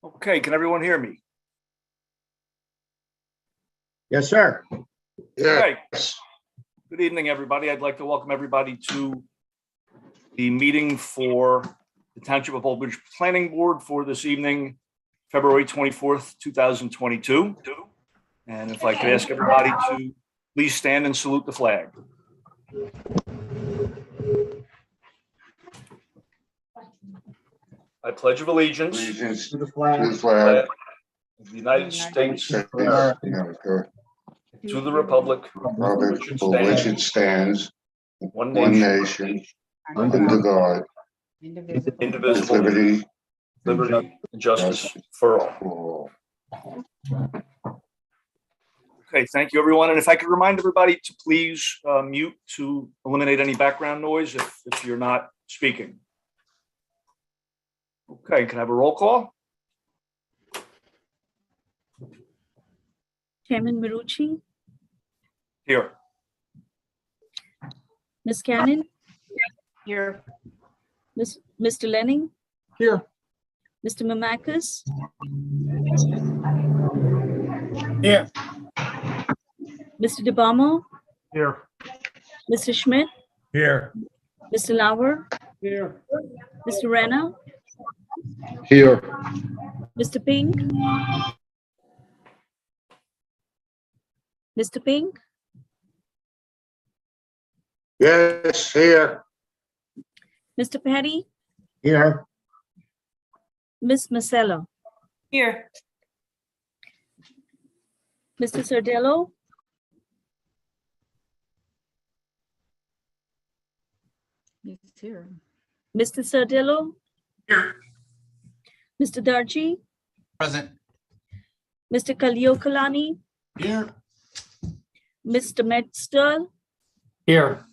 Okay, can everyone hear me? Yes, sir. Okay. Good evening, everybody. I'd like to welcome everybody to the meeting for the Township of Old Bridge Planning Board for this evening, February 24th, 2022. And if I could ask everybody to please stand and salute the flag. I pledge of allegiance To the To flag the flag of the United States, of America, America, to the republic, republic for which it stands, one one nation, nation, under God, with indivisible, liberty, liberty, and justice for all. for all. Okay, thank you, everyone. And if I could remind everybody to please mute to eliminate any background noise if you're not speaking. Okay, can I have a roll call? Chairman Marucci, Here. Ms. Cannon, Here. Mr. Lenning, here. Mr. Mamakis, Here. Mr. DeBamo, Here. Mr. Schmidt, Here. Mr. Lauer, Here. Mr. Rena, Here. Mr. Pink, Mr. Pink, Yes, here. Mr. Petty, Here. Ms. Marcella, Here. Mr. Sardello, He's here. Mr. Sardello, Here. Mr. Darchi, Present. Mr. Kaliokalani, Here. Mr. Metzger, Here.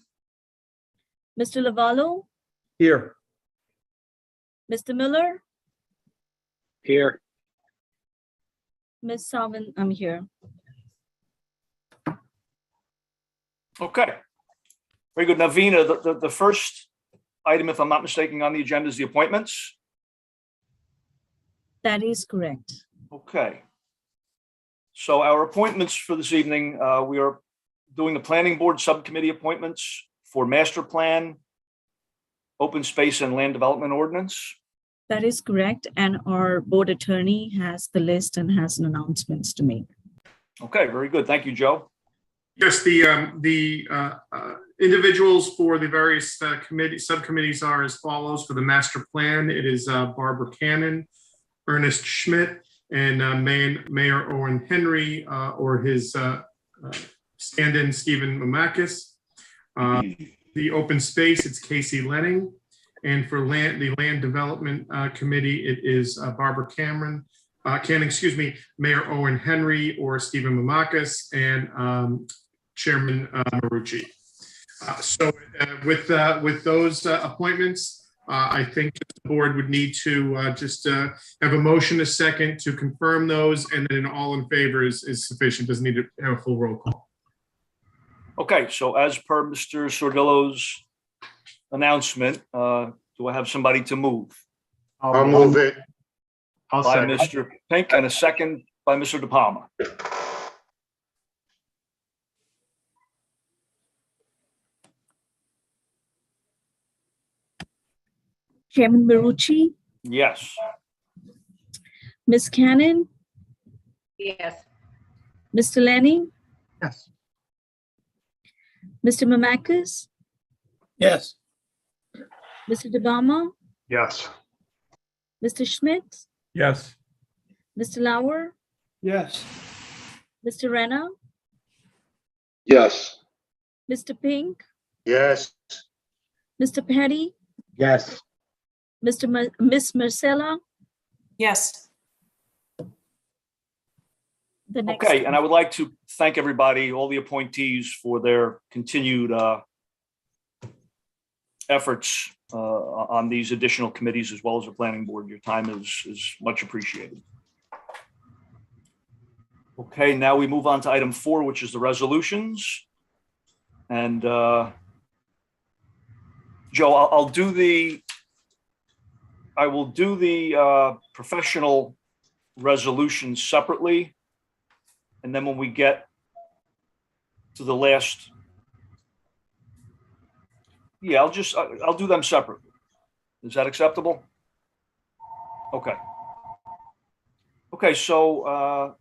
Mr. Lavallo, Here. Mr. Miller, Here. Ms. Salvin, I'm here. Okay. Very good. Navina, the first item, if I'm not mistaken, on the agenda is the appointments. That is correct. Okay. So our appointments for this evening, we are doing the Planning Board Subcommittee appointments for Master Plan, Open Space and Land Development Ordinance. That is correct. And our board attorney has the list and has an announcements to make. Okay, very good. Thank you, Joe. Yes, the individuals for the various subcommittees are as follows. For the master plan, it is Barbara Cannon, Ernest Schmidt, and Mayor Owen Henry, or his stand-in Stephen Mamakis. The open space, it's Casey Lenning. And for the land development committee, it is Barbara Cannon, Mayor Owen Henry or Stephen Mamakis, and Chairman Marucci. So with those appointments, I think the board would need to just have a motion, a second to confirm those, and then all in favor is sufficient. Doesn't need to have a full roll call. Okay, so as per Mr. Sordillo's announcement, do I have somebody to move? I'll move it. I'll By second. Mr. Pink and a second by Mr. De Palma. Chairman Marucci, Yes. Ms. Cannon, Yes. Mr. Lenny, Yes. Mr. Mamakis, Yes. Mr. DeBama, Yes. Mr. Schmidt, Yes. Mr. Lauer, Yes. Mr. Rena, Yes. Mr. Pink, Yes. Mr. Petty, Yes. Miss Marcella, Yes. the next. Okay, and I would like to thank everybody, all the appointees, for their continued efforts on these additional committees as well as the planning board. Your time is much appreciated. Okay, now we move on to item 4, which is the resolutions. And Joe, I will do the professional resolutions separately. And then when we get to the last, yeah, I'll do them separately. Is that acceptable? Okay. Okay, so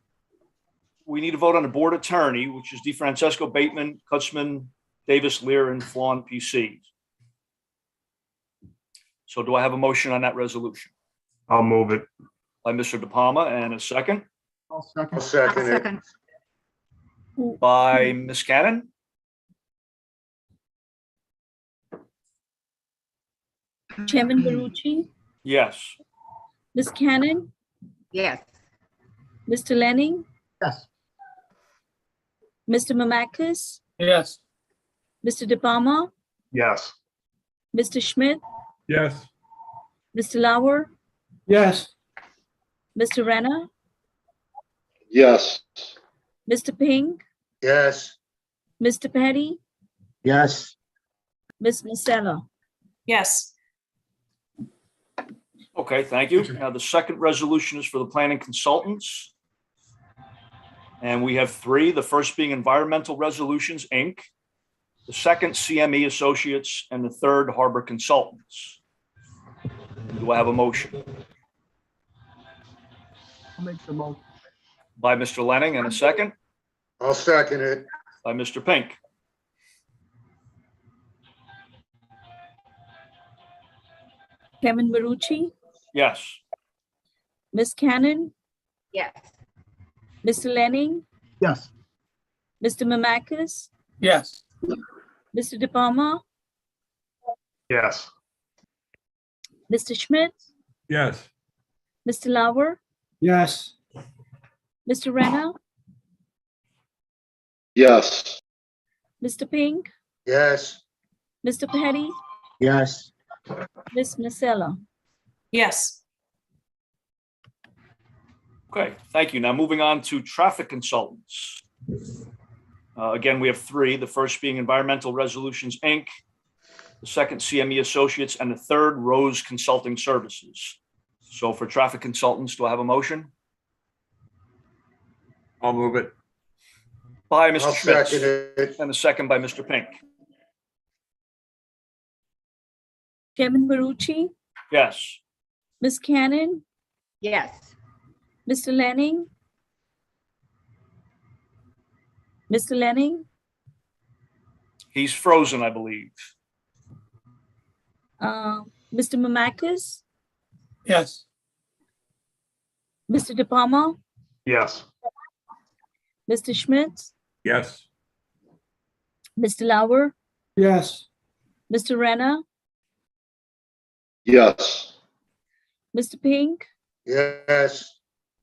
we need to vote on the board attorney, which is DeFrancesco, Bateman, Kutzman, Davis, Lear, and Flawn PC. So do I have a motion on that resolution? I'll move it. By Mr. De Palma, and a second I'll second it. by Ms. Cannon. Chairman Barucci, Yes. Ms. Cannon, Yes. Mr. Lenning, Yes. Mr. Mamakis, Yes. Mr. De Palma, Yes. Mr. Schmidt, Yes. Mr. Lauer, Yes. Mr. Renner, Yes. Mr. Pink, Yes. Mr. Petty, Yes. Ms. Marcella. Yes. Okay, thank you. Now, the second resolution is for the planning consultants. And we have three, the first being Environmental Resolutions, Inc., the second CME Associates, and the third Harbor Consultants. Do I have a motion? I'll make the motion. By Mr. Lenning, and a second I'll second it. by Mr. Pink. Chairman Barucci, Yes. Ms. Cannon, Yes. Mr. Lenning, Yes. Mr. Mamakis, Yes. Mr. De Palma, Yes. Mr. Schmidt, Yes. Mr. Lauer, Yes. Mr. Renner, Yes. Mr. Pink, Yes. Mr. Petty, Yes. Ms. Marcella. Yes. Okay, thank you. Now moving on to traffic consultants. Again, we have three, the first being Environmental Resolutions, Inc., the second CME Associates, and the third Rose Consulting Services. So for traffic consultants, do I have a motion? I'll move it. By I'll Mr. second Schmitz, it. and a second by Mr. Pink. Chairman Barucci, Yes. Ms. Cannon, Yes. Mr. Lenning, Mr. Lenning, He's frozen, I believe. Mr. Mamakis, Yes. Mr. De Palma, Yes. Mr. Schmidt, Yes. Mr. Lauer, Yes. Mr. Renner, Yes. Mr. Pink, Yes.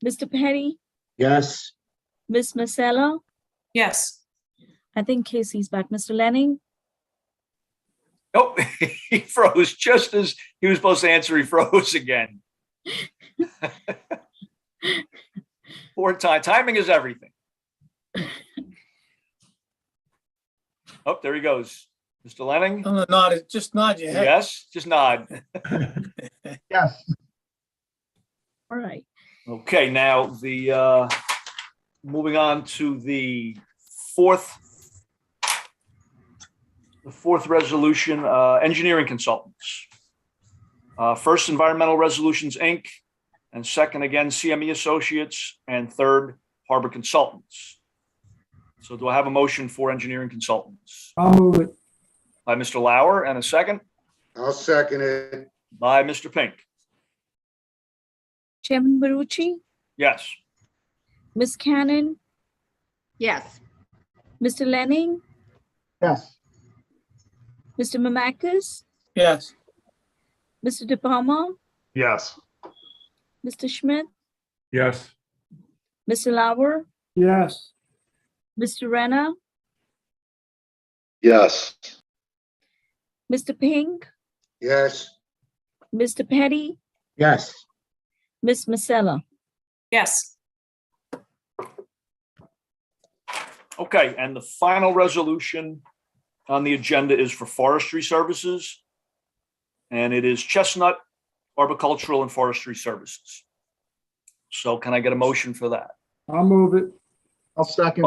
Mr. Petty, Yes. Ms. Marcella. Yes. I think Casey's back. Mr. Lenning, Oh, he froze just as he was supposed to answer. He froze again. Poor time. Timing is everything. Oh, there he goes. Mr. Lenning? Just nod your head. Yes, just nod. Yes. all right. Okay, now moving on to the fourth resolution, engineering consultants. First, Environmental Resolutions, Inc., and second, again, CME Associates, and third, Harbor Consultants. So do I have a motion for engineering consultants? I'll move it. By Mr. Lauer, and a second I'll second it. by Mr. Pink. Chairman Barucci, Yes. Ms. Cannon, Yes. Mr. Lenning, Yes. Mr. Mamakis, Yes. Mr. De Palma, Yes. Mr. Schmidt, Yes. Mr. Lauer, Yes. Mr. Renner, Yes. Mr. Pink, Yes. Mr. Petty, Yes. Ms. Marcella. Yes. Okay, and the final resolution on the agenda is for Forestry Services. And it is Chestnut Arboricultural and Forestry Services. So can I get a motion for that? I'll move it. I'll second.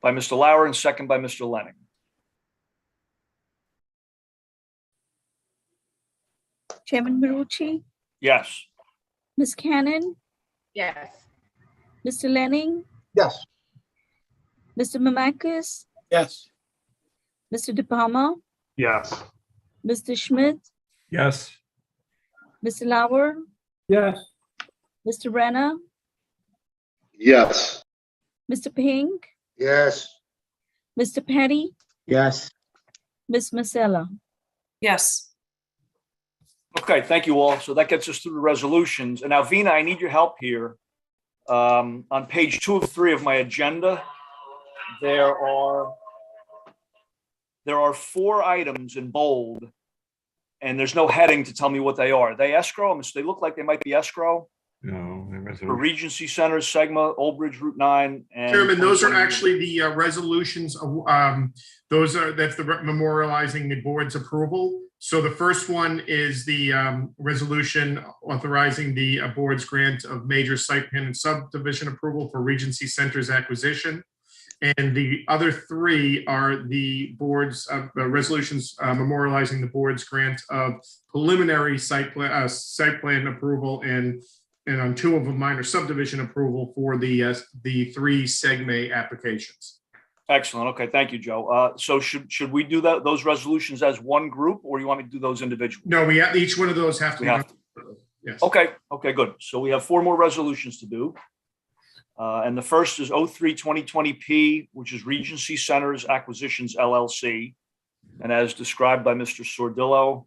By Mr. Lauer and second by Mr. Lenning. Chairman Marucci, Yes. Ms. Cannon, Yes. Mr. Lenning, Yes. Mr. Mamakis, Yes. Mr. De Palma, Yes. Mr. Schmidt, Yes. Mr. Lauer, Yes. Mr. Renner, Yes. Mr. Pink, Yes. Mr. Petty, Yes. Ms. Marcella. Yes. Okay, thank you all. So that gets us through the resolutions. And now, Vina, I need your help here. On page 2 of 3 of my agenda, there are 4 items in bold, and there's no heading to tell me what they are. Are they escrow? They look like they might be escrow No. for Regency Centers, Segma, Old Bridge, Route 9. And Chairman, those are actually the resolutions. That's the memorializing the board's approval. So the first one is the resolution authorizing the board's grant of major site plan and subdivision approval for Regency Centers acquisition. And the other 3 are the board's resolutions memorializing the board's grant of preliminary site plan approval and on 2 of them minor subdivision approval for the 3 Segme applications. Excellent. Okay, thank you, Joe. So should we do those resolutions as one group, or you want me to do those individually? No, each one of those have to We be. have to. Yes. Okay, good. So we have 4 more resolutions to do. And the first is 03-2020P, which is Regency Centers Acquisitions LLC. And as described by Mr. Sordillo,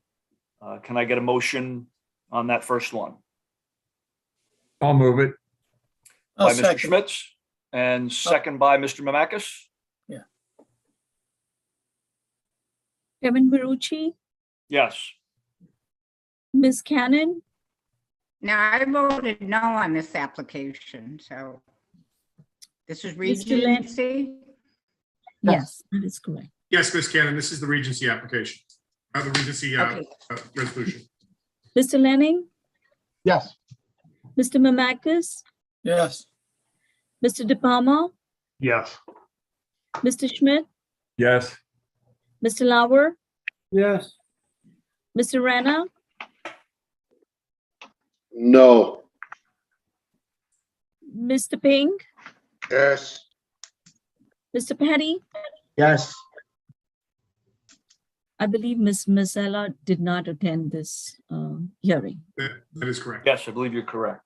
can I get a motion on that first one? I'll move it. By Mr. Schmitz and second by Mr. Mamakis. Chairman Marucci, Yes. Ms. Cannon, Now, I voted no on this application, so this is Mr. Len- Regency? yes, that is correct. Yes, Ms. Cannon, this is the Regency application, the Regency Okay. resolution. Mr. Lenning, Yes. Mr. Mamakis, Yes. Mr. De Palma, Yes. Mr. Schmidt, Yes. Mr. Lauer, Yes. Mr. Renner, No. Mr. Pink, Yes. Mr. Petty. Yes. I believe Ms. Marcella did not attend this hearing. That is correct. Yes, I believe you're correct.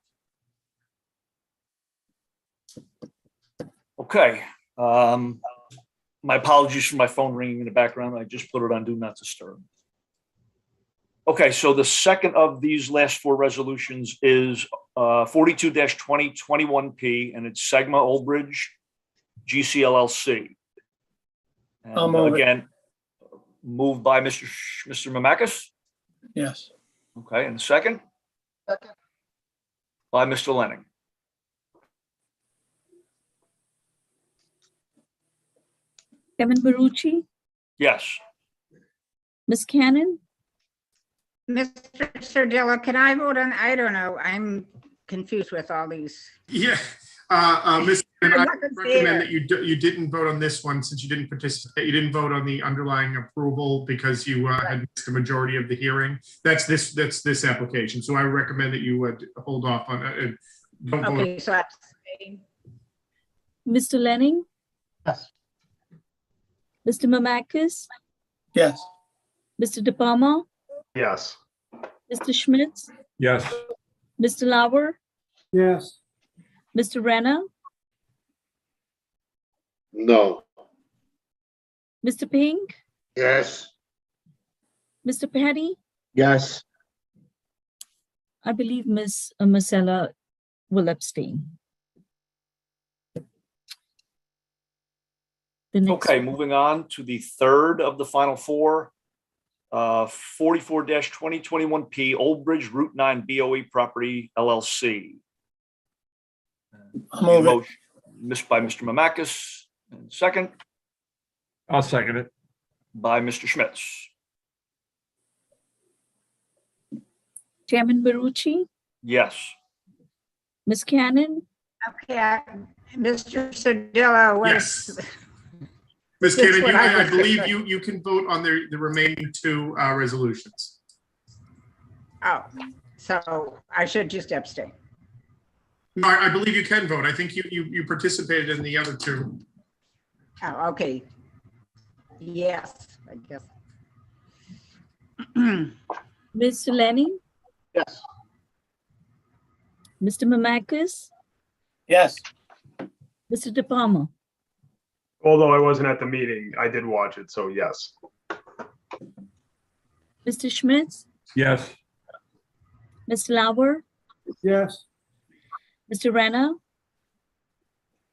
Okay. My apologies for my phone ringing in the background. I just put it on Do Not Disturb. Okay, so the second of these last 4 resolutions is 42-2021P, and it's Segma Old Bridge GCLLC. And I'll move it. again, moved by Mr. Mamakis. Yes. Okay, and second? Second. By Mr. Lenning. Chairman Marucci, Yes. Ms. Cannon, Mr. Sardillo, can I vote on, I don't know, I'm confused with all these. Yeah, Ms. Cannon, I Not recommend fair. that you didn't vote on this one since you didn't participate. You didn't vote on the underlying approval because you had missed the majority of the hearing. That's this application. So I recommend that you would hold off on it. Don't vote. Okay, so abstain. Mr. Lenning, Yes. Mr. Mamakis, Yes. Mr. De Palma, Yes. Mr. Schmidt, Yes. Mr. Lauer, Yes. Mr. Renner, No. Mr. Pink, Yes. Mr. Petty. Yes. I believe Ms. Marcella will abstain. The next Okay, one. moving on to the third of the final 4. 44-2021P, Old Bridge Route 9 BOE Property LLC. I'll move it. Motion missed by Mr. Mamakis, and second I'll second it. by Mr. Schmitz. Chairman Marucci, Yes. Ms. Cannon, Okay, Mr. Sardillo, Yes. what's, Ms. That's Cannon, what I I was believe thinking. you can vote on the remaining two resolutions. oh, so I should just abstain. No, I believe you can vote. I think you participated in the other two. Oh, okay. Yes, I guess. Mr. Lenny, Yes. Mr. Mamakis, Yes. Mr. De Palma. Although I wasn't at the meeting, I did watch it, so yes. Mr. Schmitz, Yes. Mr. Lauer, Yes. Mr. Renner,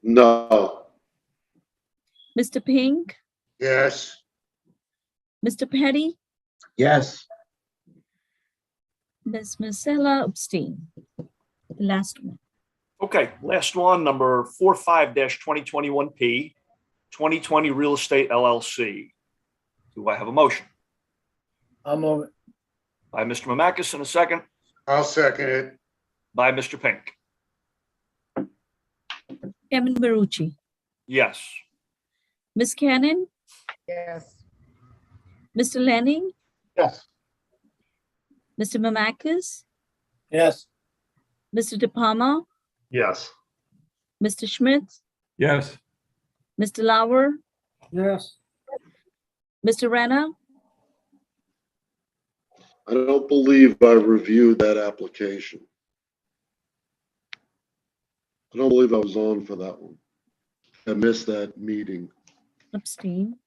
No. Mr. Pink, Yes. Mr. Petty, Yes. Ms. Marcella abstain. The last one. Okay, last one, number 45-2021P, 2020 Real Estate LLC. Do I have a motion? I'll move it. By Mr. Mamakis and a second I'll second it. by Mr. Pink. Kevin Barucci, Yes. Ms. Cannon, Yes. Mr. Lenny, Yes. Mr. Mamakis, Yes. Mr. De Palma, Yes. Mr. Schmitz, Yes. Mr. Lauer, Yes. Mr. Renner, I don't believe I reviewed that application. I don't believe I was on for that one. I missed that meeting. abstain.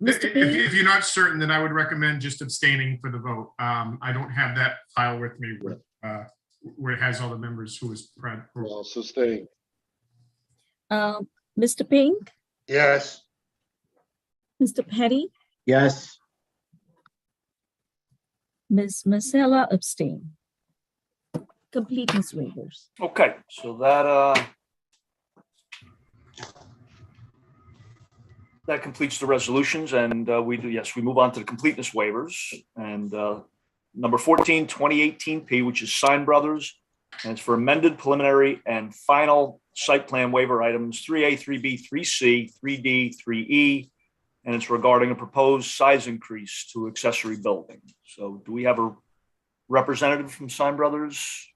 If Mr. Pink, if you're not certain, then I would recommend just abstaining for the vote. I don't have that file with me where it has all the members who was present. Well, sustained. Mr. Pink, Yes. Mr. Petty, Yes. Ms. Marcella abstain. Completeness waivers. Okay, so that completes the resolutions, and we move on to the completeness waivers. And number 14, 2018P, which is Sign Brothers, and it's for amended preliminary and final site plan waiver items 3A, 3B, 3C, 3D, 3E, and it's regarding a proposed size increase to accessory building. So do we have a representative from Sign Brothers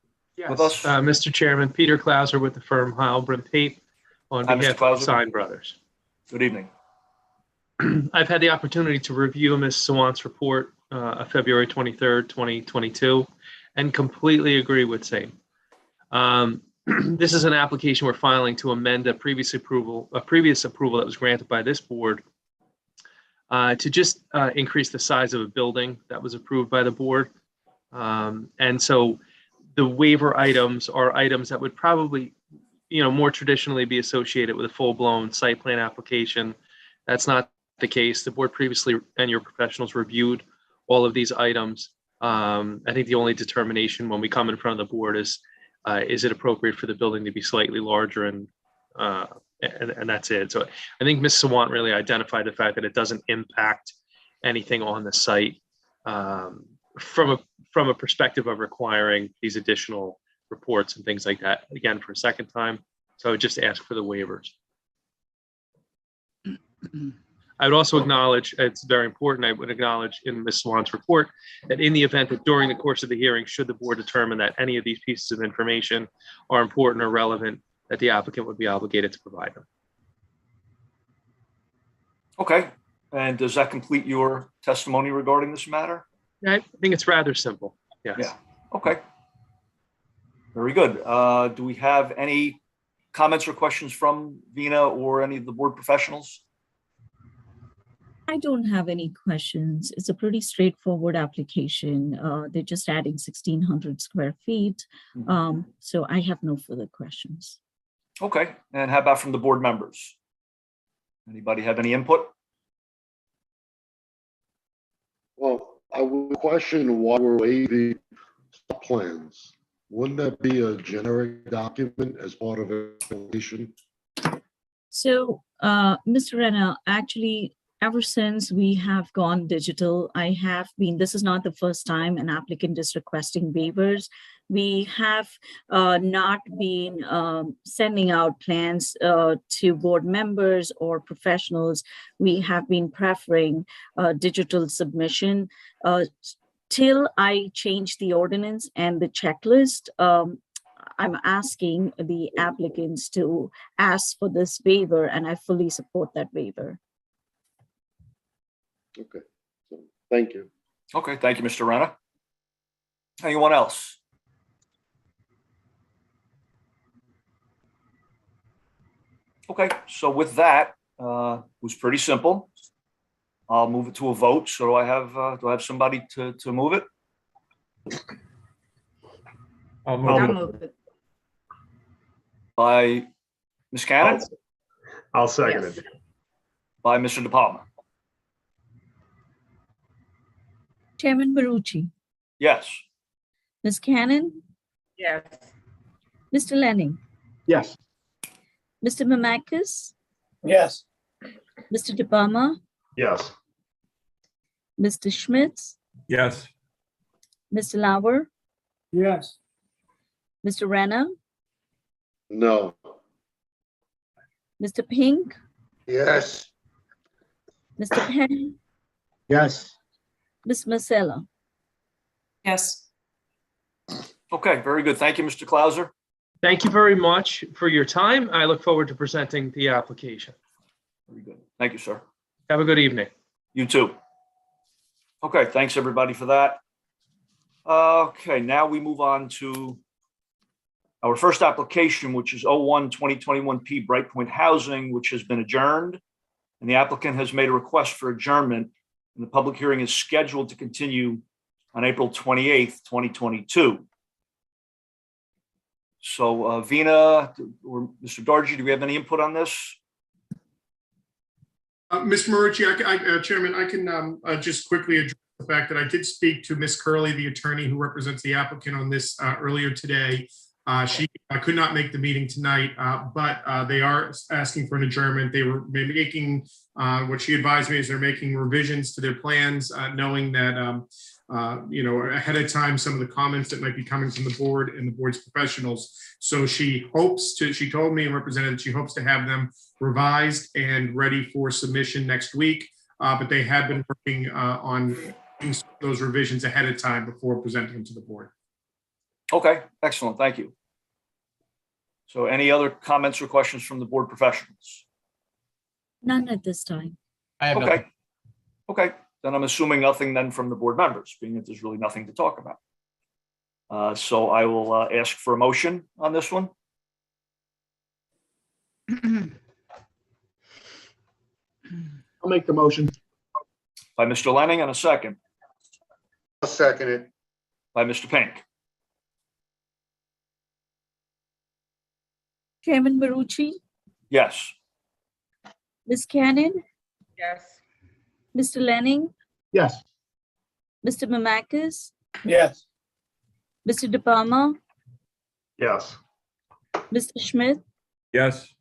with us? Mr. Chairman, Peter Klauser with the firm Heilbrunn Pape on Hi, Mr. behalf Klauser. of Sign Brothers. Good evening. I've had the opportunity to review Ms. Sawant's report of February 23rd, 2022, and completely agree with same. This is an application we're filing to amend a previous approval that was granted by this board to just increase the size of a building that was approved by the board. And so the waiver items are items that would probably, more traditionally be associated with a full-blown site plan application. That's not the case. The board previously and your professionals reviewed all of these items. I think the only determination when we come in front of the board is it appropriate for the building to be slightly larger, and that's it. So I think Ms. Sawant really identified the fact that it doesn't impact anything on the site from a perspective of requiring these additional reports and things like that, again, for a second time. So I would just ask for the waivers. I would also acknowledge, it's very important, I would acknowledge in Ms. Swan's report that in the event that during the course of the hearing, should the board determine that any of these pieces of information are important or relevant, that the applicant would be obligated to provide them. Okay, and does that complete your testimony regarding this matter? I think it's rather simple. Yes. Yeah. Okay. Very good. Do we have any comments or questions from Vina or any of the board professionals? I don't have any questions. It's a pretty straightforward application. They're just adding 1,600 square feet. So I have no further questions. Okay, and how about from the board members? Anybody have any input? Well, I would question why we're waiving plans. Wouldn't that be a generic document as part of a application? So, Mr. Renner, actually, ever since we have gone digital, this is not the first time an applicant is requesting waivers. We have not been sending out plans to board members or professionals. We have been preferring digital submission. Till I change the ordinance and the checklist, I'm asking the applicants to ask for this waiver, and I fully support that waiver. Okay, so, thank you. Okay, thank you, Mr. Renner. Anyone else? Okay, so with that, it was pretty simple. I'll move it to a vote. So do I have somebody to move it? I'll I'll move. move it. By Ms. Cannon? I'll second Yes. it. By Mr. De Palma? Chairman Marucci, Yes. Ms. Cannon, Yes. Mr. Lanning, Yes. Mr. Mamakis, Yes. Mr. De Palma, Yes. Mr. Schmitz, Yes. Mr. Lauer, Yes. Mr. Renner, No. Mr. Pink, Yes. Mr. Petty, Yes. Ms. Marcella. Yes. Okay, very good. Thank you, Mr. Clauser. Thank you very much for your time. I look forward to presenting the application. Very good. Thank you, sir. Have a good evening. You too. Okay, thanks everybody for that. Okay, now we move on to our first application, which is 01-2021P Brightpoint Housing, which has been adjourned. And the applicant has made a request for adjournment, and the public hearing is scheduled to continue on April 28th, 2022. So Vina or Mr. Dargy, do we have any input on this? Mr. Marucci, Chairman, I can just quickly address the fact that I did speak to Ms. Curley, the attorney who represents the applicant on this earlier today. She could not make the meeting tonight, but they are asking for an adjournment. They were making, what she advised me is they're making revisions to their plans, knowing that, ahead of time, some of the comments that might be coming from the board and the board's professionals. So she told me and represented that she hopes to have them revised and ready for submission next week. But they have been working on those revisions ahead of time before presenting them to the board. Okay, excellent. Thank you. So any other comments or questions from the board professionals? None at this time. I have nothing. Okay. Okay, then I'm assuming nothing then from the board members, being that there's really nothing to talk about. So I will ask for a motion on this one. I'll make the motion. By Mr. Lanning, and a second I'll second it. by Mr. Pink. Chairman Marucci, Yes. Ms. Cannon, Yes. Mr. Lanning, Yes. Mr. Mamakis, Yes. Mr. De Palma, Yes. Mr. Schmidt, Yes.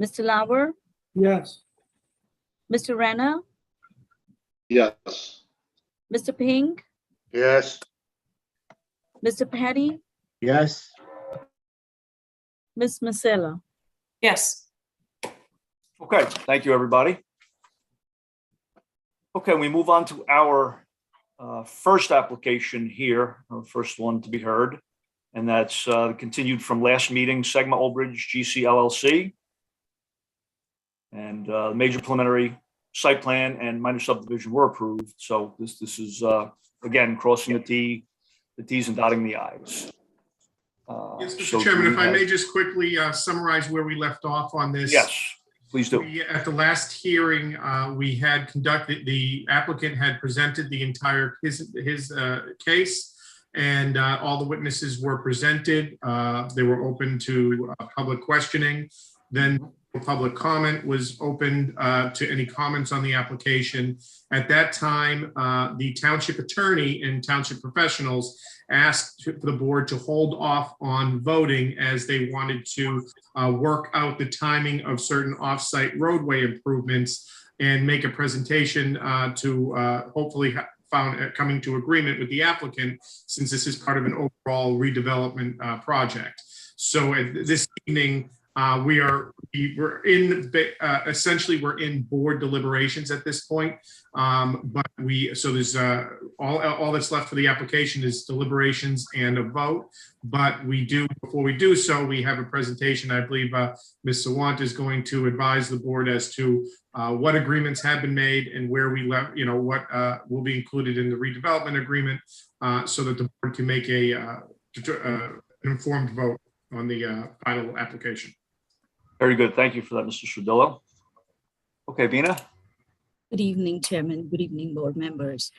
Mr. Lauer, Yes. Mr. Renner, Yes. Mr. Pink, Yes. Mr. Petty, Yes. Ms. Marcella. Yes. Okay, thank you, everybody. Okay, we move on to our first application here, our first one to be heard. And that's continued from last meeting, Segma Oldbridge GC LLC. And major preliminary site plan and minor subdivision were approved. So this is, again, crossing the Ts and dotting the Is. Yes, So Mr. Chairman, do if we I have- may just quickly summarize where we left off on this. Yes, please do. At the last hearing, we had conducted, the applicant had presented the entire his case, and all the witnesses were presented. They were open to public questioning. Then public comment was opened to any comments on the application. At that time, the township attorney and township professionals asked for the board to hold off on voting as they wanted to work out the timing of certain off-site roadway improvements and make a presentation to hopefully coming to agreement with the applicant, since this is part of an overall redevelopment project. So at this evening, we're in board deliberations at this point. But there's all that's left for the application is deliberations and a vote. But before we do so, we have a presentation. I believe Ms. Sawant is going to advise the board as to what agreements have been made and where we left, what will be included in the redevelopment agreement, so that the board can make an informed vote on the final application. Very good. Thank you for that, Mr. Sardillo. Okay, Vina? Good evening, Chairman. Good evening, board members.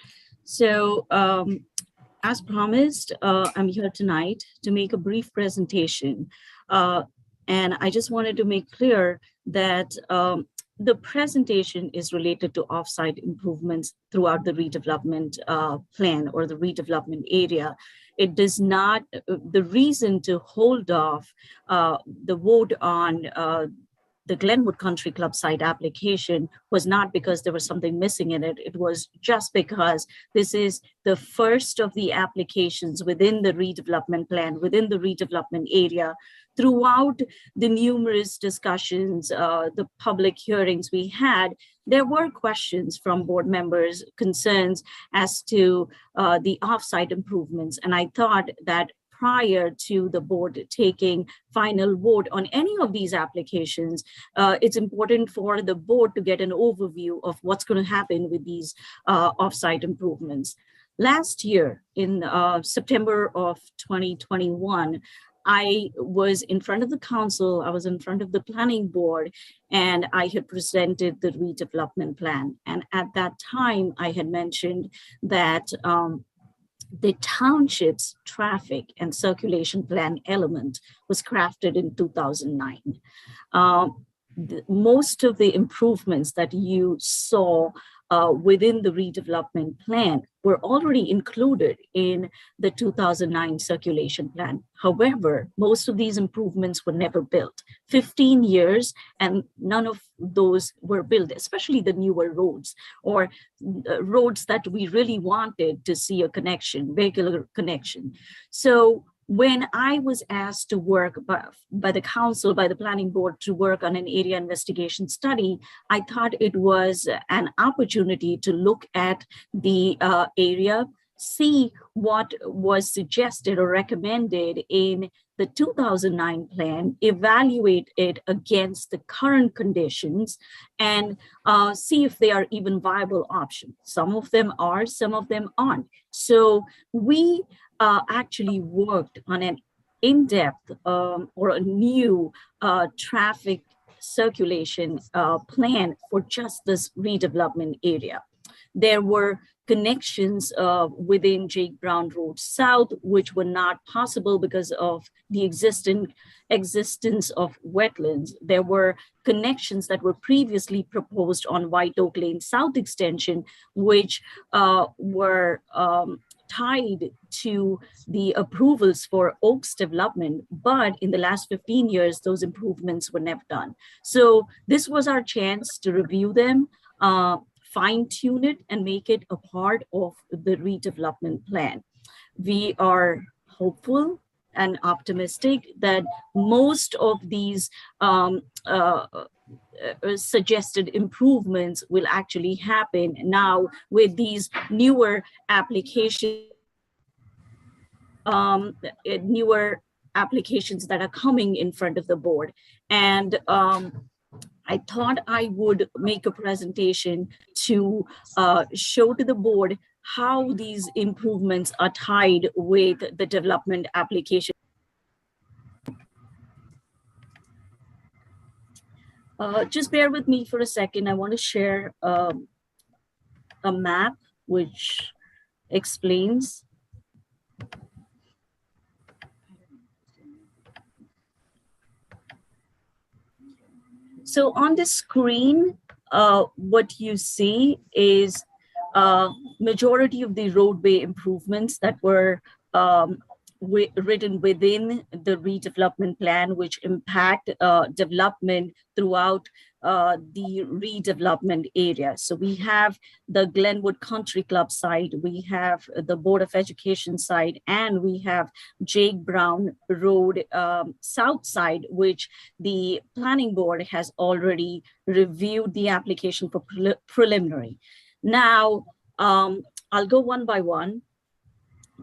So as promised, I'm here tonight to make a brief presentation. And I just wanted to make clear that the presentation is related to offsite improvements throughout the redevelopment plan or the redevelopment area. It does not, the reason to hold off the vote on the Glenwood Country Club site application was not because there was something missing in it. It was just because this is the first of the applications within the redevelopment plan, within the redevelopment area. Throughout the numerous discussions, the public hearings we had, there were questions from board members, concerns as to the offsite improvements. And I thought that prior to the board taking final vote on any of these applications, it's important for the board to get an overview of what's going to happen with these offsite improvements. Last year, in September of 2021, I was in front of the council, I was in front of the planning board, and I had presented the redevelopment plan. And at that time, I had mentioned that the township's traffic and circulation plan element was crafted in 2009. Most of the improvements that you saw within the redevelopment plan were already included in the 2009 circulation plan. However, most of these improvements were never built. 15 years and none of those were built, especially the newer roads or roads that we really wanted to see a connection, vehicular connection. So when I was asked to work by the council, by the planning board to work on an area investigation study, I thought it was an opportunity to look at the area, see what was suggested or recommended in the 2009 plan, evaluate it against the current conditions, and see if they are even viable options. Some of them are, some of them aren't. So we actually worked on an in-depth or a new traffic circulation plan for just this redevelopment area. There were connections within Jake Brown Road South, which were not possible because of the existence of wetlands. There were connections that were previously proposed on White Oak Lane South Extension, which were tied to the approvals for Oaks development, but in the last 15 years, those improvements were never done. So this was our chance to review them, fine-tune it, and make it a part of the redevelopment plan. We are hopeful and optimistic that most of these suggested improvements will actually happen now with these newer applications that are coming in front of the board. And I thought I would make a presentation to show to the board how these improvements are tied with the development application. Just bear with me for a second. I want to share a map which explains. So on the screen, what you see is majority of the roadway improvements that were written within the redevelopment plan, which impact development throughout the redevelopment area. So we have the Glenwood Country Club site, we have the Board of Education site, and we have Jake Brown Road south side, which the planning board has already reviewed the application for preliminary. Now, I'll go one by one.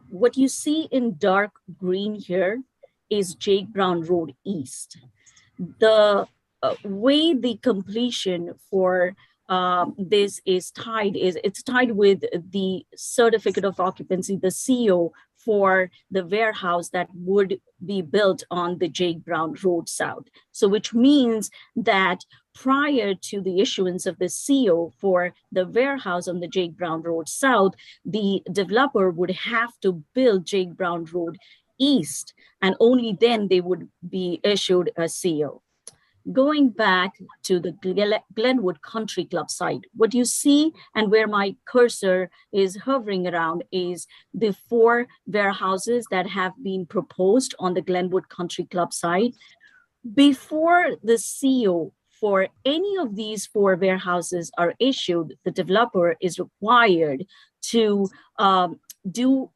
What you see in dark green here is Jake Brown Road East. The way the completion for this is tied is it's tied with the certificate of occupancy, the CO for the warehouse that would be built on the Jake Brown Road South. So which means that prior to the issuance of the CO for the warehouse on the Jake Brown Road South, the developer would have to build Jake Brown Road East, and only then they would be issued a CO. Going back to the Glenwood Country Club site, what you see and where my cursor is hovering around is the 4 warehouses that have been proposed on the Glenwood Country Club site. Before the CO for any of these 4 warehouses are issued, the developer is required to do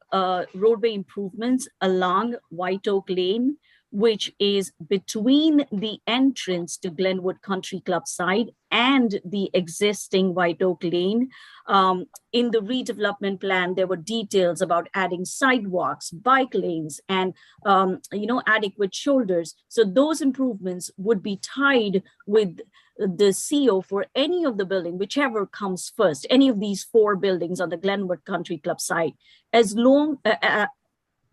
roadway improvements along White Oak Lane, which is between the entrance to Glenwood Country Club site and the existing White Oak Lane. In the redevelopment plan, there were details about adding sidewalks, bike lanes, and adequate shoulders. So those improvements would be tied with the CO for any of the building, whichever comes first, any of these 4 buildings on the Glenwood Country Club site. As long,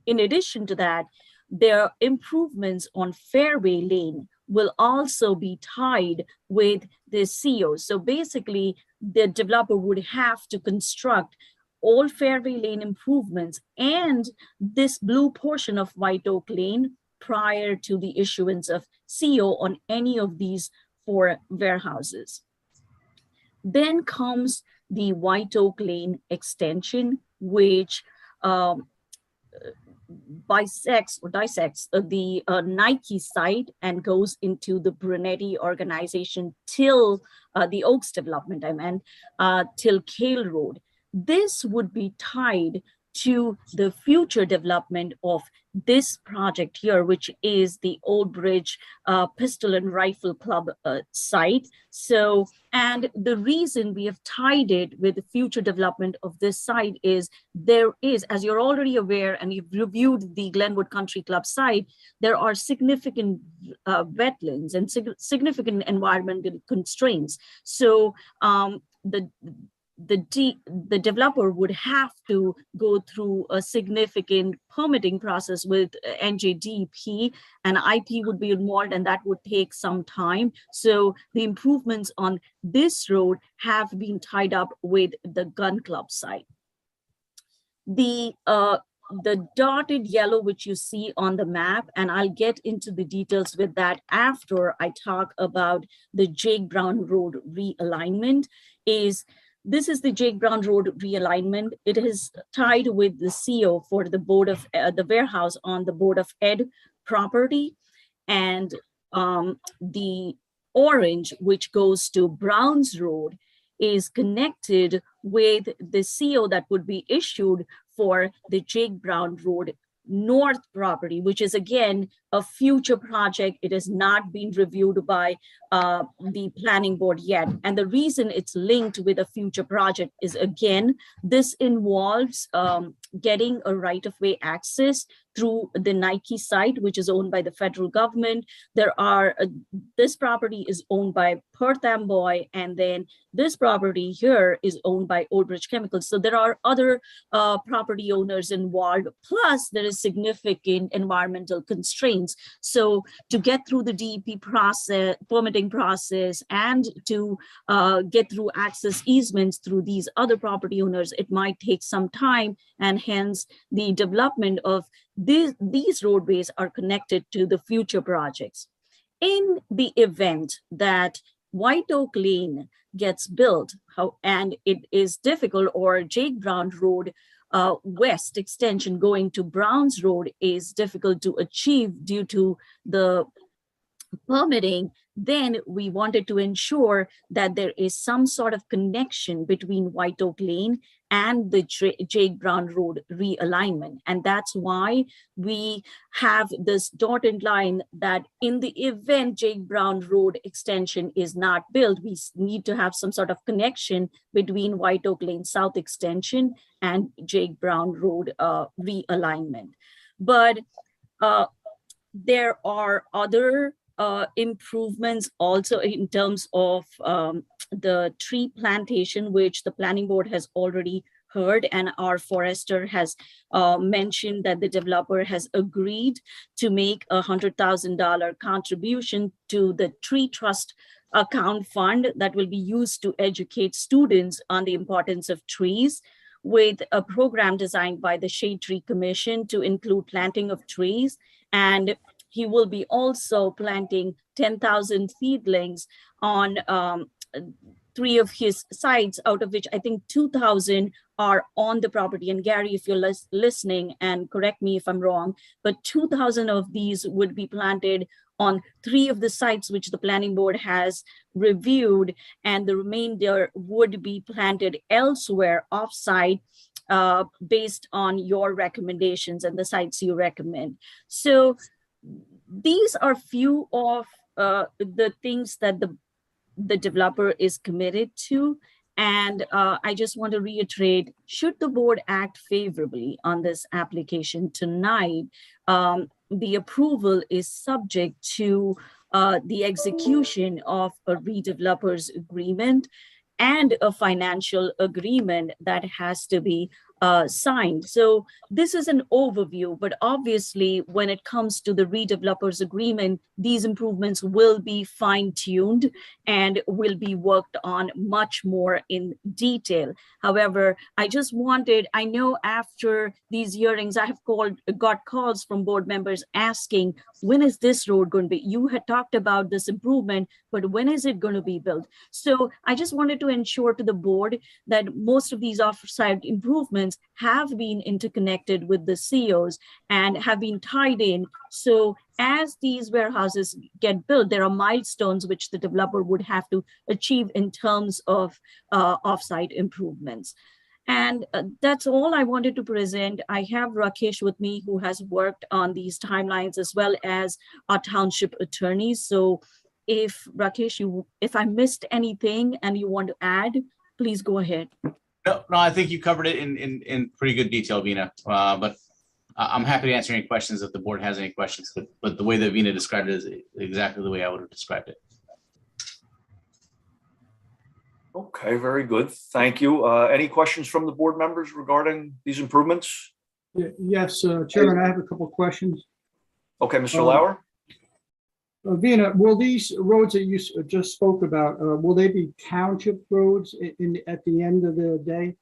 in addition to that, their improvements on Fairway Lane will also be tied with the CO. So basically, the developer would have to construct all Fairway Lane improvements and this blue portion of White Oak Lane prior to the issuance of CO on any of these 4 warehouses. Then comes the White Oak Lane extension, which bisects the Nike site and goes into the Brunetti organization till the Oaks development, till Kale Road. This would be tied to the future development of this project here, which is the Old Bridge Pistol and Rifle Club site. So, and the reason we have tied it with the future development of this site is there is, as you're already aware, and you've reviewed the Glenwood Country Club site, there are significant wetlands and significant environmental constraints. So the developer would have to go through a significant permitting process with NJDP, and IP would be involved, and that would take some time. So the improvements on this road have been tied up with the gun club site. The dotted yellow, which you see on the map, and I'll get into the details with that after I talk about the Jake Brown Road realignment, this is the Jake Brown Road realignment. It is tied with the CO for the Board of the warehouse on the Board of Ed property, and the orange, which goes to Browns Road, is connected with the CO that would be issued for the Jake Brown Road North property, which is again a future project. It has not been reviewed by the planning board yet. And the reason it's linked with a future project is, again, this involves getting a right-of-way access through the Nike site, which is owned by the federal government. There are, this property is owned by Perth Amboy, and then this property here is owned by Old Bridge Chemicals. So there are other property owners involved, plus there is significant environmental constraints. So to get through the DEP process, permitting process, and to get through access easements through these other property owners, it might take some time, and hence the development of these roadways are connected to the future projects. In the event that White Oak Lane gets built, and it is difficult, or Jake Brown Road west extension going to Browns Road is difficult to achieve due to the permitting, then we wanted to ensure that there is some sort of connection between White Oak Lane and the Jake Brown Road realignment. And that's why we have this dotted line that in the event Jake Brown Road extension is not built, we need to have some sort of connection between White Oak Lane South extension and Jake Brown Road realignment. But there are other improvements also in terms of the tree plantation, which the planning board has already heard, and our forester has mentioned that the developer has agreed to make $100,000 contribution to the tree trust account fund that will be used to educate students on the importance of trees, with a program designed by the Shade Tree Commission to include planting of trees. And he will be also planting 10,000 seedlings on 3 of his sites, out of which I think 2,000 are on the property. And Gary, if you're listening, and correct me if I'm wrong, but 2,000 of these would be planted on 3 of the sites which the planning board has reviewed, and the remainder would be planted elsewhere off-site based on your recommendations and the sites you recommend. So these are few of the things that the developer is committed to. And I just want to reiterate, should the board act favorably on this application tonight, the approval is subject to the execution of a redeveloper's agreement and a financial agreement that has to be signed. So this is an overview, but obviously when it comes to the redeveloper's agreement, these improvements will be fine-tuned and will be worked on much more in detail. However, I just wanted, I know after these hearings, I have got calls from board members asking, when is this road going to be? You had talked about this improvement, but when is it going to be built? So I just wanted to ensure to the board that most of these off-site improvements have been interconnected with the COs and have been tied in. So as these warehouses get built, there are milestones which the developer would have to achieve in terms of off-site improvements. And that's all I wanted to present. I have Rakesh with me, who has worked on these timelines, as well as our township attorneys. So if Rakesh, if I missed anything and you want to add, please go ahead. No, I think you covered it in pretty good detail, Vina. But I'm happy to answer any questions if the board has any questions. But the way that Vina described it is exactly the way I would have described it. Okay, very good. Thank you. Any questions from the board members regarding these improvements? Yes, Chairman, I have a couple of questions. Okay, Mr. Lauer? Vina, will these roads that you just spoke about, will they be township roads at the end of the day?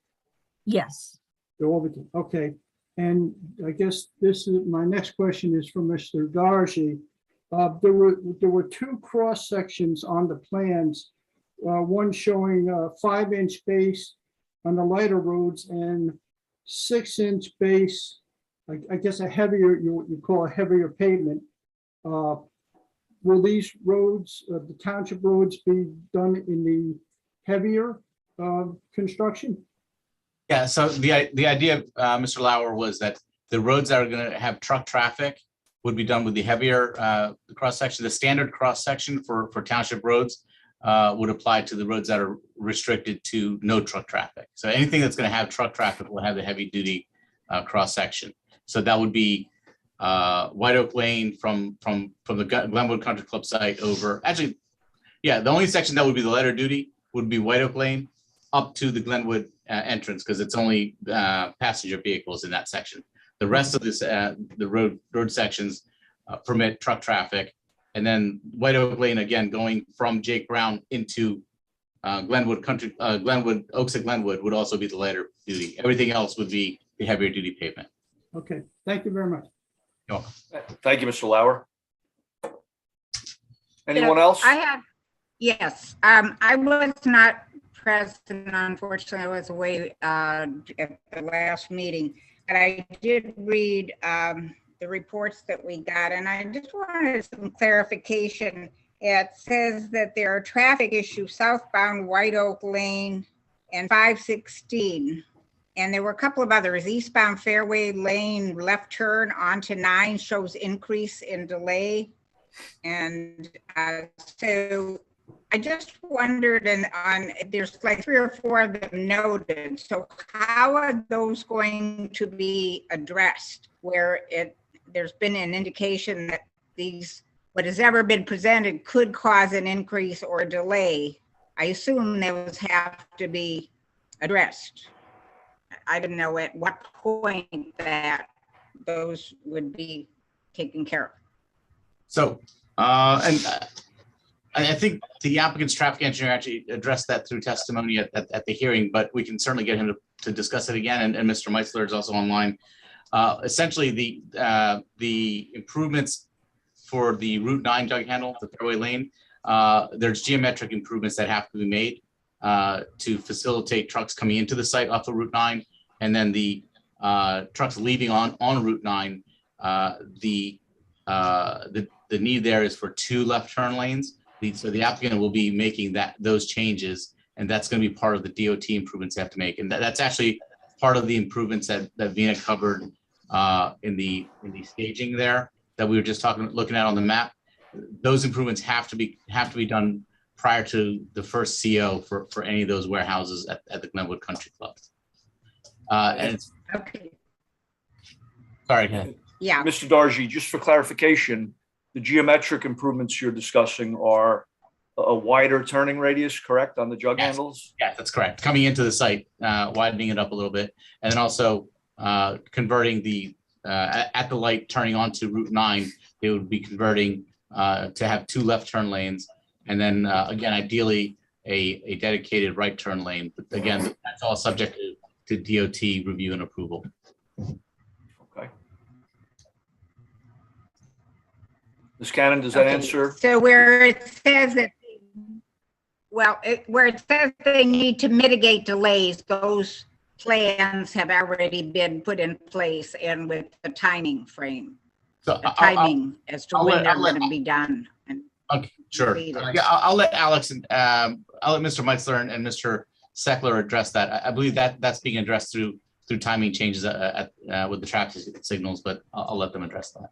Yes. Okay. And I guess this is my next question is for Mr. Darji. There were 2 cross sections on the plans, one showing 5-inch base on the lighter roads and 6-inch base. I guess a heavier, you call a heavier pavement. Will these roads, the township roads, be done in the heavier construction? Yeah, so the idea, Mr. Lauer, was that the roads that are going to have truck traffic would be done with the heavier cross section. The standard cross section for township roads would apply to the roads that are restricted to no truck traffic. So anything that's going to have truck traffic will have the heavy duty cross section. So that would be White Oak Lane from the Glenwood Country Club site over. Actually, yeah, the only section that would be the lighter duty would be White Oak Lane up to the Glenwood entrance, because it's only passenger vehicles in that section. The rest of this, the road sections permit truck traffic, and then White Oak Lane again going from Jake Brown into Glenwood Oaks at Glenwood would also be the lighter duty. Everything else would be the heavier duty pavement. Okay, thank you very much. You're welcome. Thank you, Mr. Lauer. Anyone else? Yes, I was not present, unfortunately. I was away at the last meeting, but I did read the reports that we got, and I just wanted some clarification. It says that there are traffic issues southbound White Oak Lane and 516. And there were a couple of others. Eastbound Fairway Lane left turn onto 9 shows increase in delay. And so I just wondered, there's like 3 or 4 of them noted. So how are those going to be addressed? Where there's been an indication that what has ever been presented could cause an increase or delay. I assume those have to be addressed. I didn't know at what point that those would be taken care of. So, I think the applicant's traffic engineer actually addressed that through testimony at the hearing, but we can certainly get him to discuss it again. And Mr. Meisler is also online. Essentially, the improvements for the Route 9 jug handle, the Fairway Lane, there's geometric improvements that have to be made to facilitate trucks coming into the site off of Route 9, and then the trucks leaving on Route 9. The need there is for 2 left turn lanes. So the applicant will be making those changes, and that's going to be part of the DOT improvements they have to make. And that's actually part of the improvements that Vina covered in the staging there that we were just looking at on the map. Those improvements have to be done prior to the first CO for any of those warehouses at the Glenwood Country Club. Okay. Sorry, go ahead. Yeah. Mr. Darji, just for clarification, the geometric improvements you're discussing are a wider turning radius, correct, on the jug handles? Yeah, that's correct. Coming into the site, widening it up a little bit, and then also converting at the light turning onto Route 9, they would be converting to have 2 left turn lanes, and then again, ideally a dedicated right turn lane. But again, that's all subject to DOT review and approval. Okay. Ms. Cannon, does that answer? So where it says that, where it says they need to mitigate delays, those plans have already been put in place and with the timing frame, So the timing as to when they're going to be done. Okay, sure. Yeah, I'll let Alex and I'll let Mr. Meisler and Mr. Seckler address that. I believe that's being addressed through timing changes with the traffic signals, but I'll let them address that.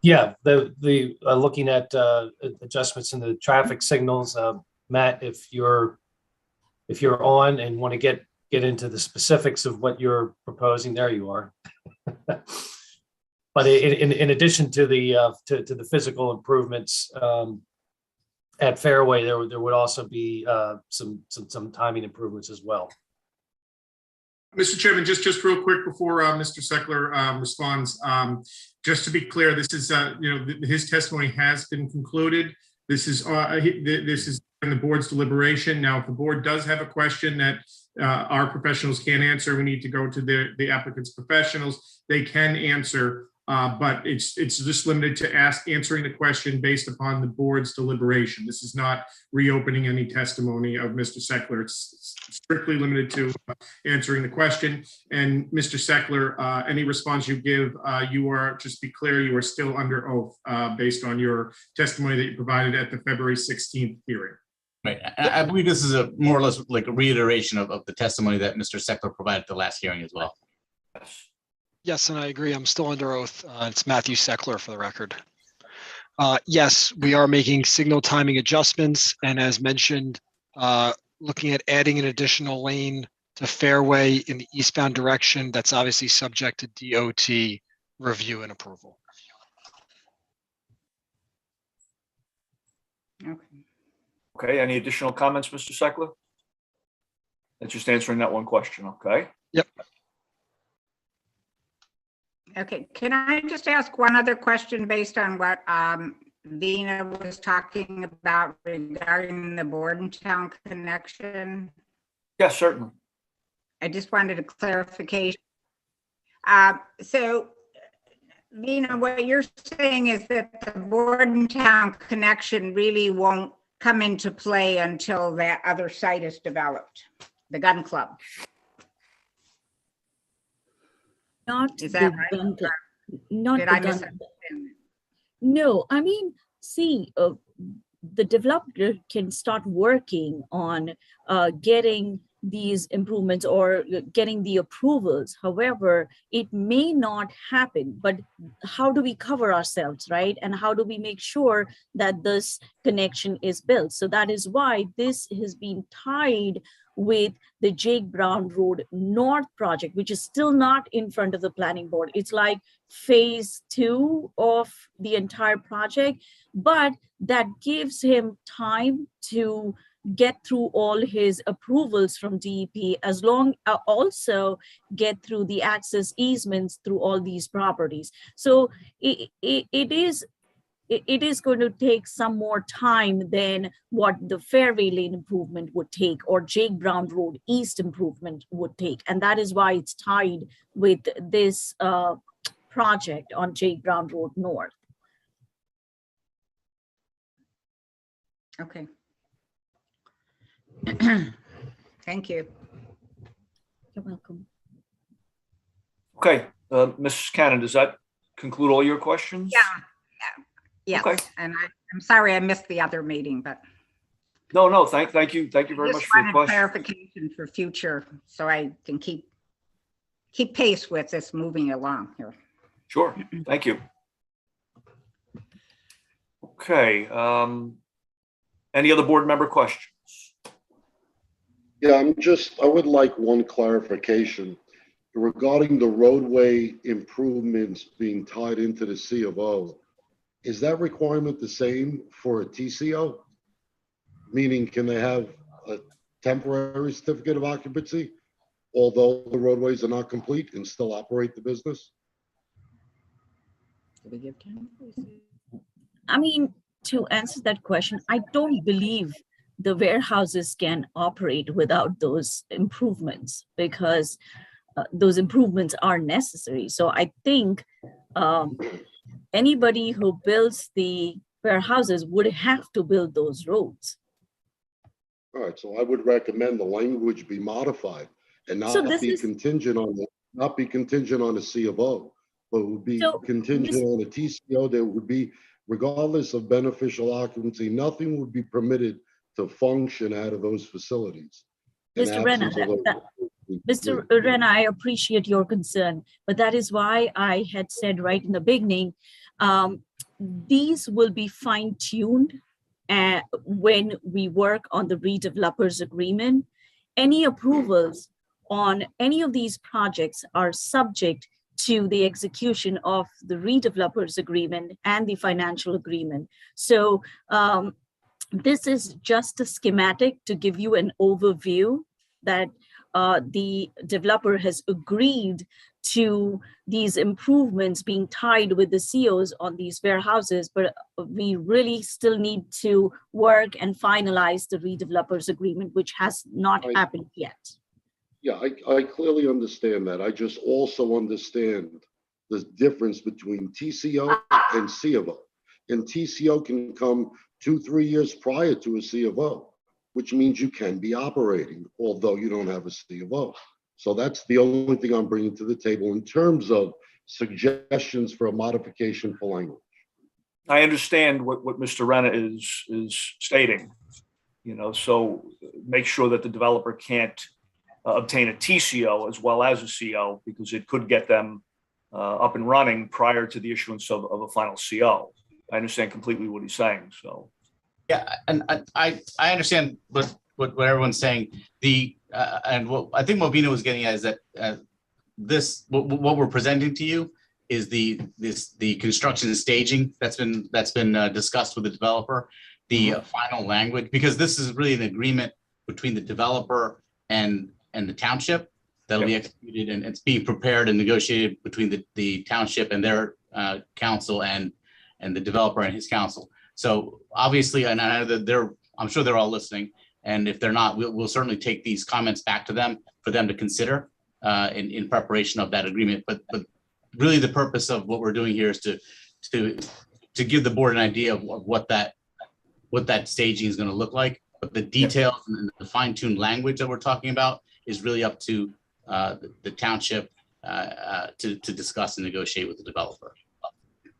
Yeah, the looking at adjustments in the traffic signals, Matt, if you're on and want to get into the specifics of what you're proposing, there you are. But in addition to the physical improvements at Fairway, there would also be some timing improvements as well. Mr. Chairman, just real quick before Mr. Seckler responds, just to be clear, this is his testimony has been concluded. This is in the board's deliberation. Now, if the board does have a question that our professionals can't answer, we need to go to the applicant's professionals. They can answer, but it's just limited to answering the question based upon the board's deliberation. This is not reopening any testimony of Mr. Seckler. It's strictly limited to answering the question. And Mr. Seckler, any response you give, you are, just be clear, you are still under oath based on your testimony that you provided at the February 16th hearing. Right. I believe this is a more or less like a reiteration of the testimony that Mr. Seckler provided at the last hearing as well. Yes, and I agree. I'm still under oath. It's Matthew Seckler for the record. Yes, we are making signal timing adjustments. And as mentioned, looking at adding an additional lane to Fairway in the eastbound direction, that's obviously subject to DOT review and approval. Okay. Okay, any additional comments, Mr. Seckler? That's just answering that one question, okay? Yep. Okay, can I just ask one other question based on what Vina was talking about regarding the Bordentown connection? Yes, certainly. I just wanted a clarification. So, Vina, what you're saying is that the Bordentown connection really won't come into play until that other site is developed, the gun club. Not Is the that right? gun, not Did the I gun. misunderstand? No, I mean, see, the developer can start working on getting these improvements or getting the approvals. However, it may not happen, but how do we cover ourselves, right? And how do we make sure that this connection is built? So that is why this has been tied with the Jake Brown Road North project, which is still not in front of the planning board. It's like phase 2 of the entire project, but that gives him time to get through all his approvals from DEP, as long also get through the access easements through all these properties. So it is going to take some more time than what the Fairway Lane improvement would take or Jake Brown Road East improvement would take. And that is why it's tied with this project on Jake Brown Road North. Okay. Thank you. You're welcome. Okay, Mrs. Cannon, does that conclude all your questions? Yes, Okay. and I'm sorry I missed the other meeting, but No, thank you very much just for your wanted question. clarification for future, so I can keep pace with this moving along here. Sure, thank you. Okay, any other board member questions? Yeah, I would like one clarification regarding the roadway improvements being tied into the C of O. Is that requirement the same for a TCO? Meaning, can they have a temporary certificate of occupancy, although the roadways are not complete, and still operate the business? Did we give time? I mean, to answer that question, I don't believe the warehouses can operate without those improvements, because those improvements are necessary. So I think anybody who builds the warehouses would have to build those roads. All right, so I would recommend the language be modified and So not this be is- contingent on the C of O, but would be So contingent on a TCO. There would be, regardless of beneficial occupancy, nothing would be permitted to function out of those facilities. in Mr. Renner, absence of those- Mr. Renner, I appreciate your concern, but that is why I had said right in the beginning, these will be fine-tuned when we work on the redevelopers agreement. Any approvals on any of these projects are subject to the execution of the redevelopers agreement and the financial agreement. So this is just a schematic to give you an overview that the developer has agreed to these improvements being tied with the COs on these warehouses, but we really still need to work and finalize the redevelopers agreement, which has not happened yet. Yeah, I clearly understand that. I just also understand the difference between TCO and C of O. And TCO can come 2-3 years prior to a C of O, which means you can be operating, although you don't have a C of O. So that's the only thing I'm bringing to the table in terms of suggestions for a modification for language. I understand what Mr. Renner is stating, so make sure that the developer can't obtain a TCO as well as a CO, because it could get them up and running prior to the issuance of a final CO. I understand completely what he's saying, so. Yeah, and I understand what everyone's saying. And what I think Mobina was getting at is that what we're presenting to you is the construction staging that's been discussed with the developer, the final language, because this is really an agreement between the developer and the township that'll be executed, and it's being prepared and negotiated between the township and their council and the developer and his council. So obviously, and I know that I'm sure they're all listening, and if they're not, we'll certainly take these comments back to them for them to consider in preparation of that agreement. But really, the purpose of what we're doing here is to give the board an idea of what that staging is going to look like. But the details and the fine-tuned language that we're talking about is really up to the township to discuss and negotiate with the developer. Yeah,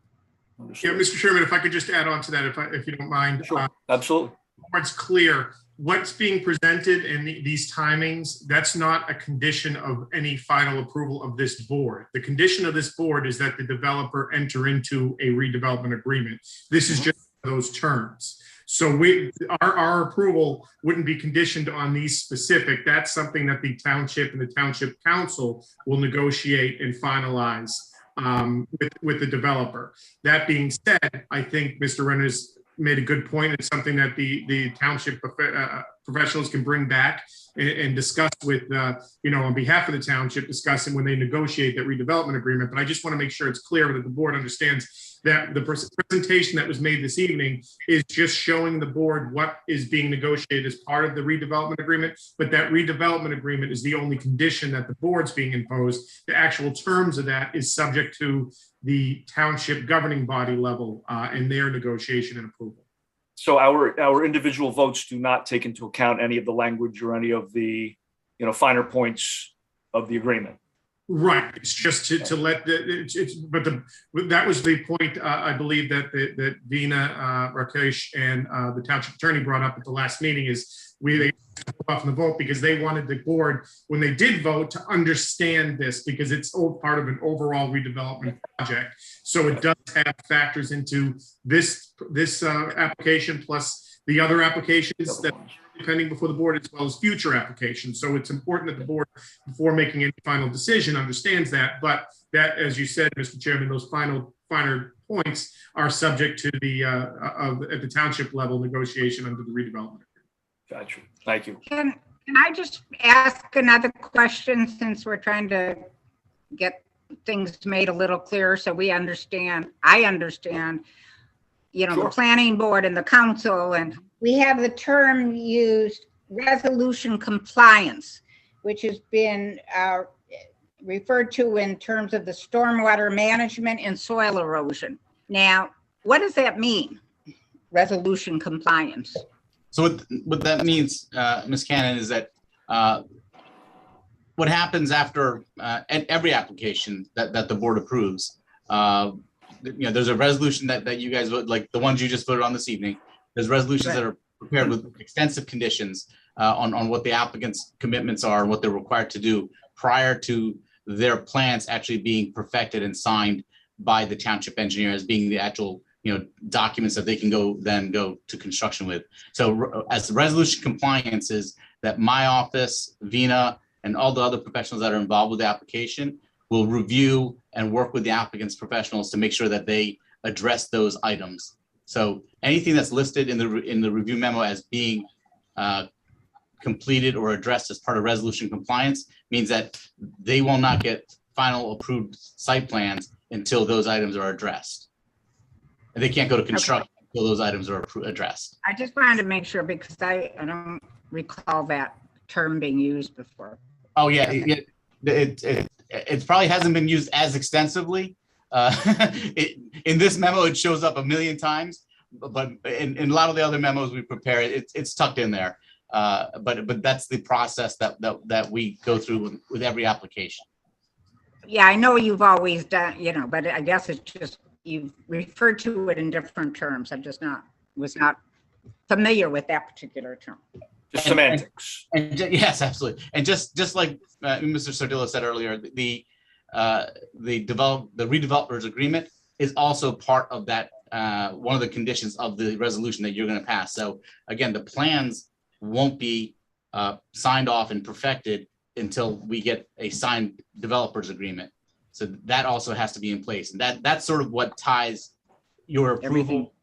Understood. Mr. Chairman, if I could just add on to that, if you don't mind. Sure, absolutely. It's clear what's being presented and these timings, that's not a condition of any final approval of this board. The condition of this board is that the developer enter into a redevelopment agreement. This is just those terms. So our approval wouldn't be conditioned on these specific. That's something that the township and the township council will negotiate and finalize with the developer. That being said, I think Mr. Renner's made a good point. It's something that the township professionals can bring back and discuss with, on behalf of the township, discussing when they negotiate that redevelopment agreement. But I just want to make sure it's clear that the board understands that the presentation that was made this evening is just showing the board what is being negotiated as part of the redevelopment agreement. But that redevelopment agreement is the only condition that the board's being imposed. The actual terms of that is subject to the township governing body level and their negotiation and approval. So our individual votes do not take into account any of the language or any of the, finer points of the agreement. Right. It's just to let that was the point I believe that Vina, Rakesh, and the township attorney brought up at the last meeting is they off in the vote because they wanted the board, when they did vote, to understand this because it's all part of an overall redevelopment project. So it does have factors into this application plus the other applications that are pending before the board as well as future applications. So it's important that the board, before making any final decision, understands that. But that, as you said, Mr. Chairman, those finer points are subject to the at the township level negotiation under the redevelopment. Gotcha. Thank you. Can I just ask another question since we're trying to get things made a little clearer so we understand, I understand, Sure. the planning board and the council, and we have the term used resolution compliance, which has been referred to in terms of the stormwater management and soil erosion. Now, what does that mean? Resolution compliance? So what that means, Ms. Cannon, is that what happens after every application that the board approves, there's a resolution that you guys vote, like the ones you just voted on this evening. There's resolutions that are prepared with extensive conditions on what the applicant's commitments are and what they're required to do prior to their plans actually being perfected and signed by the township engineer as being the actual documents that they can go to construction with. So as the resolution compliance is that my office, Vina, and all the other professionals that are involved with the application will review and work with the applicant's professionals to make sure that they address those items. So anything that's listed in the review memo as being completed or addressed as part of resolution compliance means that they will not get final approved site plans until those items are addressed. And they can't go to construction until those items are addressed. I just wanted to make sure because I don't recall that term being used before. Oh yeah, it probably hasn't been used as extensively. In this memo, it shows up a million times, but in a lot of the other memos we prepare, it's tucked in there. But that's the process that we go through with every application. Yeah, I know you've always done, but I guess it's just you've referred to it in different terms. I just was not familiar with that particular term. Just semantics. And yes, absolutely. And just like Mr. Sardillo said earlier, the redevelopers agreement is also part of that, one of the conditions of the resolution that you're going to pass. So again, the plans won't be signed off and perfected until we get a signed developers agreement. So that also has to be in place. And that's sort of what ties your approval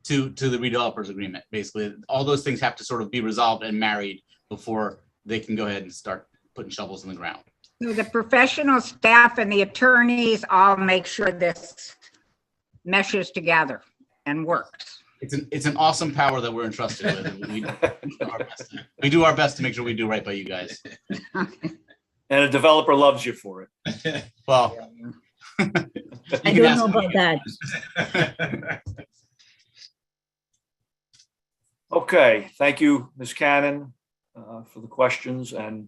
to the redevelopers agreement. Basically, all those things have to sort of be resolved and married before they can go ahead and start putting shovels in the ground. So the professional staff and the attorneys all make sure this meshes together and works. It's an awesome power that we're entrusted with. We do our best to make sure we do right by you guys. And a developer loves you for it. Well, I don't know about that. Okay, thank you, Ms. Cannon, for the questions. And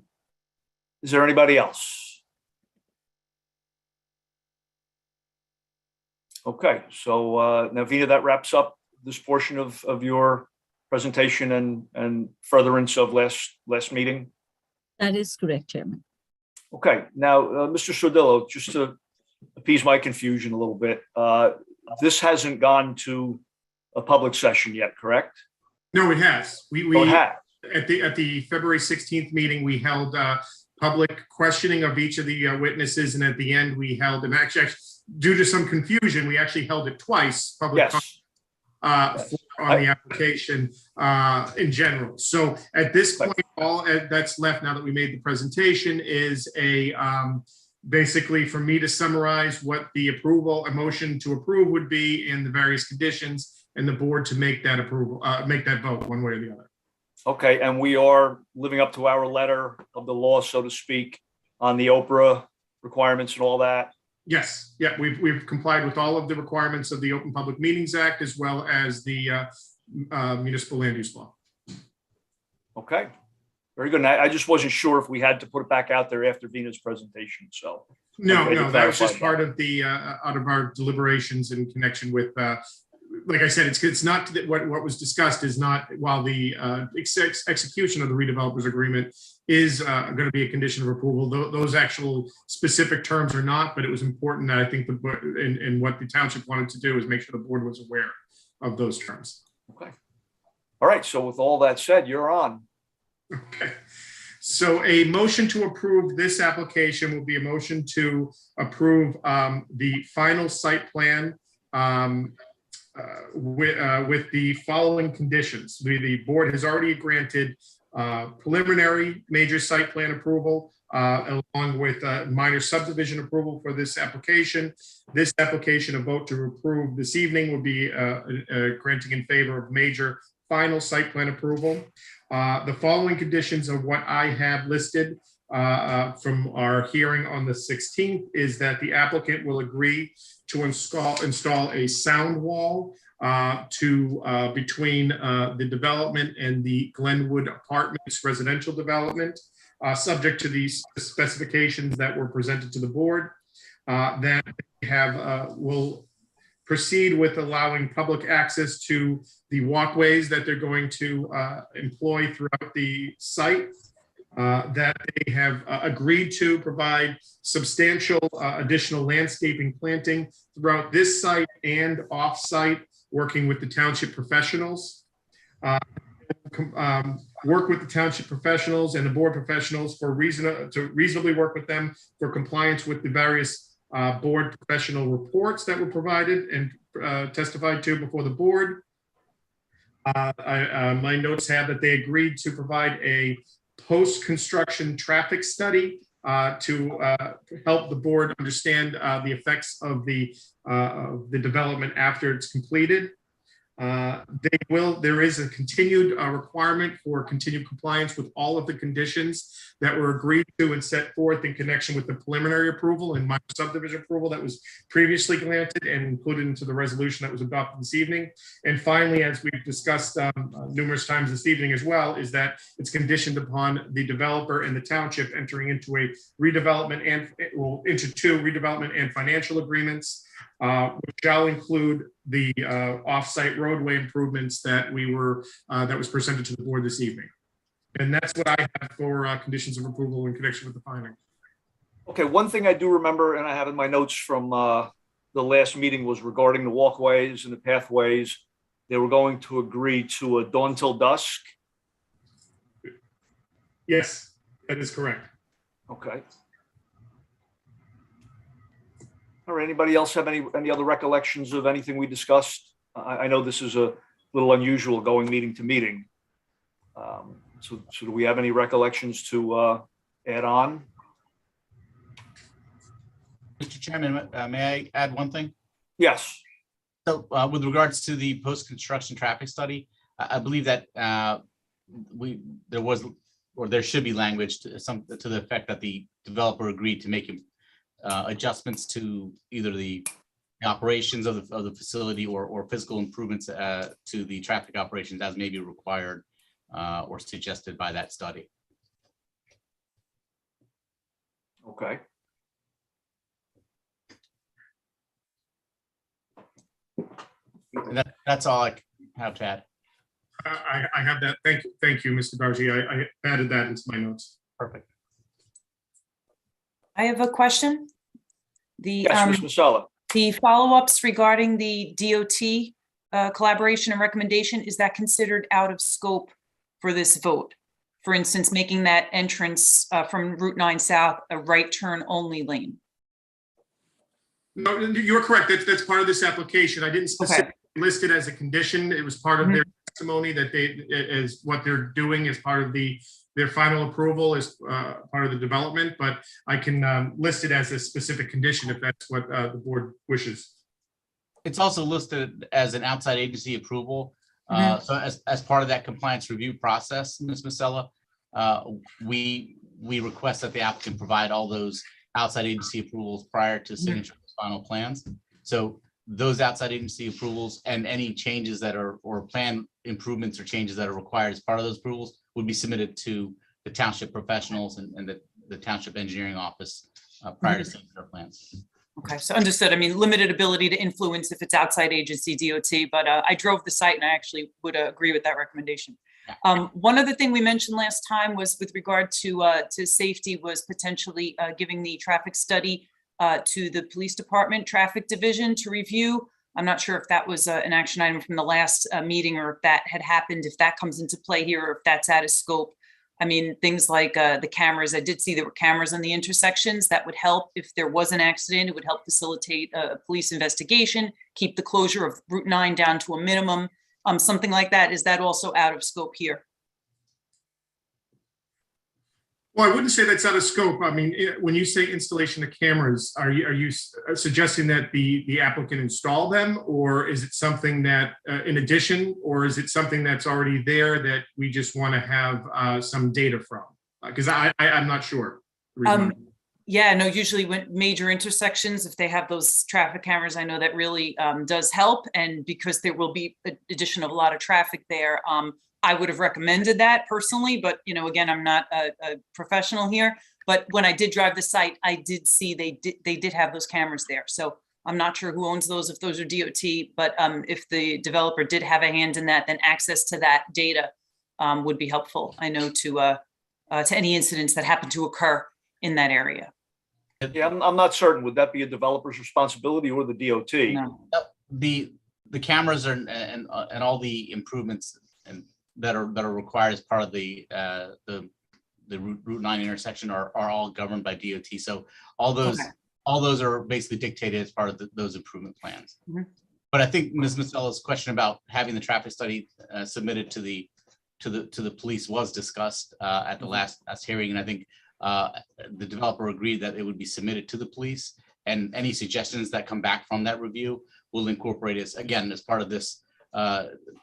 is there anybody else? Okay, so now Vina, that wraps up this portion of your presentation and furtherance of last meeting. That is correct, Chairman. Okay, now, Mr. Sordillo, just to appease my confusion a little bit, this hasn't gone to a public session yet, correct? No, it has. Oh, it has. At the February 16th meeting, we held public questioning of each of the witnesses, and at the end, we held, and actually, due to some confusion, we actually held it twice, public Yes. on the application in general. So at this point, all that's left now that we made the presentation is basically for me to summarize what the a motion to approve would be and the various conditions, and the board to make that make that vote one way or the other. Okay, and we are living up to our letter of the law, so to speak, on the Oprah requirements and all that. Yes, yeah, we've complied with all of the requirements of the Open Public Meetings Act as well as the municipal land use law. Okay, very good. And I just wasn't sure if we had to put it back out there after Vina's presentation, so. No, that was just Clarified part of the out of our deliberations in connection with. Like I said, it's not that what was discussed is not, while the execution of the redevelopers agreement is going to be a condition of approval. Those actual specific terms are not, but it was important that I think and what the township wanted to do is make sure the board was aware of those terms. Okay. All right, so with all that said, you're on. Okay. So a motion to approve this application will be a motion to approve the final site plan with the following conditions. The board has already granted preliminary major site plan approval along with minor subdivision approval for this application. This application, a vote to approve this evening, will be granting in favor of major final site plan approval. The following conditions of what I have listed from our hearing on the 16th is that the applicant will agree to install a sound wall between the development and the Glenwood Apartments residential development, subject to these specifications that were presented to the board. That will proceed with allowing public access to the walkways that they're going to employ throughout the site. That they have agreed to provide substantial additional landscaping planting throughout this site and off-site, working with the township professionals. Work with the township professionals and the board professionals to reasonably work with them for compliance with the various board professional reports that were provided and testified to before the board. My notes have that they agreed to provide a post-construction traffic study to help the board understand the effects of the development after it's completed. There is a continued requirement for continued compliance with all of the conditions that were agreed to and set forth in connection with the preliminary approval and minor subdivision approval that was previously granted and included into the resolution that was adopted this evening. And finally, as we've discussed numerous times this evening as well, is that it's conditioned upon the developer and the township entering into a redevelopment into two redevelopment and financial agreements, which shall include the off-site roadway improvements that was presented to the board this evening. And that's what I have for conditions of approval in connection with the finding. Okay, one thing I do remember, and I have in my notes from the last meeting, was regarding the walkways and the pathways. They were going to agree to a dawn till dusk. Yes, that is correct. Okay. All right, anybody else have any other recollections of anything we discussed? I know this is a little unusual going meeting to meeting. So do we have any recollections to add on? Mr. Chairman, may I add one thing? Yes. So with regards to the post-construction traffic study, I believe that there should be language to the effect that the developer agreed to make adjustments to either the operations of the facility or physical improvements to the traffic operations as may be required or suggested by that study. Okay. That's all I have to add. I have that. Thank you, Mr. Dargy. I added that into my notes. Perfect. I have a question. Yes, Ms. Masala. The follow-ups regarding the DOT collaboration and recommendation, is that considered out of scope for this vote? For instance, making that entrance from Route 9 South a right turn only lane? No, you're correct. That's part of this application. I didn't specifically list it as a condition. It was part of their testimony that is what they're doing as part of their final approval as part of the development, but I can list it as a specific condition if that's what the board wishes. It's also listed as an outside agency approval. So as part of that compliance review process, Ms. Masella, we request that the applicant provide all those outside agency approvals prior to signature of the final plans. So those outside agency approvals and any changes that are, or plan improvements or changes that are required as part of those approvals would be submitted to the township professionals and the township engineering office prior to signature of plans. Okay, so understood. I mean, limited ability to influence if it's outside agency DOT, but I drove the site and I actually would agree with that recommendation. One other thing we mentioned last time was with regard to safety was potentially giving the traffic study to the police department traffic division to review. I'm not sure if that was an action item from the last meeting or if that had happened, if that comes into play here, or if that's out of scope. I mean, things like the cameras, I did see there were cameras on the intersections that would help if there was an accident. It would help facilitate a police investigation, keep the closure of Route 9 down to a minimum, something like that. Is that also out of scope here? Well, I wouldn't say that's out of scope. I mean, when you say installation of cameras, are you suggesting that the applicant install them, or is it something that in addition, or is it something that's already there that we just want to have some data from? Because I'm not sure. Yeah, no, usually when major intersections, if they have those traffic cameras, I know that really does help. And because there will be addition of a lot of traffic there, I would have recommended that personally, but you know, again, I'm not a professional here. But when I did drive the site, I did see they did have those cameras there. So I'm not sure who owns those, if those are DOT, but if the developer did have a hand in that, then access to that data would be helpful. I know to any incidents that happen to occur in that area. Yeah, I'm not certain. Would that be a developer's responsibility or the DOT? No. The cameras and all the improvements that are required as part of the Route 9 intersection are all governed by DOT. So all those are basically dictated as part of those improvement plans. But I think Ms. Macella's question about having the traffic study submitted to the police was discussed at the last hearing, and I think the developer agreed that it would be submitted to the police, and any suggestions that come back from that review will incorporate it again as part of this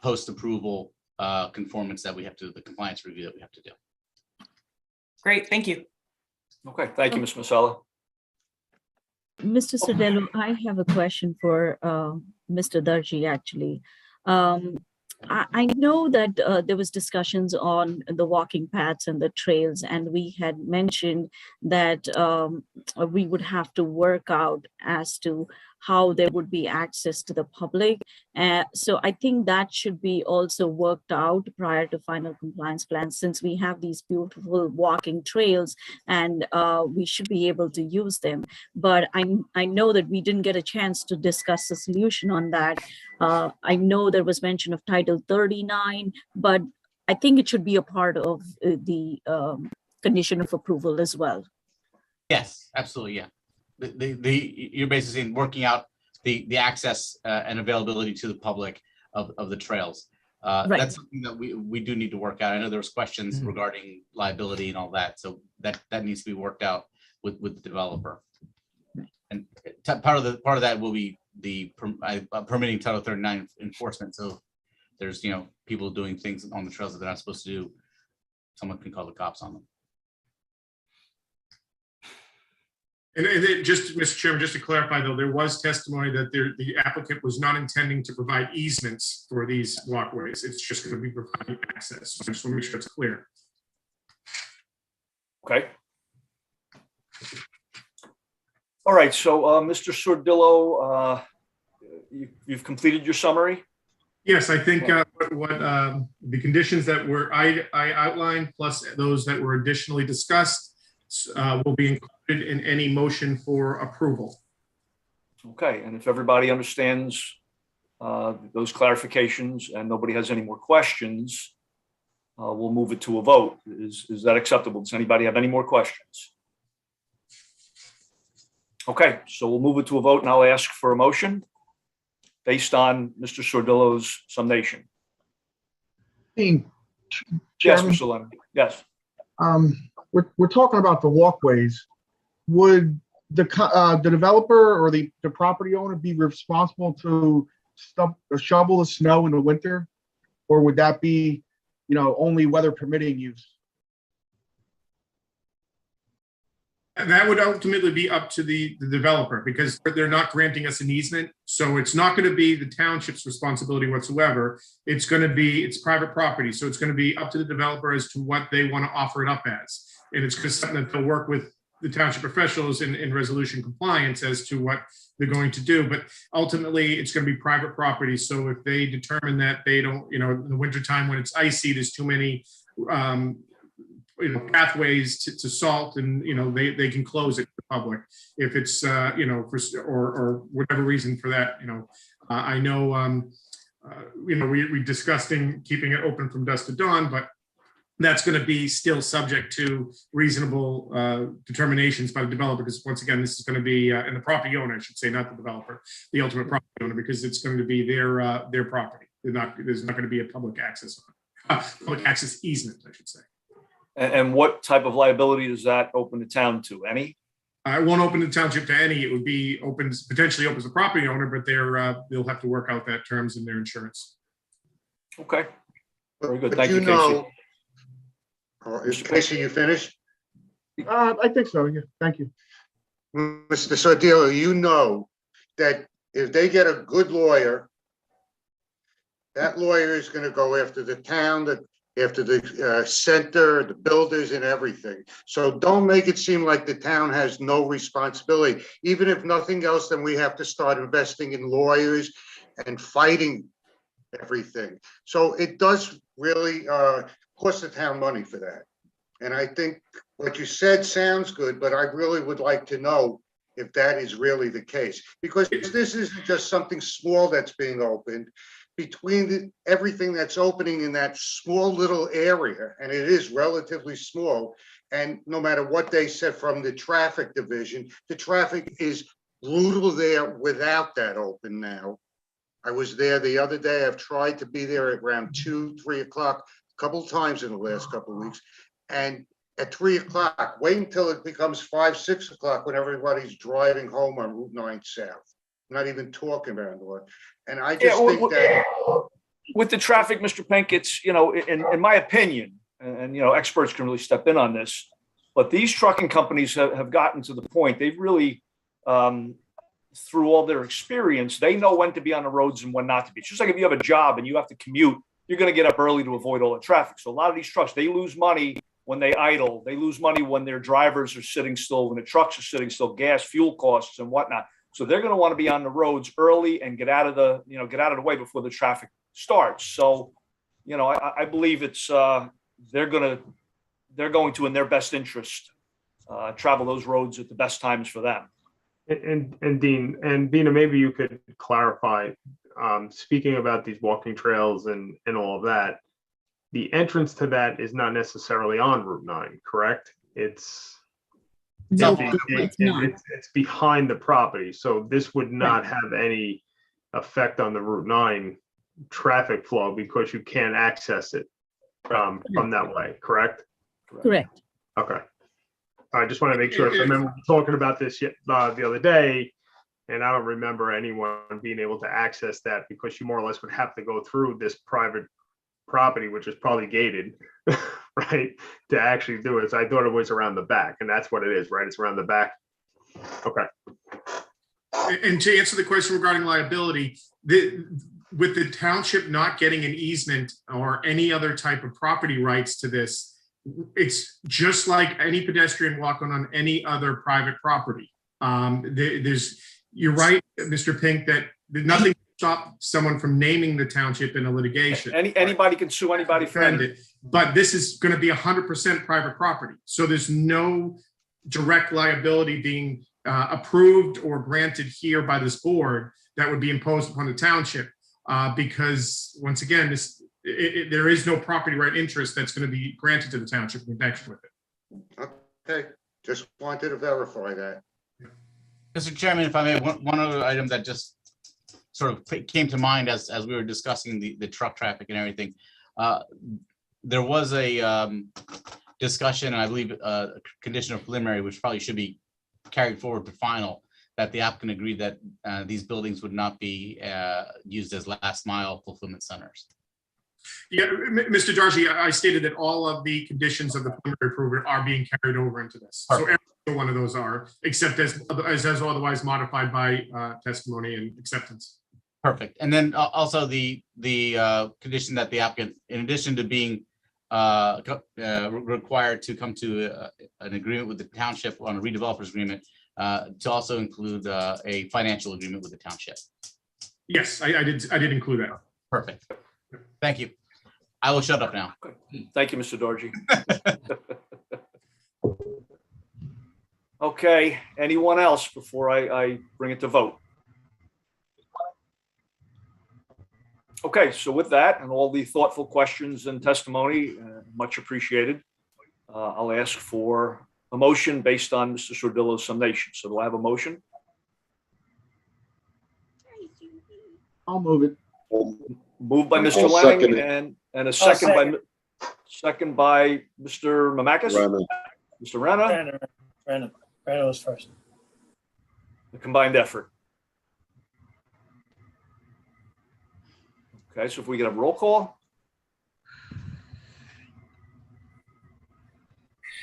post-approval conformance that we have to, the compliance review that we have to do. Great, thank you. Okay, thank you, Ms. Masella. Mr. Sardello, I have a question for Mr. Darji, actually. I know that there was discussions on the walking paths and the trails, and we had mentioned that we would have to work out as to how there would be access to the public. So I think that should be also worked out prior to final compliance plans, since we have these beautiful walking trails and we should be able to use them. But I know that we didn't get a chance to discuss the solution on that. I know there was mention of Title 39, but I think it should be a part of the condition of approval as well. Yes, absolutely, yeah. You're basically saying working out the access and availability to the public of the trails. Right. That's something that we do need to work out. I know there was questions regarding liability and all that, so that needs to be worked out with the developer. And part of that will be the permitting Title 39 enforcement. So there's people doing things on the trails that they're not supposed to do, someone can call the cops on them. And it just, Mr. Chairman, just to clarify though, there was testimony that the applicant was not intending to provide easements for these walkways. It's just going to be providing access. So I just want to make sure it's clear. Okay. All right, so Mr. Sordillo, you've completed your summary? Yes, I think what the conditions that I outlined, plus those that were additionally discussed, will be included in any motion for approval. Okay, and if everybody understands those clarifications and nobody has any more questions, we'll move it to a vote. Is that acceptable? Does anybody have any more questions? Okay, so we'll move it to a vote and I'll ask for a motion based on Mr. Sordillo's summation. Hey, Yes, Chairman, Mr. Lemon. Yes. we're talking about the walkways. Would the developer or the property owner be responsible to shovel the snow in the winter? Or would that be, only weather permitting use? And that would ultimately be up to the developer because they're not granting us an easement. So it's not going to be the township's responsibility whatsoever. It's private property. So it's going to be up to the developer as to what they want to offer it up as. And it's just something that they'll work with the township professionals in resolution compliance as to what they're going to do. But ultimately, it's going to be private property. So if they determine that they don't, in the wintertime when it's icy, there's too many pathways to salt, and they can close it to the public if it's or whatever reason for that. I know we discussed keeping it open from dusk to dawn, but that's going to be still subject to reasonable determinations by the developer, because once again, this is going to be and the property owner, I should say, not the developer, the ultimate property owner, because it's going to be their property. There's not going to be a public access easement, I should say. And what type of liability does that open the town to? Any? I won't open the township to any. It would be potentially open to the property owner, but they'll have to work out that terms in their insurance. Okay. Very good. But Thank you, Casey. Is Casey, you finished? I think so, yeah. Thank you. Mr. Sordillo, that if they get a good lawyer, that lawyer is going to go after the town, after the center, the builders and everything. So don't make it seem like the town has no responsibility. Even if nothing else, then we have to start investing in lawyers and fighting everything. So it does really cost the town money for that. And I think what you said sounds good, but I really would like to know if that is really the case, because this isn't just something small that's being opened. Between everything that's opening in that small little area, and it is relatively small, and no matter what they said from the traffic division, the traffic is brutal there without that open now. I was there the other day. I've tried to be there at around 2, 3 o'clock a couple of times in the last couple of weeks. And at 3 o'clock, wait until it becomes 5, 6 o'clock when everybody's driving home on Route 9 South. I'm not even talking about it. And I just think that with the traffic, Mr. Pink, it's, in my opinion, and experts can really step in on this, but these trucking companies have gotten to the point, they've really, through all their experience, they know when to be on the roads and when not to be. It's just like if you have a job and you have to commute, you're going to get up early to avoid all the traffic. So a lot of these trucks, they lose money when they idle. They lose money when their drivers are sitting still, when the trucks are sitting still, gas, fuel costs and whatnot. So they're going to want to be on the roads early and get out of the way before the traffic starts. So, I believe it's they're going to, in their best interest, travel those roads at the best times for them. And Dean and Bina, maybe you could clarify, speaking about these walking trails and all of that, the entrance to that is not necessarily on Route 9, correct? It's No, it's not. It's behind the property, so this would not have any effect on the Route 9 traffic flow because you can't access it from that way, correct? Correct. Okay. I just want to make sure. I remember talking about this the other day, and I don't remember anyone being able to access that because you more or less would have to go through this private property, which is probably gated, right, to actually do it. So I thought it was around the back, and that's what it is, right? It's around the back. Okay. And to answer the question regarding liability, with the township not getting an easement or any other type of property rights to this, it's just like any pedestrian walking on any other private property. You're right, Mr. Pink, that nothing stopped someone from naming the township in a litigation. Anybody can sue anybody for Defend anything. it. But this is going to be 100% private property. So there's no direct liability being approved or granted here by this board that would be imposed upon the township. Because once again, there is no property right interest that's going to be granted to the township in connection with it. Okay, just wanted to verify that. Mr. Chairman, if I may, one other item that just sort of came to mind as we were discussing the truck traffic and everything. There was a discussion, and I believe a condition of preliminary, which probably should be carried forward to final, that the applicant agreed that these buildings would not be used as last mile fulfillment centers. Yeah, Mr. Darcy, I stated that all of the conditions of the preliminary approval are being carried over into this. Perfect. So every single one of those are, except as otherwise modified by testimony and acceptance. Perfect. And then also the condition that the applicant, in addition to being required to come to an agreement with the township on a redevelopers agreement, to also include a financial agreement with the township. Yes, I did include that. Perfect. Thank you. I will shut up now. Thank you, Mr. Dorji. Okay, anyone else before I bring it to vote? Okay, so with that and all the thoughtful questions and testimony, much appreciated, I'll ask for a motion based on Mr. Sordillo's summation. So do I have a motion? I'll move it. Moved by Mr. I'll Lanning second and a second by Mr. Mamakis. Renner. Mr. Renner, Rana was first. the combined effort. Okay, so if we get a roll call,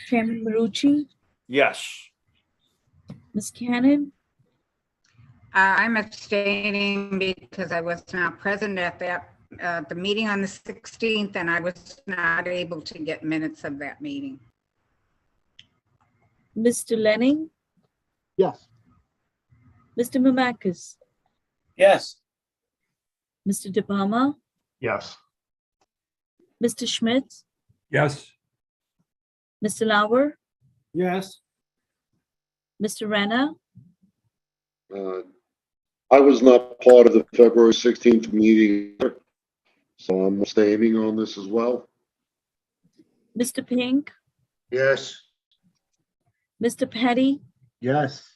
Chairman Marucci, yes. Ms. Cannon, I'm abstaining because I was not present at the meeting on the 16th, and I was not able to get minutes of that meeting. Mr. Lenning, Yes. Mr. Mamakis, Yes. Mr. De Palma, Yes. Mr. Schmidt, Yes. Mr. Lauer, Yes, Mr. Rana, I was not part of the February 16th meeting, so I'm abstaining on this as well. Mr. Pink, Yes, Mr. Petty, Yes.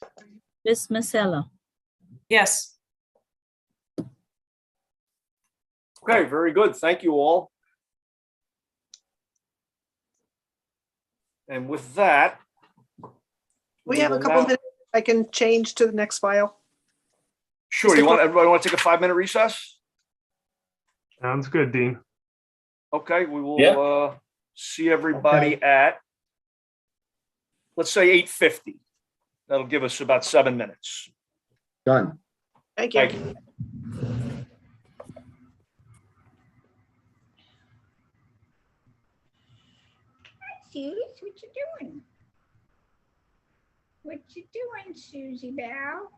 Ms. Marcella. Yes. Okay, very good. Thank you all. And with that. We have a will couple now- minutes. I can change to the next file. Sure, everybody want to take a 5-minute recess? Sounds good, Dean. Okay, we will Yeah. see everybody at, let's say 8:50. That'll give us about 7 minutes. Done. Thank you. Thank you. Suze, what you doing? What you doing, Susie Bow?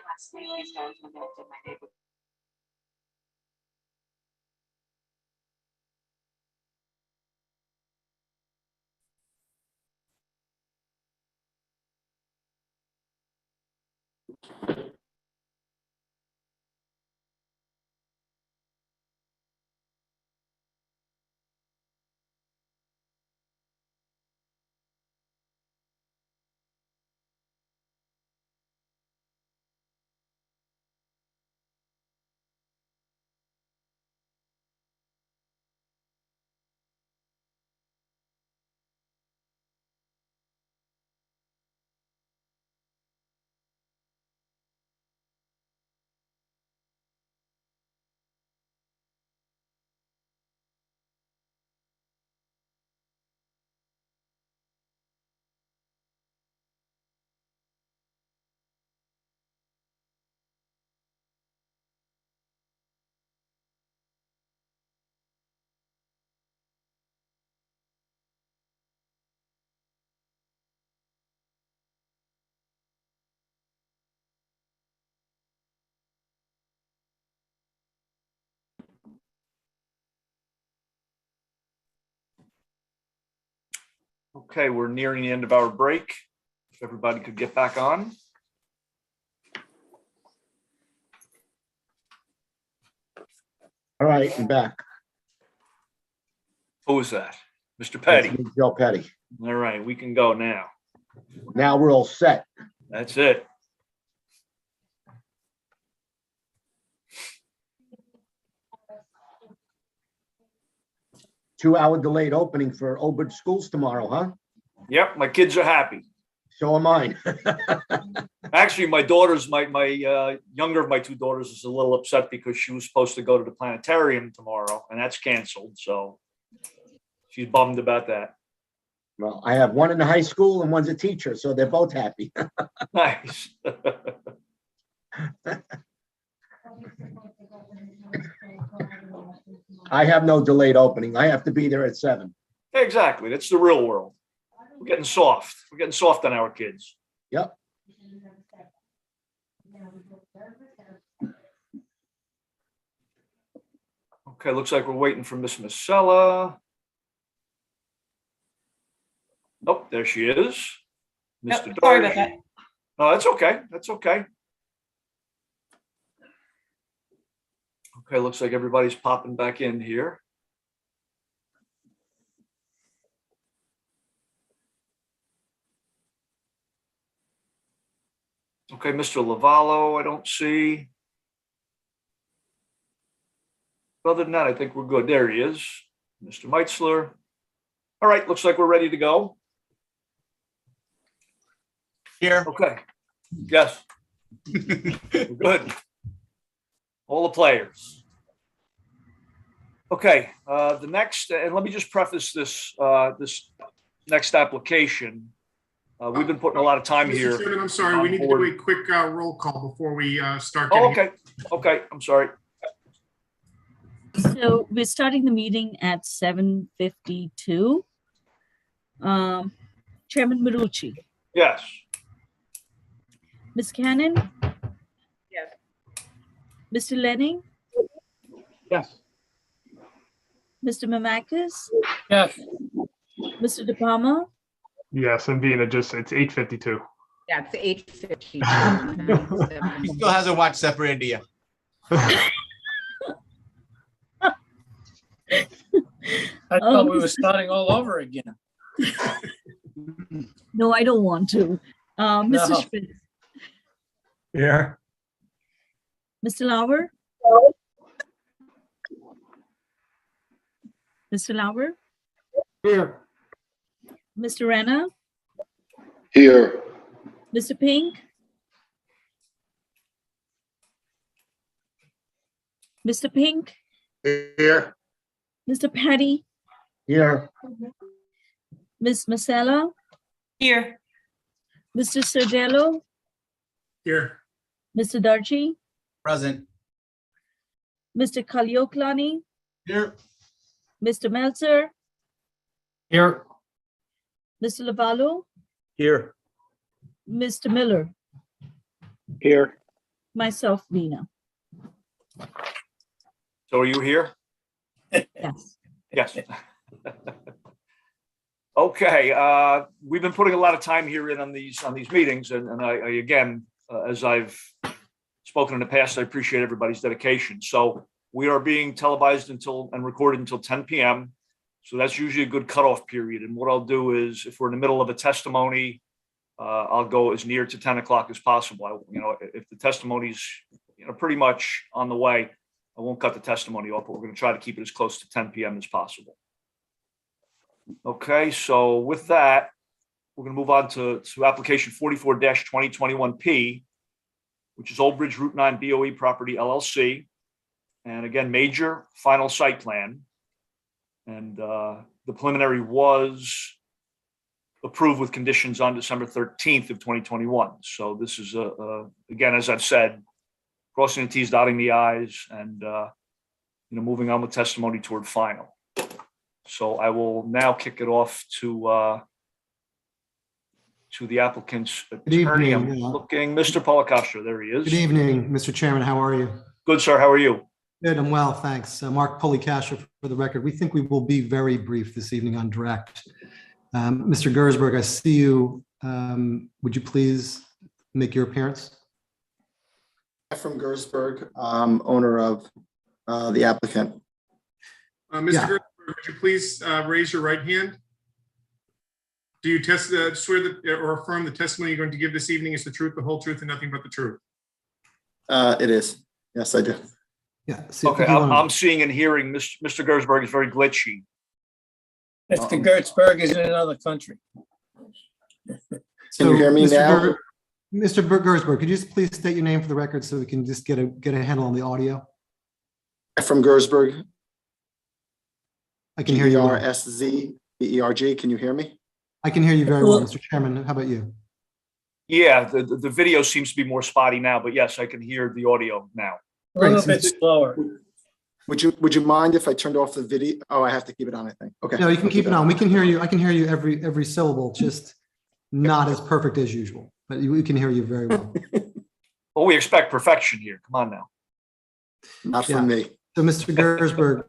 Last night, these guys went out to my neighbor. Okay, we're nearing the end of our break. If everybody could get back on. All right, I'm back. Who was that? Mr. Petty. That's me, Joe Petty. All right, we can go now. Now we're all set. That's it. Two-hour delayed opening for Old Bridge schools tomorrow, huh? Yep, my kids are happy. So am I. Actually, my daughter's, my younger of my two daughters is a little upset because she was supposed to go to the planetarium tomorrow and that's canceled. So she's bummed about that. Well, I have one in the high school and one's a teacher, so they're both happy. Nice. I have no delayed opening. I have to be there at 7. Exactly. That's the real world. We're getting soft. We're getting soft on our kids. Yep. Okay, looks like we're waiting for Miss Masella. Oh, there she is. Yep, Mr. sorry about Dargy. that. No, that's okay. That's okay. Okay, looks like everybody's popping back in here. Okay, Mr. Lavallo, I don't see. Other than that, I think we're good. There he is, Mr. Meitzler. All right, looks like we're ready to go. Here. Okay, yes. We're good. All the players. Okay, the next, and let me just preface this, this next application. We've been putting a lot of time here. Mr. Chairman, I'm sorry, we need to do a quick roll call before we start Oh, getting. okay, okay, I'm sorry. So we're starting the meeting at 7:52. Chairman Marucci, Yes. Ms. Cannon? Yes. Mr. Lenning, Yes. Mr. Mamakis, Yes. Mr. De Palma, Yes, and being it's 8:52. That's 8:50. He still hasn't watched Separate India. I thought we were starting all over again. no, I don't want to. Mr. No. Schmidt, Yeah. Mr. Lauer? Mr. Lauer? Here. Mr. Renner? Here, Mr. Pink? Mr. Pink? Here, Mr. Patty? Here, Ms. Masella? Here. Mr. Sergello? Here. Mr. Darchi? Present. Mr. Kalioklani? Here. Mr. Meltzer? Here. Mr. Lavallo? Here. Mr. Miller? Here. Myself, Nina. So are you here? Yes. Yes. Okay, we've been putting a lot of time here in on these meetings, and I again, as I've spoken in the past, I appreciate everybody's dedication. So we are being televised and recorded until 10 p.m. So that's usually a good cutoff period. And what I'll do is, if we're in the middle of a testimony, I'll go as near to 10 o'clock as possible. If the testimony's pretty much on the way, I won't cut the testimony off, but we're going to try to keep it as close to 10 p.m. as possible. Okay, so with that, we're going to move on to application 44-2021P, which is Old Bridge Route 9 BOE Property LLC. And again, major final site plan. And the preliminary was approved with conditions on December 13th of 2021. So this is, again, as I've said, crossing the T's, dotting the I's, and moving on with testimony toward final. So I will now kick it off to the applicant's attorney. I'm looking, Mr. Polacastro, there he is. Good evening, Mr. Chairman. How are you? Good, sir. How are you? Good, I'm well, thanks. Mark Policastro for the record. We think we will be very brief this evening on direct. Mr. Gersberg, I see you. Would you please make your appearance? From Gersberg, owner of the applicant. Mr. Yeah. Gersberg, would you please raise your right hand? Do you swear that or affirm the testimony you're going to give this evening is the truth, the whole truth, and nothing but the truth? It is. Yes, I do. Yeah. See, Okay, if you wanna- I'm seeing and hearing Mr. Gersberg is very glitchy. Mr. Gertzberg is in another country. Can you hear me Mr. now? Mr. Gersberg, could you just please state your name for the record so we can just get a handle on the audio? From Gersberg. I can hear you well. GRSZBERG. Can you hear me? I can hear you very well, Mr. Chairman. How about you? Yeah, the video seems to be more spotty now, but yes, I can hear the audio now. A little bit slower. Would you mind if I turned off the video? Oh, I have to keep it on, I think. Okay. No, you can keep it on. We can hear you. I can hear you every syllable, just not as perfect as usual, but we can hear you very well. Well, we expect perfection here. Come on now. Not from me. So, Mr. Gersberg,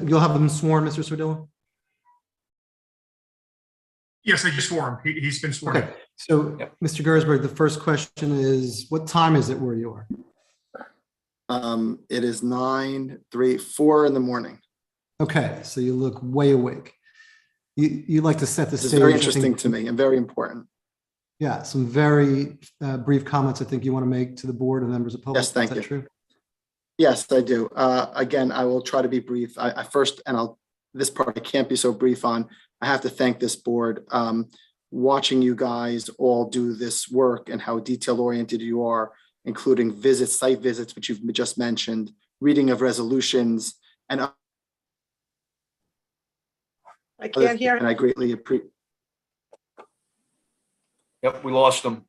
you'll have them sworn, Mr. Sordillo? Yes, I just swore him. He's been sworn. Okay. So, Mr. Gersberg, the first question is, what time is it where you are? It is 4 in the morning. Okay, so you look way awake. You like to set the This stage. is very I interesting think. to me and very important. Yeah, some very brief comments I think you want to make to the board and members of the public. Yes, thank Is that you. true? Yes, I do. Again, I will try to be brief. I first, and this part I can't be so brief on. I have to thank this board. Watching you guys all do this work and how detail oriented you are, including visits, site visits, which you've just mentioned, reading of resolutions, and I can't hear. and I greatly appreciate. Yep, we lost them.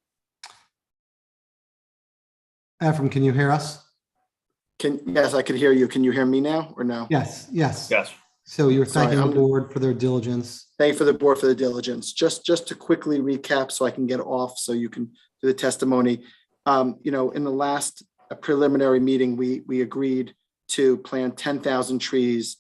Ephraim, can you hear us? Yes, I could hear you. Can you hear me now or no? Yes, yes. Yes. So you're Sorry, thanking the I'm- board for their diligence. Thank you for the board for the diligence. Just to quickly recap so I can get off so you can do the testimony. In the last preliminary meeting, we agreed to plant 10,000 trees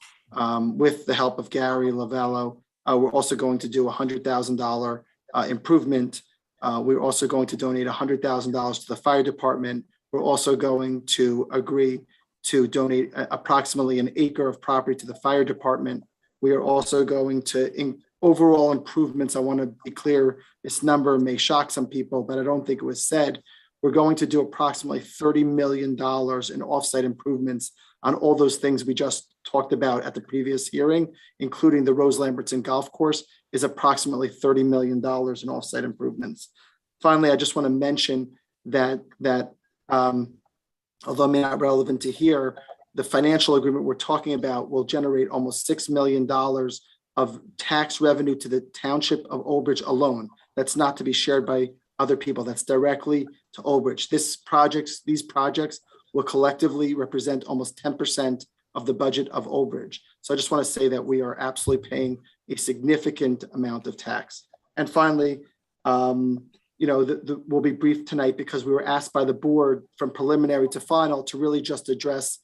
with the help of Gary Lavello. We're also going to do a $100,000 improvement. We're also going to donate $100,000 to the fire department. We're also going to agree to donate approximately an acre of property to the fire department. We are also going to, overall improvements, I want to be clear, this number may shock some people, but I don't think it was said. We're going to do approximately $30 million in offsite improvements on all those things we just talked about at the previous hearing, including the Rose Lambertson Golf Course is approximately $30 million in offsite improvements. Finally, I just want to mention that although may not relevant to here, the financial agreement we're talking about will generate almost $6 million of tax revenue to the township of Old Bridge alone. That's not to be shared by other people. That's directly to Old Bridge. These projects will collectively represent almost 10% of the budget of Old Bridge. So I just want to say that we are absolutely paying a significant amount of tax. And finally, we'll be brief tonight because we were asked by the board from preliminary to final to really just address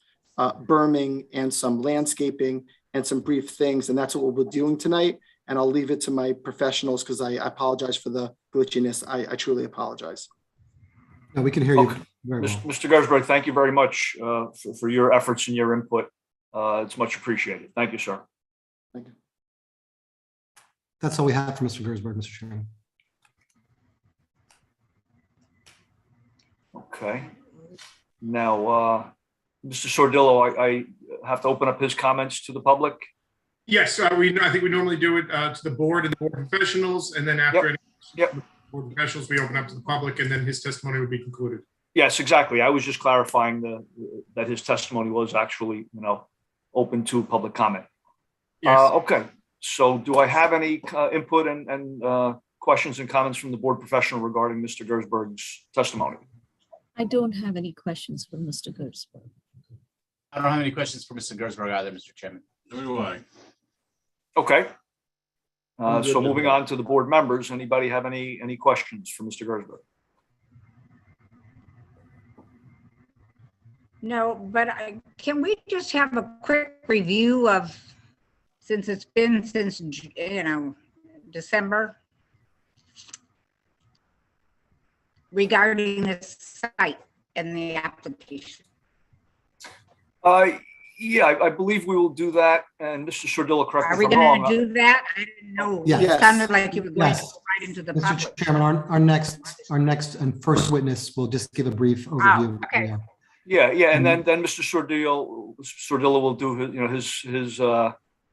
berming and some landscaping and some brief things. And that's what we'll be doing tonight. And I'll leave it to my professionals because I apologize for the glitchiness. I truly apologize. No, we can hear you Okay. very well. Mr. Gersberg, thank you very much for your efforts and your input. It's much appreciated. Thank you, sir. Thank you. That's all we have for Mr. Gersberg, Mr. Chairman. Okay. Now, Mr. Sordillo, I have to open up his comments to the public. Yes, I think we normally do it to the board and the board professionals, and then after board professionals, we open up to the public, and then his testimony would be concluded. Yes, exactly. I was just clarifying that his testimony was actually, open to public comment. Yes. Okay. So do I have any input and questions and comments from the board professional regarding Mr. Gersberg's testimony? I don't have any questions for Mr. Gersberg. I don't have any questions for Mr. Gersberg either, Mr. Chairman. Nor do I. Okay. I'm good So with moving that. on to the board members, anybody have any questions for Mr. Gersberg? No, but can we just have a quick review of, since it's been since, December regarding the site and the application. Yeah, I believe we will do that. And Mr. Sordillo, correct Are me we if I'm going wrong. to do that? I didn't know. Yes. It sounded like you were going to Yes. go right into the Mr. public. Chairman, our next and first witness will just give a brief overview. okay. Yeah, and then Mr. Sordillo will do his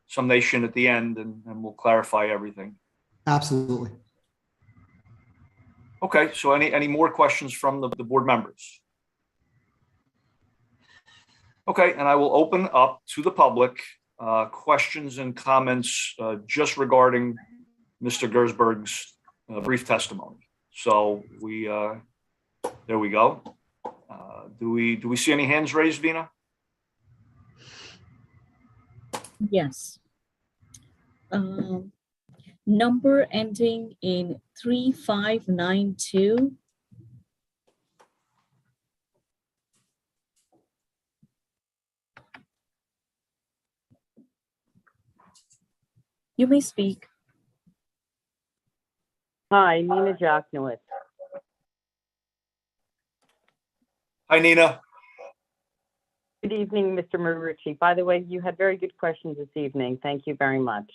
summation at the end, and we'll clarify everything. Absolutely. Okay, so any more questions from the board members? Okay, and I will open up to the public questions and comments just regarding Mr. Gersberg's brief testimony. So there we go. Do we see any hands raised, Vina? Yes. Number ending in 3592. You may speak. Hi, Nina Joknowitz. Hi, Nina. Good evening, Mr. Marucci. By the way, you had very good questions this evening. Thank you very much.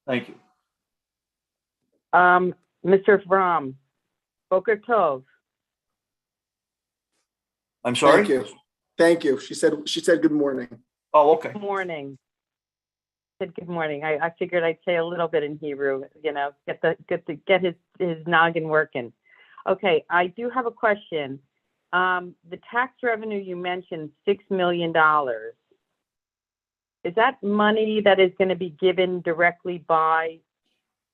Thank you. Mr. Fromm, Boker Tov. I'm sorry? Thank you. She said good morning. Oh, okay. Good morning. Said good morning. I figured I'd say a little bit in Hebrew, get his noggin working. Okay, I do have a question. The tax revenue you mentioned, $6 million. Is that money that is going to be given directly by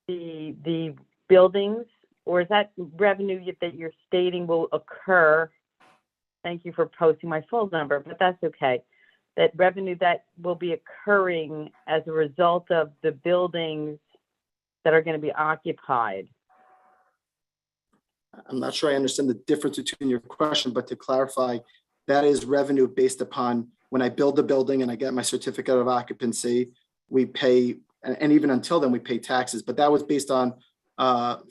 the buildings, or is that revenue that you're stating will occur? Thank you for posting my full number, but that's okay. That revenue that will be occurring as a result of the buildings that are going to be occupied. I'm not sure I understand the difference between your question, but to clarify, that is revenue based upon when I build the building and I get my certificate of occupancy, we pay, and even until then we pay taxes, but that was based on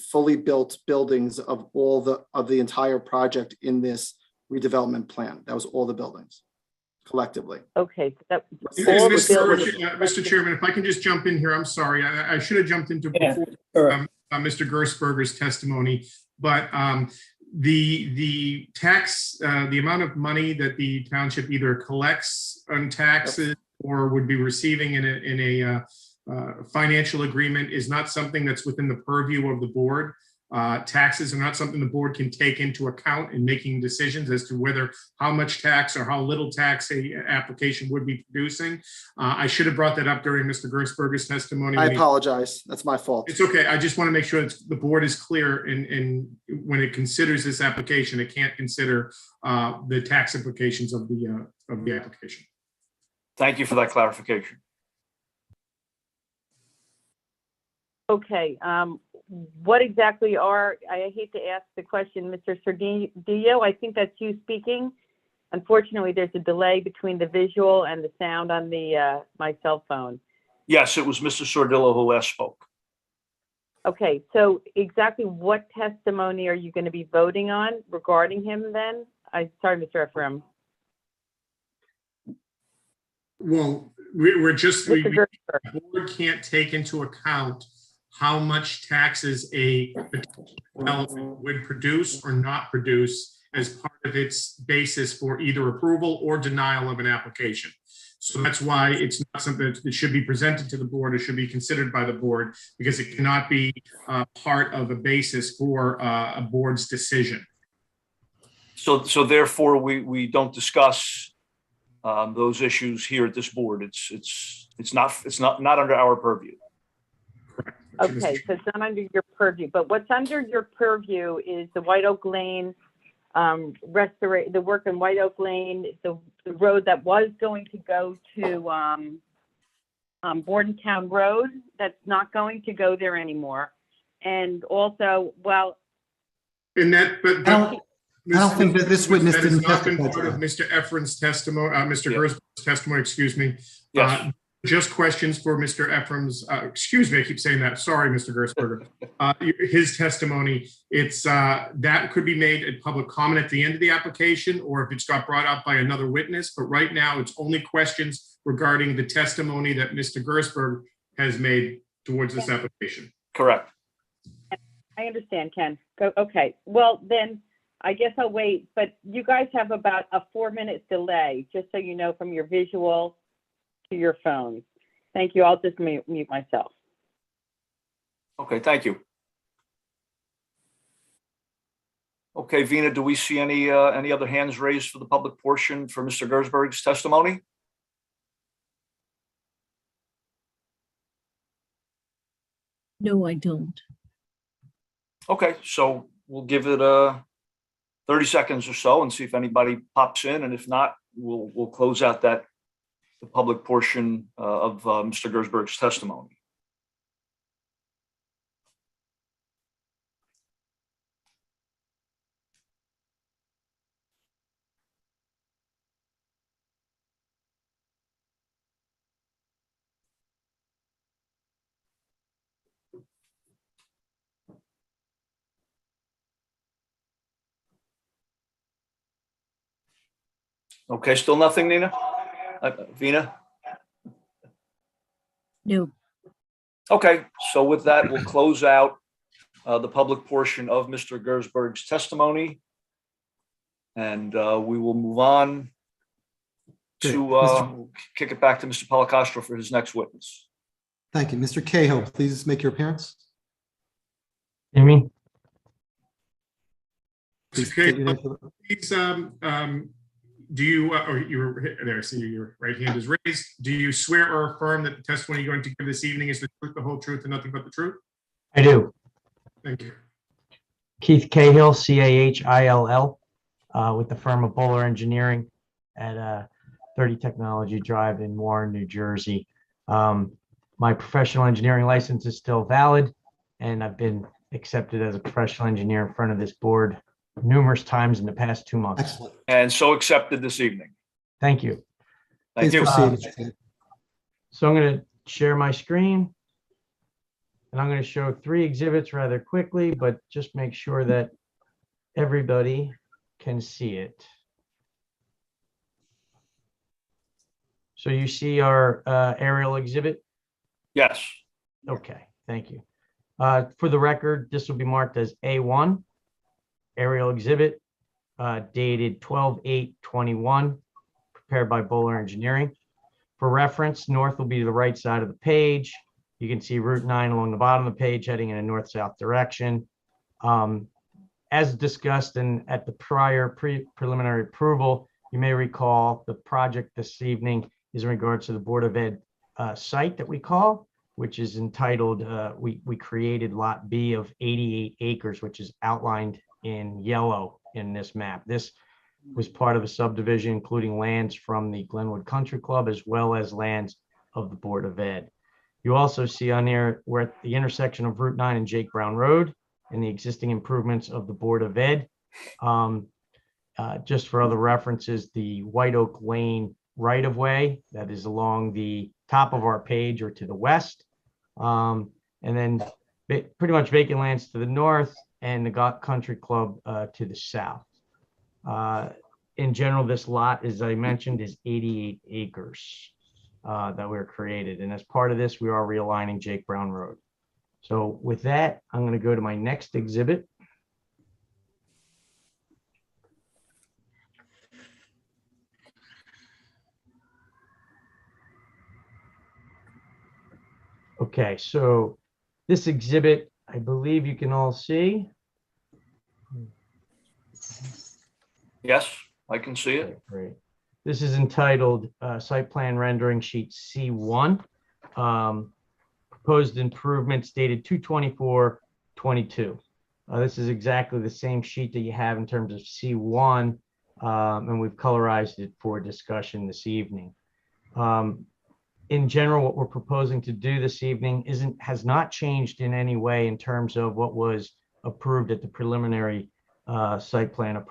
fully built buildings of the entire project in this redevelopment plan. That was all the buildings collectively. Okay. Mr. Chairman, if I can just jump in here, I'm sorry. I should have jumped into before Mr. Gersberger's testimony, but the tax, the amount of money that the township either collects on taxes or would be receiving in a financial agreement is not something that's within the purview of the board. Taxes are not something the board can take into account in making decisions as to whether how much tax or how little tax a application would be producing. I should have brought that up during Mr. Gersberger's testimony. I apologize. That's my fault. It's okay. I just want to make sure that the board is clear in when it considers this application, it can't consider the tax implications of the application. Thank you for that clarification. Okay. What exactly I hate to ask the question, Mr. Sordillo, I think that's you speaking. Unfortunately, there's a delay between the visual and the sound on my cell phone. Yes, it was Mr. Sordillo who last spoke. Okay, so exactly what testimony are you going to be voting on regarding him then? Sorry, Mr. Ephraim. Well, the board can't take into account how much taxes a development would produce or not produce as part of its basis for either approval or denial of an application. So that's why it's not something that should be presented to the board or should be considered by the board, because it cannot be part of a basis for a board's decision. So therefore, we don't discuss those issues here at this board. It's not under our purview. Okay, so it's not under your purview, but what's under your purview is the White Oak Lane the work in White Oak Lane, the road that was going to go to Bordentown Road, that's not going to go there anymore. And also, well, in that, but I don't think that this witness didn't not been testify part to of that. Mr. Efron's testimony, Mr. Gersberg's testimony, excuse me. Yes. just questions for Mr. Ephraim's, excuse me, I keep saying that. Sorry, Mr. Gersberger. His testimony, it's that could be made a public comment at the end of the application, or if it's got brought up by another witness. But right now, it's only questions regarding the testimony that Mr. Gersberg has made towards this application. Correct. I understand, Ken. Okay, well, then I guess I'll wait, but you guys have about a 4-minute delay, just so you know, from your visual to your phone. Thank you. I'll just mute myself. Okay, thank you. Okay, Vina, do we see any other hands raised for the public portion for Mr. Gersberg's testimony? No, I don't. Okay, so we'll give it 30 seconds or so and see if anybody pops in, and if not, we'll close out the public portion of Mr. Gersberg's testimony. Okay, still nothing, Nina? Vina? No. Okay, so with that, we'll close out the public portion of Mr. Gersberg's testimony. And we will move on to kick it back to Mr. Policastro for his next witness. Thank you. Mr. Cahill, please make your appearance. Amy? Okay, please, do you, or you're there, I see your right hand is raised. Do you swear or affirm that the testimony you're going to give this evening is the truth, the whole truth, and nothing but the truth? I do. Thank you. Keith Cahill, Cahill, with the firm of Bowler Engineering at 30 Technology Drive in Warren, New Jersey. My professional engineering license is still valid, and I've been accepted as a professional engineer in front of this board numerous times in the past 2 months. Excellent. And so accepted this evening. Thank you. Thank you. So I'm going to share my screen, and I'm going to show 3 exhibits rather quickly, but just make sure that everybody can see it. So you see our aerial exhibit? Yes. Okay, thank you. For the record, this will be marked as A1, aerial exhibit, dated 12/8/21, prepared by Bowler Engineering. For reference, north will be the right side of the page. You can see Route 9 along the bottom of the page heading in a north-south direction. As discussed at the prior preliminary approval, you may recall the project this evening is in regards to the Board of Ed site that we call, which is entitled, we created Lot B of 88 acres, which is outlined in yellow in this map. This was part of a subdivision, including lands from the Glenwood Country Club, as well as lands of the Board of Ed. You also see on here, we're at the intersection of Route 9 and Jake Brown Road and the existing improvements of the Board of Ed. Just for other references, the White Oak Lane right-of-way that is along the top of our page or to the west. And then pretty much vacant lands to the north and the Country Club to the south. In general, this lot, as I mentioned, is 88 acres that were created. And as part of this, we are realigning Jake Brown Road. So with that, I'm going to go to my next exhibit. Okay, so this exhibit, I believe you can all see. Yes, I can see it. Great. This is entitled Site Plan Rendering Sheet C1. Proposed improvements dated 2/24/22. This is exactly the same sheet that you have in terms of C1, and we've colorized it for discussion this evening. In general, what we're proposing to do this evening has not changed in any way in terms of what was approved at the preliminary site plan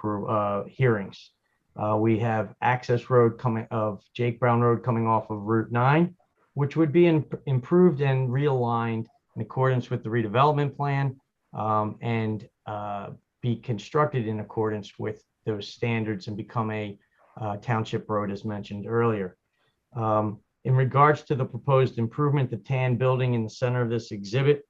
hearings. We have access road of Jake Brown Road coming off of Route 9. which would be improved and realigned in accordance with the redevelopment plan and be constructed in accordance with those standards and become a township road as mentioned earlier. In regards to the proposed improvement, the tan building in the center of this exhibit,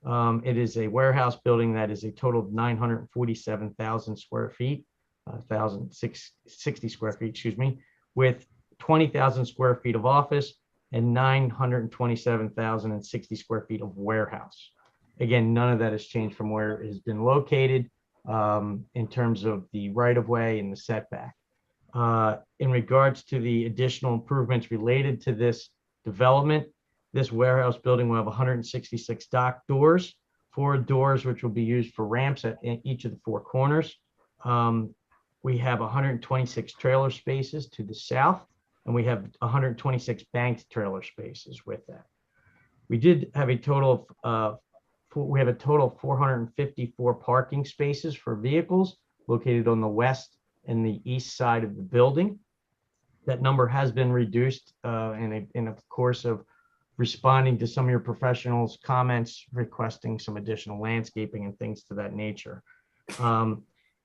it is a warehouse building that is a total of 947,000 square feet, 1,060 square feet, excuse me, with 20,000 square feet of office and 927,060 square feet of warehouse. Again, none of that has changed from where it has been located in terms of the right-of-way and the setback. In regards to the additional improvements related to this development, this warehouse building will have 166 dock doors, 4 doors which will be used for ramps at each of the 4 corners. We have 126 trailer spaces to the south, and we have 126 banked trailer spaces with that. We did have a total of 454 parking spaces for vehicles located on the west and the east side of the building. That number has been reduced in the course of responding to some of your professionals' comments, requesting some additional landscaping and things to that nature.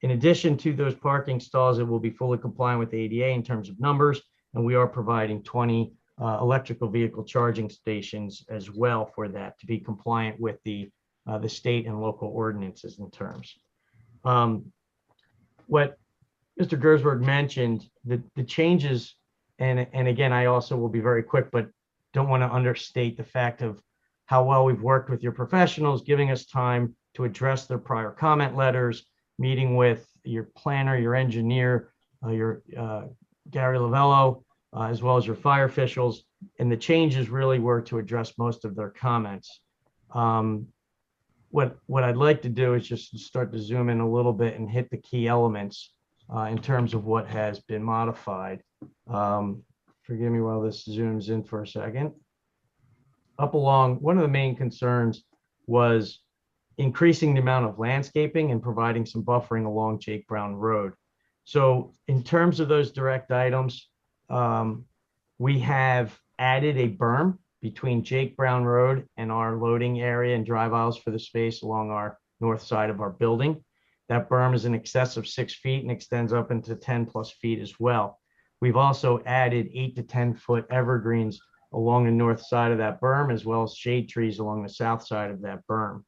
In addition to those parking stalls, it will be fully compliant with ADA in terms of numbers, and we are providing 20 electrical vehicle charging stations as well for that to be compliant with the state and local ordinances and terms. What Mr. Gersberg mentioned, the changes, and again, I also will be very quick, but don't want to understate the fact of how well we've worked with your professionals, giving us time to address their prior comment letters, meeting with your planner, your engineer, your Gary Lavello, as well as your fire officials. And the changes really were to address most of their comments. What I'd like to do is just start to zoom in a little bit and hit the key elements in terms of what has been modified. Forgive me while this zooms in for a second. Up along, one of the main concerns was increasing the amount of landscaping and providing some buffering along Jake Brown Road. So in terms of those direct items, we have added a berm between Jake Brown Road and our loading area and drive aisles for the space along our north side of our building. That berm is in excess of 6 feet and extends up into 10+ feet as well. We've also added 8 to 10 foot evergreens along the north side of that berm, as well as shade trees along the south side of that berm.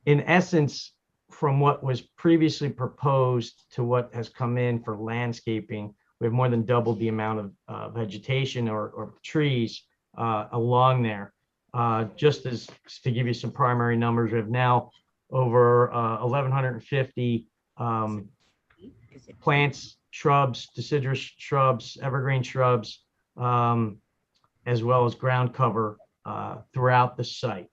In essence, from what was previously proposed to what has come in for landscaping, we have more than doubled the amount of vegetation or trees along there. Just as to give you some primary numbers, we have now over 1,150 plants, shrubs, deciduous shrubs, evergreen shrubs, as well as ground cover throughout the site.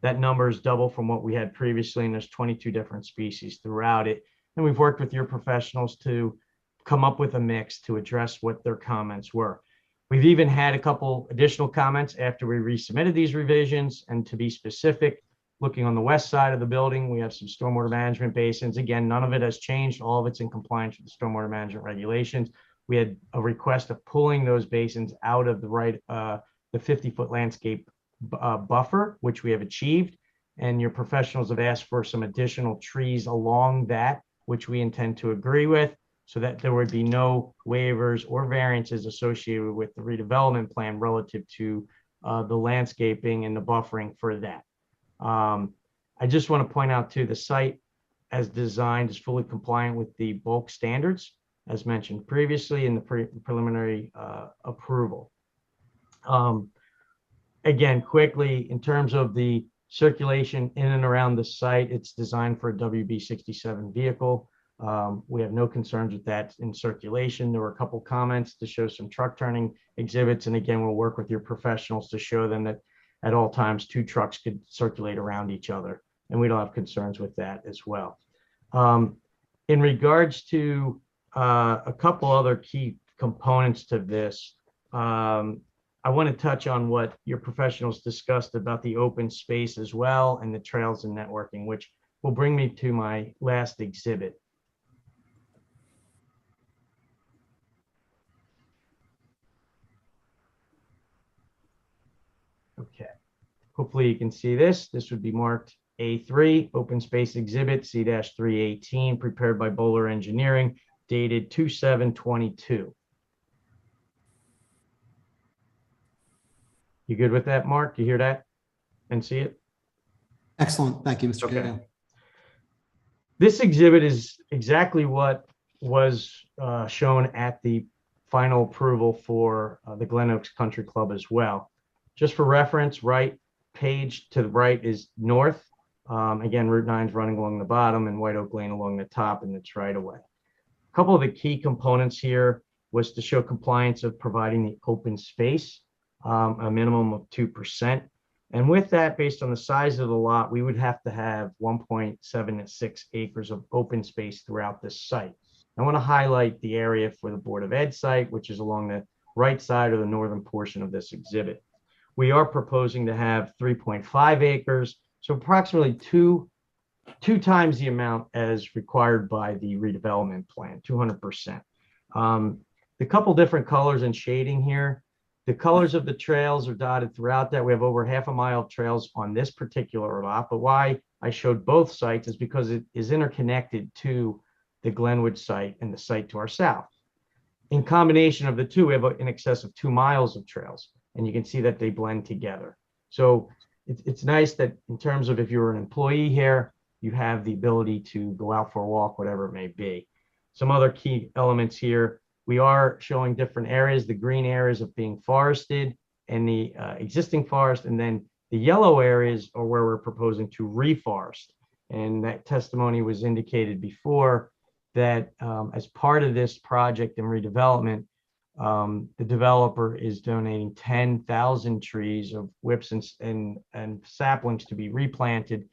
That number is double from what we had previously, and there's 22 different species throughout it. And we've worked with your professionals to come up with a mix to address what their comments were. We've even had a couple additional comments after we resubmitted these revisions, and to be specific, looking on the west side of the building, we have some stormwater management basins. Again, none of it has changed. All of it's in compliance with the stormwater management regulations. We had a request of pulling those basins out of the 50-foot landscape buffer, which we have achieved. And your professionals have asked for some additional trees along that, which we intend to agree with, so that there would be no waivers or variances associated with the redevelopment plan relative to the landscaping and the buffering for that. I just want to point out too, the site as designed is fully compliant with the bulk standards as mentioned previously in the preliminary approval. Again, quickly, in terms of the circulation in and around the site, it's designed for a WB67 vehicle. We have no concerns with that in circulation. There were a couple comments to show some truck turning exhibits. And again, we'll work with your professionals to show them that at all times, 2 trucks could circulate around each other. And we don't have concerns with that as well. In regards to a couple other key components to this, I want to touch on what your professionals discussed about the open space as well and the trails and networking, which will bring me to my last exhibit. hopefully you can see this. This would be marked A3, Open Space Exhibit C-318, prepared by Bowler Engineering, dated 2/7/22. You good with that, Mark? You hear that and see it? Excellent. Thank you, Mr. Okay. Gale. This exhibit is exactly what was shown at the final approval for the Glen Oaks Country Club as well. Just for reference, right page to the right is north. Again, Route 9 is running along the bottom and White Oak Lane along the top, and it's right away. A couple of the key components here was to show compliance of providing the open space, a minimum of 2%. And with that, based on the size of the lot, we would have to have 1.76 acres of open space throughout this site. I want to highlight the area for the Board of Ed site, which is along the right side of the northern portion of this exhibit. We are proposing to have 3.5 acres, so approximately two times the amount as required by the redevelopment plan, 200%. The couple different colors and shading here. The colors of the trails are dotted throughout that. We have over half a mile of trails on this particular lot, but why I showed both sites is because it is interconnected to the Glenwood site and the site to our south. In combination of the two, we have in excess of 2 miles of trails, and you can see that they blend together. So it's nice that in terms of if you're an employee here, you have the ability to go out for a walk, whatever it may be. Some other key elements here. We are showing different areas, the green areas of being forested and the existing forest, and then the yellow areas are where we're proposing to reforest. And that testimony was indicated before that as part of this project and redevelopment, the developer is donating 10,000 trees of whips and saplings to be replanted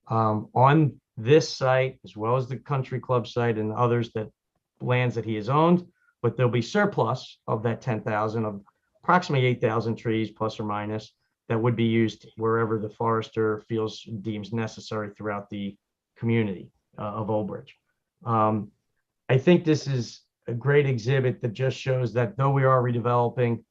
on this site, as well as the country club site and others that lands that he has owned. But there'll be surplus of that 10,000 of approximately 8,000 trees plus or minus that would be used wherever the forester deems necessary throughout the community of Old Bridge. I think this is a great exhibit that just shows that though we are redeveloping,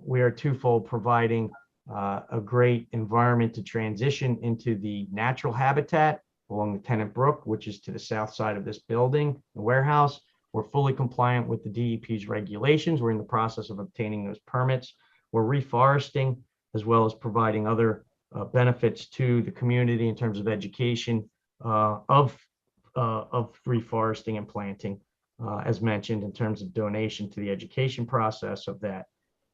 we are twofold providing a great environment to transition into the natural habitat along the Tennant Brook, which is to the south side of this building, the warehouse. We're fully compliant with the DEP's regulations. We're in the process of obtaining those permits. We're reforesting, as well as providing other benefits to the community in terms of education of reforesting and planting, as mentioned, in terms of donation to the education process of that.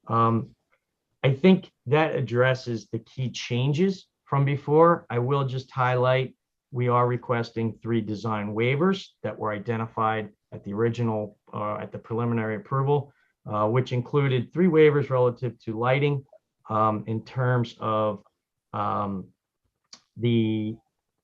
I think that addresses the key changes from before. I will just highlight, we are requesting 3 design waivers that were identified at the original, at the preliminary approval, which included 3 waivers relative to lighting in terms of the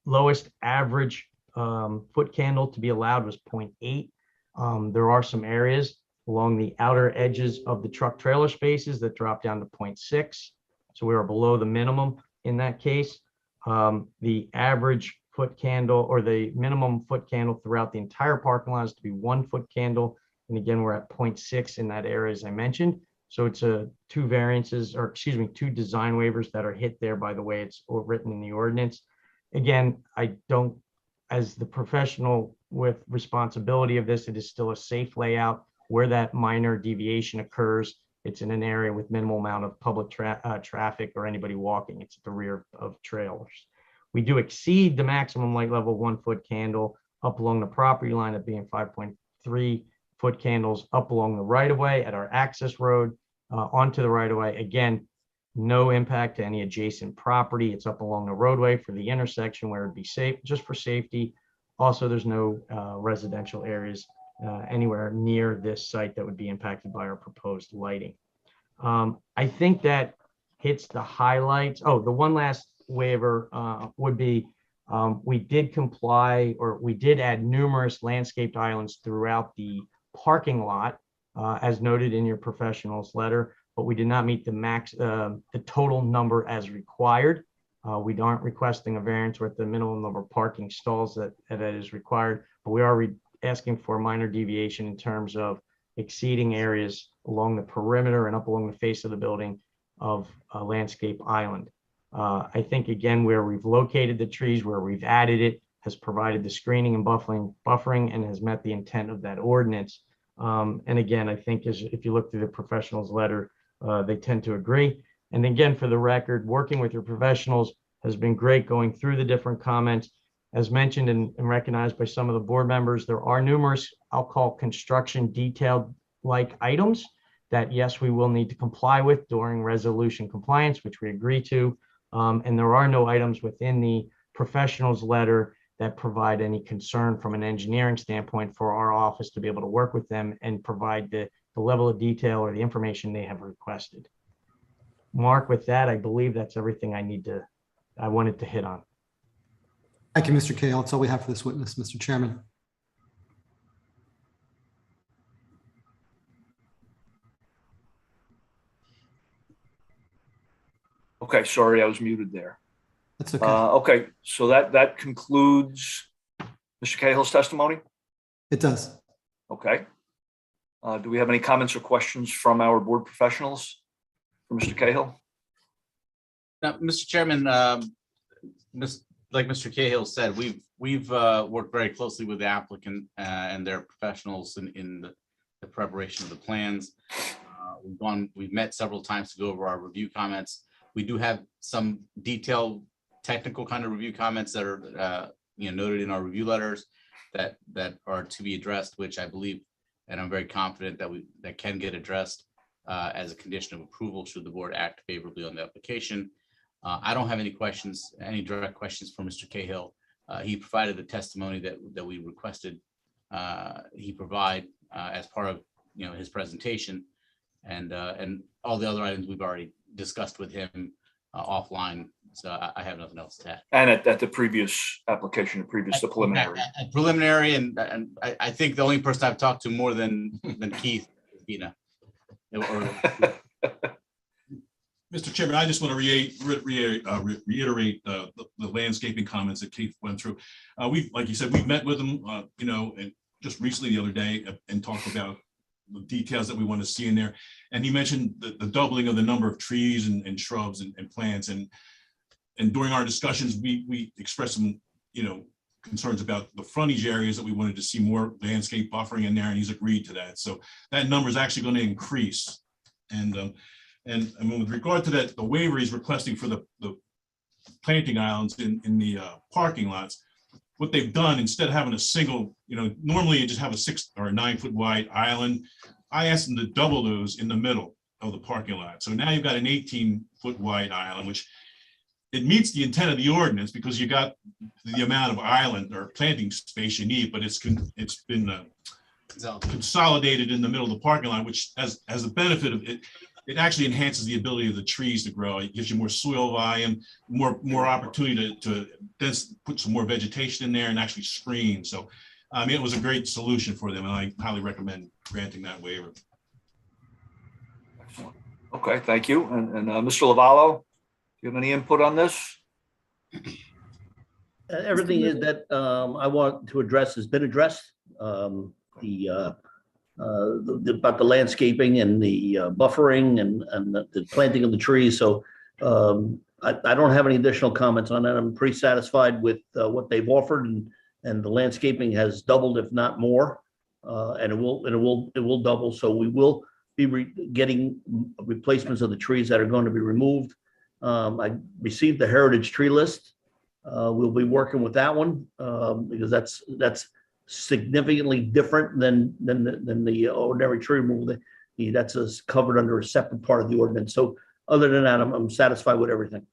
lowest average foot candle to be allowed was 0.8. There are some areas along the outer edges of the truck trailer spaces that drop down to 0.6. So we are below the minimum in that case. The average foot candle or the minimum foot candle throughout the entire parking lot is to be 1 foot candle. And again, we're at 0.6 in that area, as I mentioned. So it's 2 variances, or excuse me, 2 design waivers that are hit there by the way it's written in the ordinance. Again, I don't, as the professional with responsibility of this, it is still a safe layout. Where that minor deviation occurs, it's in an area with minimal amount of public traffic or anybody walking. It's at the rear of trailers. We do exceed the maximum light level 1 foot candle up along the property line of being 5.3 foot candles up along the right of way at our access road onto the right of way. Again, no impact to any adjacent property. It's up along the roadway for the intersection where it'd be safe, just for safety. Also, there's no residential areas anywhere near this site that would be impacted by our proposed lighting. I think that hits the highlights. Oh, the one last waiver would be we did comply, or we did add numerous landscaped islands throughout the parking lot as noted in your professional's letter, but we did not meet the total number as required. We aren't requesting a variance with the minimum number of parking stalls that is required, but we are asking for a minor deviation in terms of exceeding areas along the perimeter and up along the face of the building of a landscape island. I think, again, where we've located the trees, where we've added it, has provided the screening and buffering and has met the intent of that ordinance. And again, I think if you look through the professionals' letter, they tend to agree. And again, for the record, working with your professionals has been great, going through the different comments. As mentioned and recognized by some of the board members, there are numerous, I'll call construction detailed like items that, yes, we will need to comply with during resolution compliance, which we agree to. And there are no items within the professionals' letter that provide any concern from an engineering standpoint for our office to be able to work with them and provide the level of detail or the information they have requested. Mark, with that, I believe that's everything I wanted to hit on. Thank you, Mr. Cahill. That's all we have for this witness, Mr. Chairman. Okay, sorry, I was muted there. That's okay. Okay, so that concludes Mr. Cahill's testimony? It does. Okay. Do we have any comments or questions from our board professionals for Mr. Cahill? Now, Mr. Chairman, like Mr. Cahill said, we've worked very closely with the applicant and their professionals in the preparation of the plans. We've met several times to go over our review comments. We do have some detailed technical kind of review comments that are noted in our review letters that are to be addressed, which I believe, and I'm very confident that can get addressed as a condition of approval should the board act favorably on the application. I don't have any questions, any direct questions for Mr. Cahill. He provided the testimony that we requested he provide as part of his presentation, and all the other items we've already discussed with him offline. So I have nothing else to add. And at the previous application, the preliminary. At preliminary, and I think the only person I've talked to more than Keith, Mr. Chairman, I just want to reiterate the landscaping comments that Keith went through. Like you said, we've met with him, and just recently the other day and talked about the details that we want to see in there. And he mentioned the doubling of the number of trees and shrubs and plants. And during our discussions, we expressed some, concerns about the frontage areas that we wanted to see more landscape buffering in there, and he's agreed to that. So that number is actually going to increase. And with regard to that, the waiver he's requesting for the planting islands in the parking lots, what they've done, instead of having a single, normally you just have a 6 or 9 foot wide island. I asked them to double those in the middle of the parking lot. So now you've got an 18 foot wide island, which it meets the intent of the ordinance because you got the amount of island or planting space you need, but it's been consolidated in the middle of the parking lot, which has the benefit of it actually enhances the ability of the trees to grow. It gives you more soil volume, more opportunity to then put some more vegetation in there and actually screen. So it was a great solution for them, and I highly recommend granting that waiver. Okay, thank you. And Mr. Lavallo, do you have any input on this? Everything is that I want to address has been addressed. About the landscaping and the buffering and the planting of the trees. So I don't have any additional comments on that. I'm pretty satisfied with what they've offered, and the landscaping has doubled, if not more, and it will double. So we will be getting replacements of the trees that are going to be removed. I received the heritage tree list. We'll be working with that one because that's significantly different than the ordinary tree removal. That's covered under a separate part of the ordinance. So other than that, I'm satisfied with everything.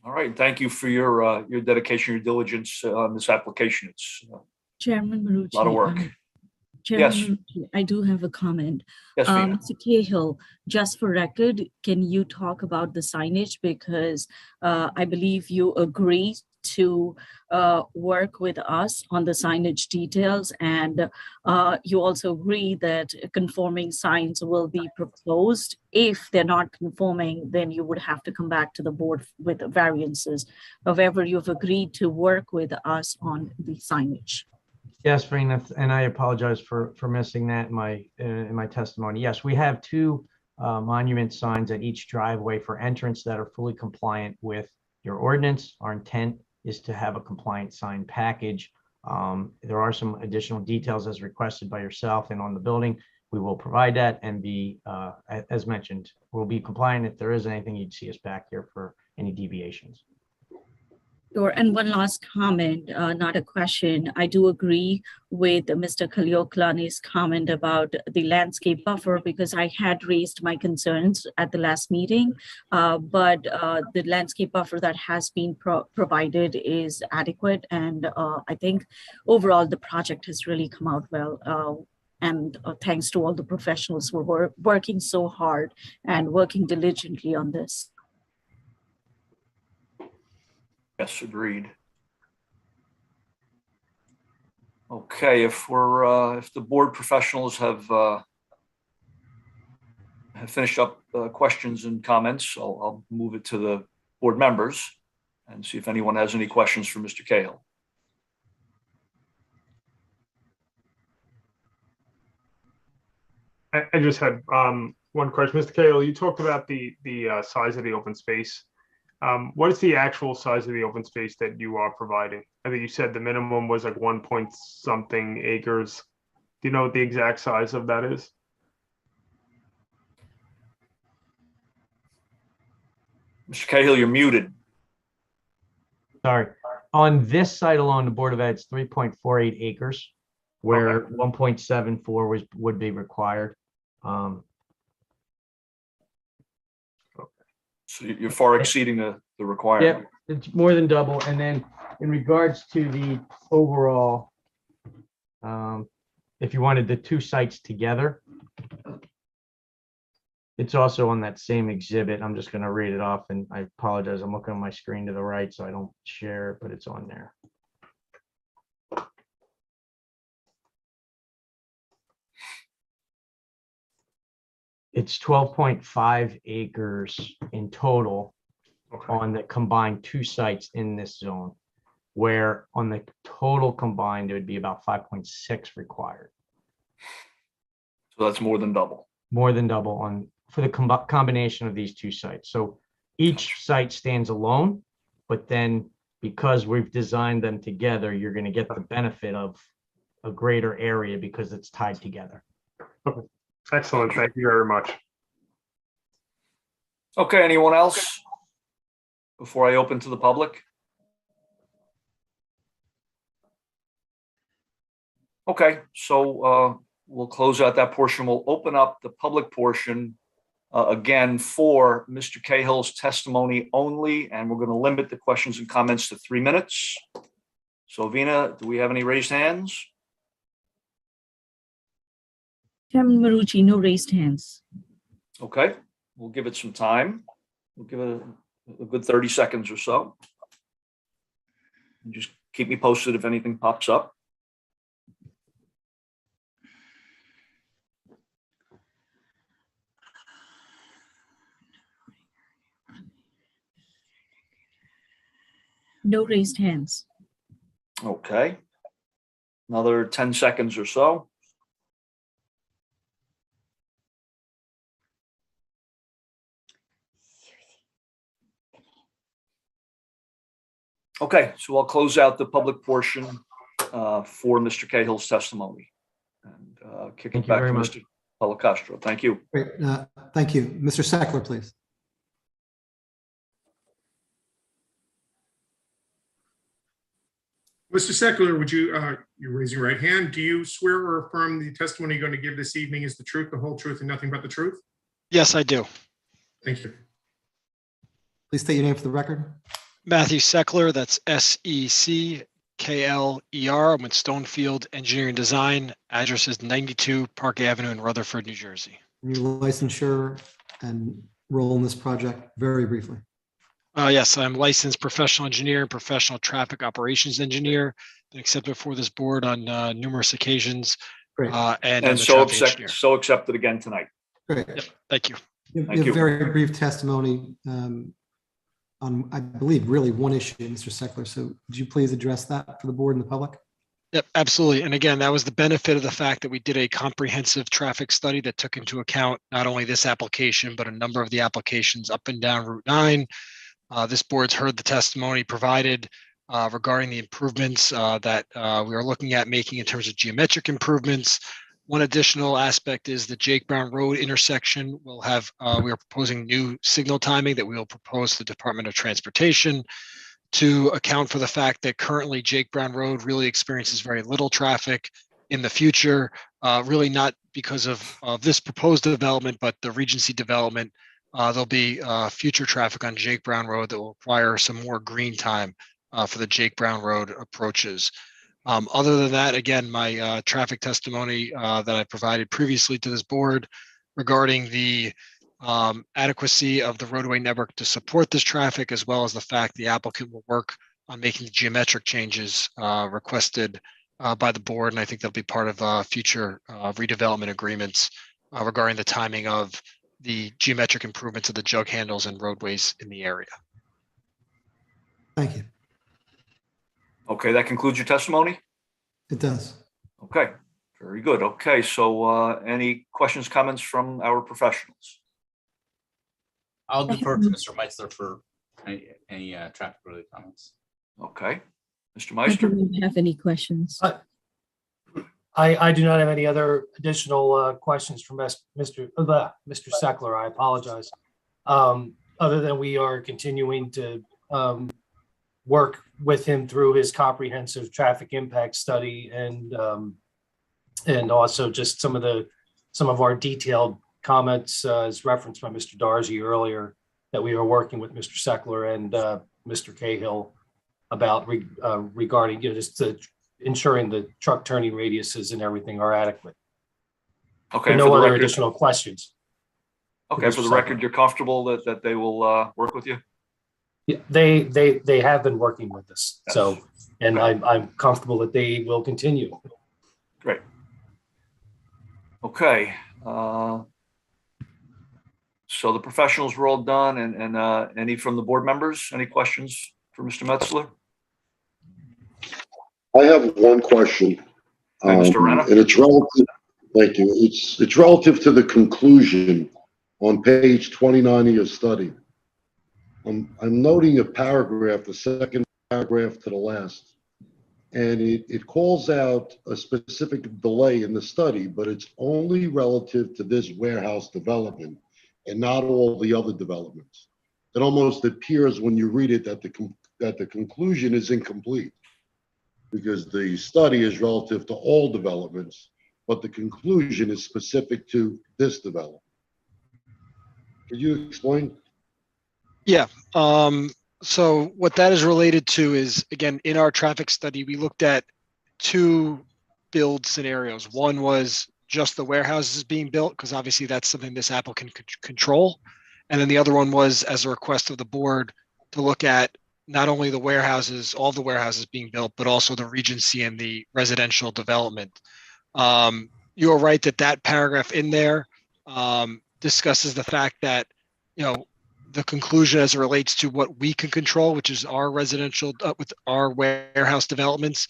All right, thank you for your dedication, your diligence on this application. It's Chairman Marucci. a lot of work. Chairman Yes. Marucci, I do have a comment. Yes, Vina. Mr. Cahill, just for record, can you talk about the signage? Because I believe you agree to work with us on the signage details, and you also agree that conforming signs will be proposed. If they're not conforming, then you would have to come back to the board with variances. However, you've agreed to work with us on the signage. Yes, Farina, and I apologize for missing that in my testimony. Yes, we have two monument signs at each driveway for entrance that are fully compliant with your ordinance. Our intent is to have a compliant sign package. There are some additional details as requested by yourself and on the building. We will provide that and be, as mentioned, we'll be compliant. If there is anything, you'd see us back here for any deviations. Sure. And one last comment, not a question. I do agree with Mr. Kalioklani's comment about the landscape buffer because I had raised my concerns at the last meeting, but the landscape buffer that has been provided is adequate. And I think overall the project has really come out well. And thanks to all the professionals who were working so hard and working diligently on this. Yes, agreed. Okay, if the board professionals have finished up questions and comments, I'll move it to the board members and see if anyone has any questions for Mr. Cahill. I just had one question. Mr. Cahill, you talked about the size of the open space. What is the actual size of the open space that you are providing? I think you said the minimum was like 1 point something acres. Do you know what the exact size of that is? Mr. Cahill, you're muted. Sorry. On this site alone, the Board of Ed's 3.48 acres, where 1.74 would be required. So you're far exceeding the requirement. Yeah, it's more than double. And then in regards to the overall, if you wanted the two sites together, it's also on that same exhibit. I'm just going to read it off, and I apologize. I'm looking on my screen to the right, so I don't share it, but it's on there. It's 12.5 acres in total on the combined two sites in this zone, where on the total combined, it would be about 5.6 required. So that's more than double. More than double for the combination of these two sites. So each site stands alone, but then because we've designed them together, you're going to get the benefit of a greater area because it's tied together. Okay. Excellent. Thank you very much. Okay, anyone else before I open to the public? Okay, so we'll close out that portion. We'll open up the public portion again for Mr. Cahill's testimony only, and we're going to limit the questions and comments to 3 minutes. So Vina, do we have any raised hands? Chairman Marucci, no raised hands. Okay, we'll give it some time. We'll give it a good 30 seconds or so. And just keep me posted if anything pops up. No raised hands. Okay. Another 10 seconds or so. Okay, so I'll close out the public portion for Mr. Cahill's testimony and kick it back to Mr. Policastro. Thank you. Great. Thank you. Mr. Sackler, please. Mr. Seckler, would you raise your right hand? Do you swear or affirm the testimony you're going to give this evening is the truth, the whole truth, and nothing but the truth? Yes, I do. Thank you. Please state your name for the record. Matthew Seckler, that's Seckler. I'm with Stonefield Engineering Design. Address is 92 Park Avenue in Rutherford, New Jersey. Your licensure and role in this project, very briefly. Yes, I'm licensed professional engineer and professional traffic operations engineer. Been accepted for this board on numerous occasions. Great. And so accepted again tonight. Great. Yep, thank you. You have very brief testimony on, I believe, really one issue, Mr. Seckler. So would you please address that for the board and the public? Yep, absolutely. And again, that was the benefit of the fact that we did a comprehensive traffic study that took into account not only this application, but a number of the applications up and down Route 9. This board's heard the testimony provided regarding the improvements that we are looking at making in terms of geometric improvements. One additional aspect is the Jake Brown Road intersection will have, we are proposing new signal timing that we will propose to the Department of Transportation to account for the fact that currently Jake Brown Road really experiences very little traffic. In the future, really not because of this proposed development, but the Regency development. There'll be future traffic on Jake Brown Road that will require some more green time for the Jake Brown Road approaches. Other than that, again, my traffic testimony that I provided previously to this board regarding the adequacy of the roadway network to support this traffic, as well as the fact the applicant will work on making the geometric changes requested by the board. And I think they'll be part of future redevelopment agreements regarding the timing of the geometric improvements of the jug handles and roadways in the area. Thank you. Okay, that concludes your testimony? It does. Okay, very good. Okay, so any questions, comments from our professionals? I'll defer to Mr. Meitzler for any traffic-related comments. Okay, Mr. I Meister? don't have any questions. I do not have any other additional questions from Mr. Seckler. I apologize. Other than we are continuing to work with him through his comprehensive traffic impact study and also just some of our detailed comments as referenced by Mr. Darcy earlier that we are working with Mr. Seckler and Mr. Cahill about regarding just ensuring the truck turning radiuses and everything are adequate. Okay. No other additional questions. Okay, for the record, you're comfortable that they will work with you? Yeah, they have been working with us. Yes. So, and I'm comfortable that they will continue. Great. Okay. So the professionals were all done, and any from the board members? Any questions for Mr. Metzler? I have one question. Mr. Renner? And it's relative, thank you. It's relative to the conclusion on page 29 of your study. I'm noting a paragraph, the second paragraph to the last, and it calls out a specific delay in the study, but it's only relative to this warehouse development and not all the other developments. It almost appears when you read it that the conclusion is incomplete because the study is relative to all developments, but the conclusion is specific to this development. Could you explain? Yeah. So what that is related to is, again, in our traffic study, we looked at two build scenarios. One was just the warehouses being built, because obviously that's something this applicant could control. And then the other one was as a request of the board to look at not only the warehouses, all the warehouses being built, but also the Regency and the residential development. You are right that paragraph in there discusses the fact that, the conclusion as it relates to what we can control, which is our residential with our warehouse developments.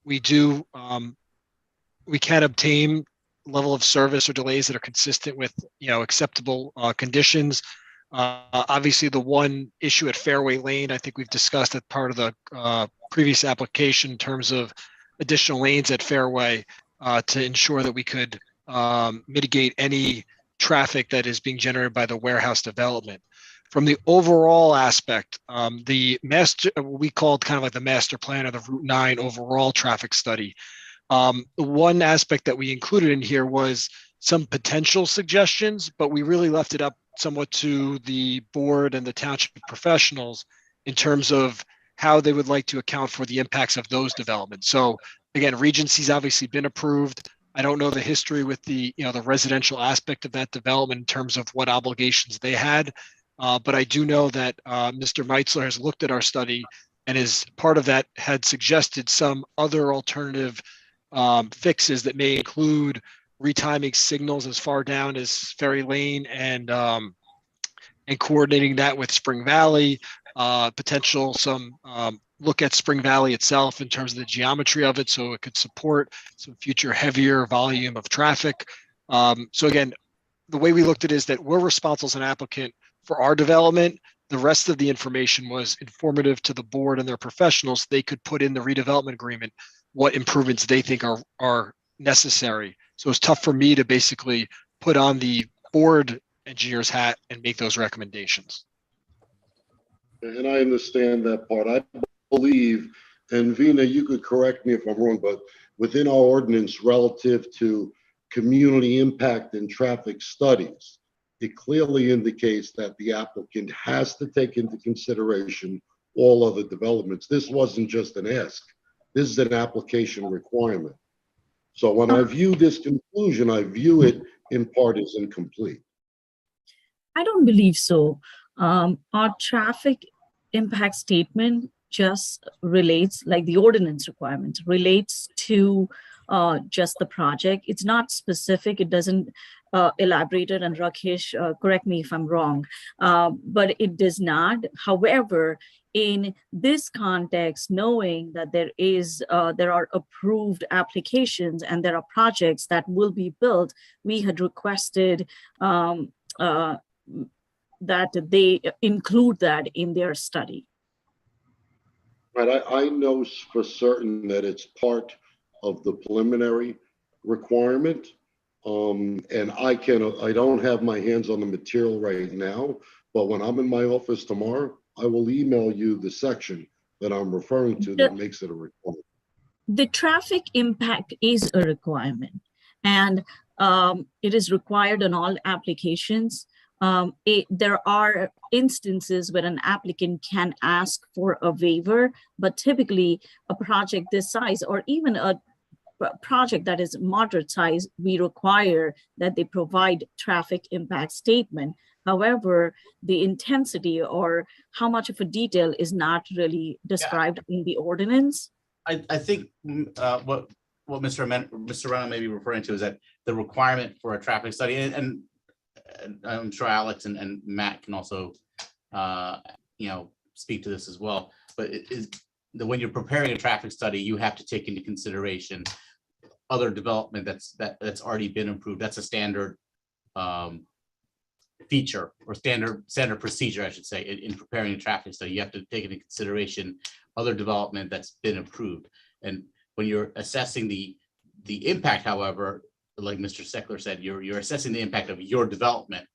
We can obtain level of service or delays that are consistent with, acceptable conditions. Obviously, the one issue at Fairway Lane, I think we've discussed as part of the previous application in terms of additional lanes at Fairway to ensure that we could mitigate any traffic that is being generated by the warehouse development. From the overall aspect, the master, we called kind of like the master plan or the Route 9 overall traffic study. One aspect that we included in here was some potential suggestions, but we really left it up somewhat to the board and the township professionals in terms of how they would like to account for the impacts of those developments. So again, Regency's obviously been approved. I don't know the history with the, the residential aspect of that development in terms of what obligations they had. But I do know that Mr. Meitzler has looked at our study and as part of that had suggested some other alternative fixes that may include retiming signals as far down as Ferry Lane and coordinating that with Spring Valley, potential some look at Spring Valley itself in terms of the geometry of it, so it could support some future heavier volume of traffic. So again, the way we looked at it is that we're responsible as an applicant for our development. The rest of the information was informative to the board and their professionals. They could put in the redevelopment agreement what improvements they think are necessary. So it's tough for me to basically put on the board engineer's hat and make those recommendations. And I understand that part. I believe, and Vina, you could correct me if I'm wrong, but within our ordinance relative to community impact and traffic studies, it clearly indicates that the applicant has to take into consideration all other developments. This wasn't just an ask. This is an application requirement. So when I view this conclusion, I view it in part as incomplete. I don't believe so. Our traffic impact statement just relates, like the ordinance requirements, relates to just the project. It's not specific. It doesn't elaborate it, and Rakesh, correct me if I'm wrong, but it does not. However, in this context, knowing that there are approved applications and there are projects that will be built, we had requested that they include that in their study. Right, I know for certain that it's part of the preliminary requirement. And I don't have my hands on the material right now, but when I'm in my office tomorrow, I will email you the section that I'm referring to that makes it a requirement. The traffic impact is a requirement, and it is required on all applications. There are instances where an applicant can ask for a waiver, but typically a project this size, or even a project that is moderate size, we require that they provide traffic impact statement. However, the intensity or how much of a detail is not really described in the ordinance. I think what Mr. Rana may be referring to is that the requirement for a traffic study, and I'm sure Alex and Matt can also speak to this as well, but it is that when you're preparing a traffic study, you have to take into consideration other development that's already been approved. That's a standard feature or standard procedure, I should say, in preparing a traffic study. You have to take into consideration other development that's been approved. And when you're assessing the impact, however, like Mr. Seckler said, you're assessing the impact of your development,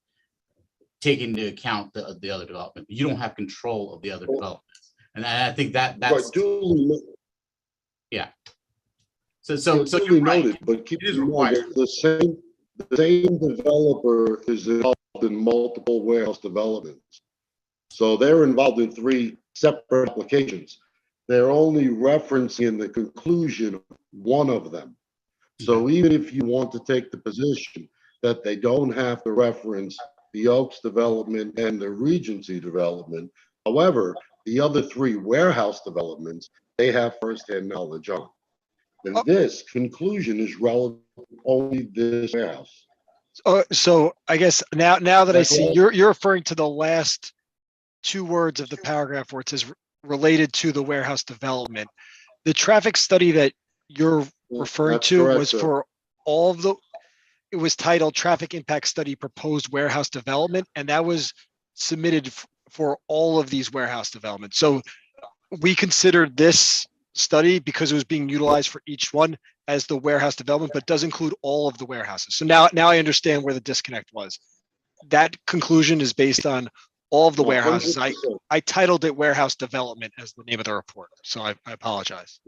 taking into account the other development. You don't have control of the other developments, and I think that's yeah. So duly noted, but keep in mind that the same developer is involved in multiple warehouse developments. So they're involved in 3 separate applications. They're only referencing in the conclusion one of them. So even if you want to take the position that they don't have to reference the Oaks development and the Regency development, however, the other 3 warehouse developments, they have firsthand knowledge on. And this conclusion is relevant only this warehouse. So I guess now that I see you're referring to the last 2 words of the paragraph where it says related to the warehouse development. The traffic study that you're referring to was for all of the, it was titled Traffic Impact Study Proposed Warehouse Development, and that was submitted for all of these warehouse developments. So we considered this study because it was being utilized for each one as the warehouse development, but does include all of the warehouses. So now I understand where the disconnect was. That conclusion is based on all of the warehouses. I titled it warehouse development as the name of the report. So I apologize.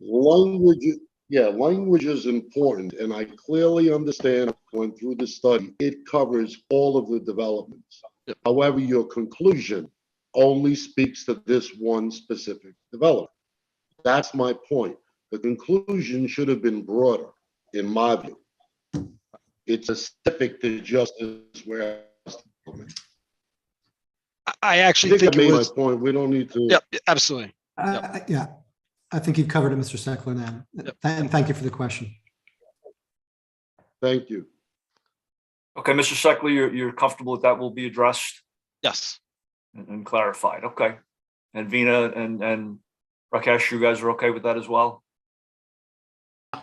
Language is important, and I clearly understand when through the study, it covers all of the developments. Yep. However, your conclusion only speaks to this one specific development. That's my point. The conclusion should have been broader, in my view. It's specific to just this warehouse development. I actually think it was my point. We don't need to. Yep, absolutely. Yeah, I think you've covered it, Mr. Seckler, now. Yep. And thank you for the question. Thank you. Okay, Mr. Seckler, you're comfortable that will be addressed? Yes. And clarified, okay. And Vina and Rakesh, you guys are okay with that as well?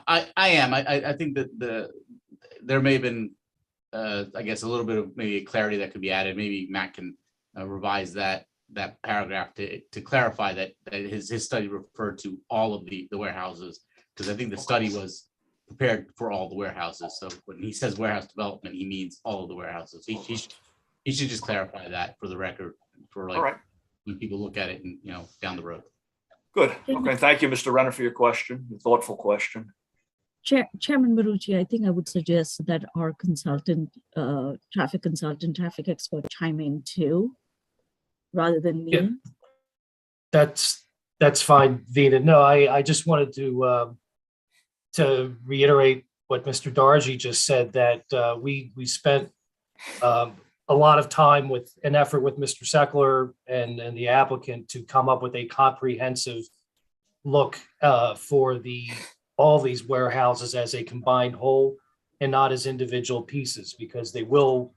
I am. I think that there may have been, I guess, a little bit of maybe clarity that could be added. Maybe Matt can revise that paragraph to clarify that his study referred to all of the warehouses, because I think the study was prepared for all the warehouses. So when he says warehouse development, he means all of the warehouses. He should just clarify that for the record, for like, All right. when people look at it and, down the road. Good. Okay. Thank you, Mr. Renner, for your question, your thoughtful question. Chairman Marucci, I think I would suggest that our consultant, traffic expert chime in too, rather than me. Yeah. That's fine, Vina. No, I just wanted to reiterate what Mr. Dargy just said, that we spent a lot of time with an effort with Mr. Seckler and the applicant to come up with a comprehensive look for all these warehouses as a combined whole and not as individual pieces, because they will,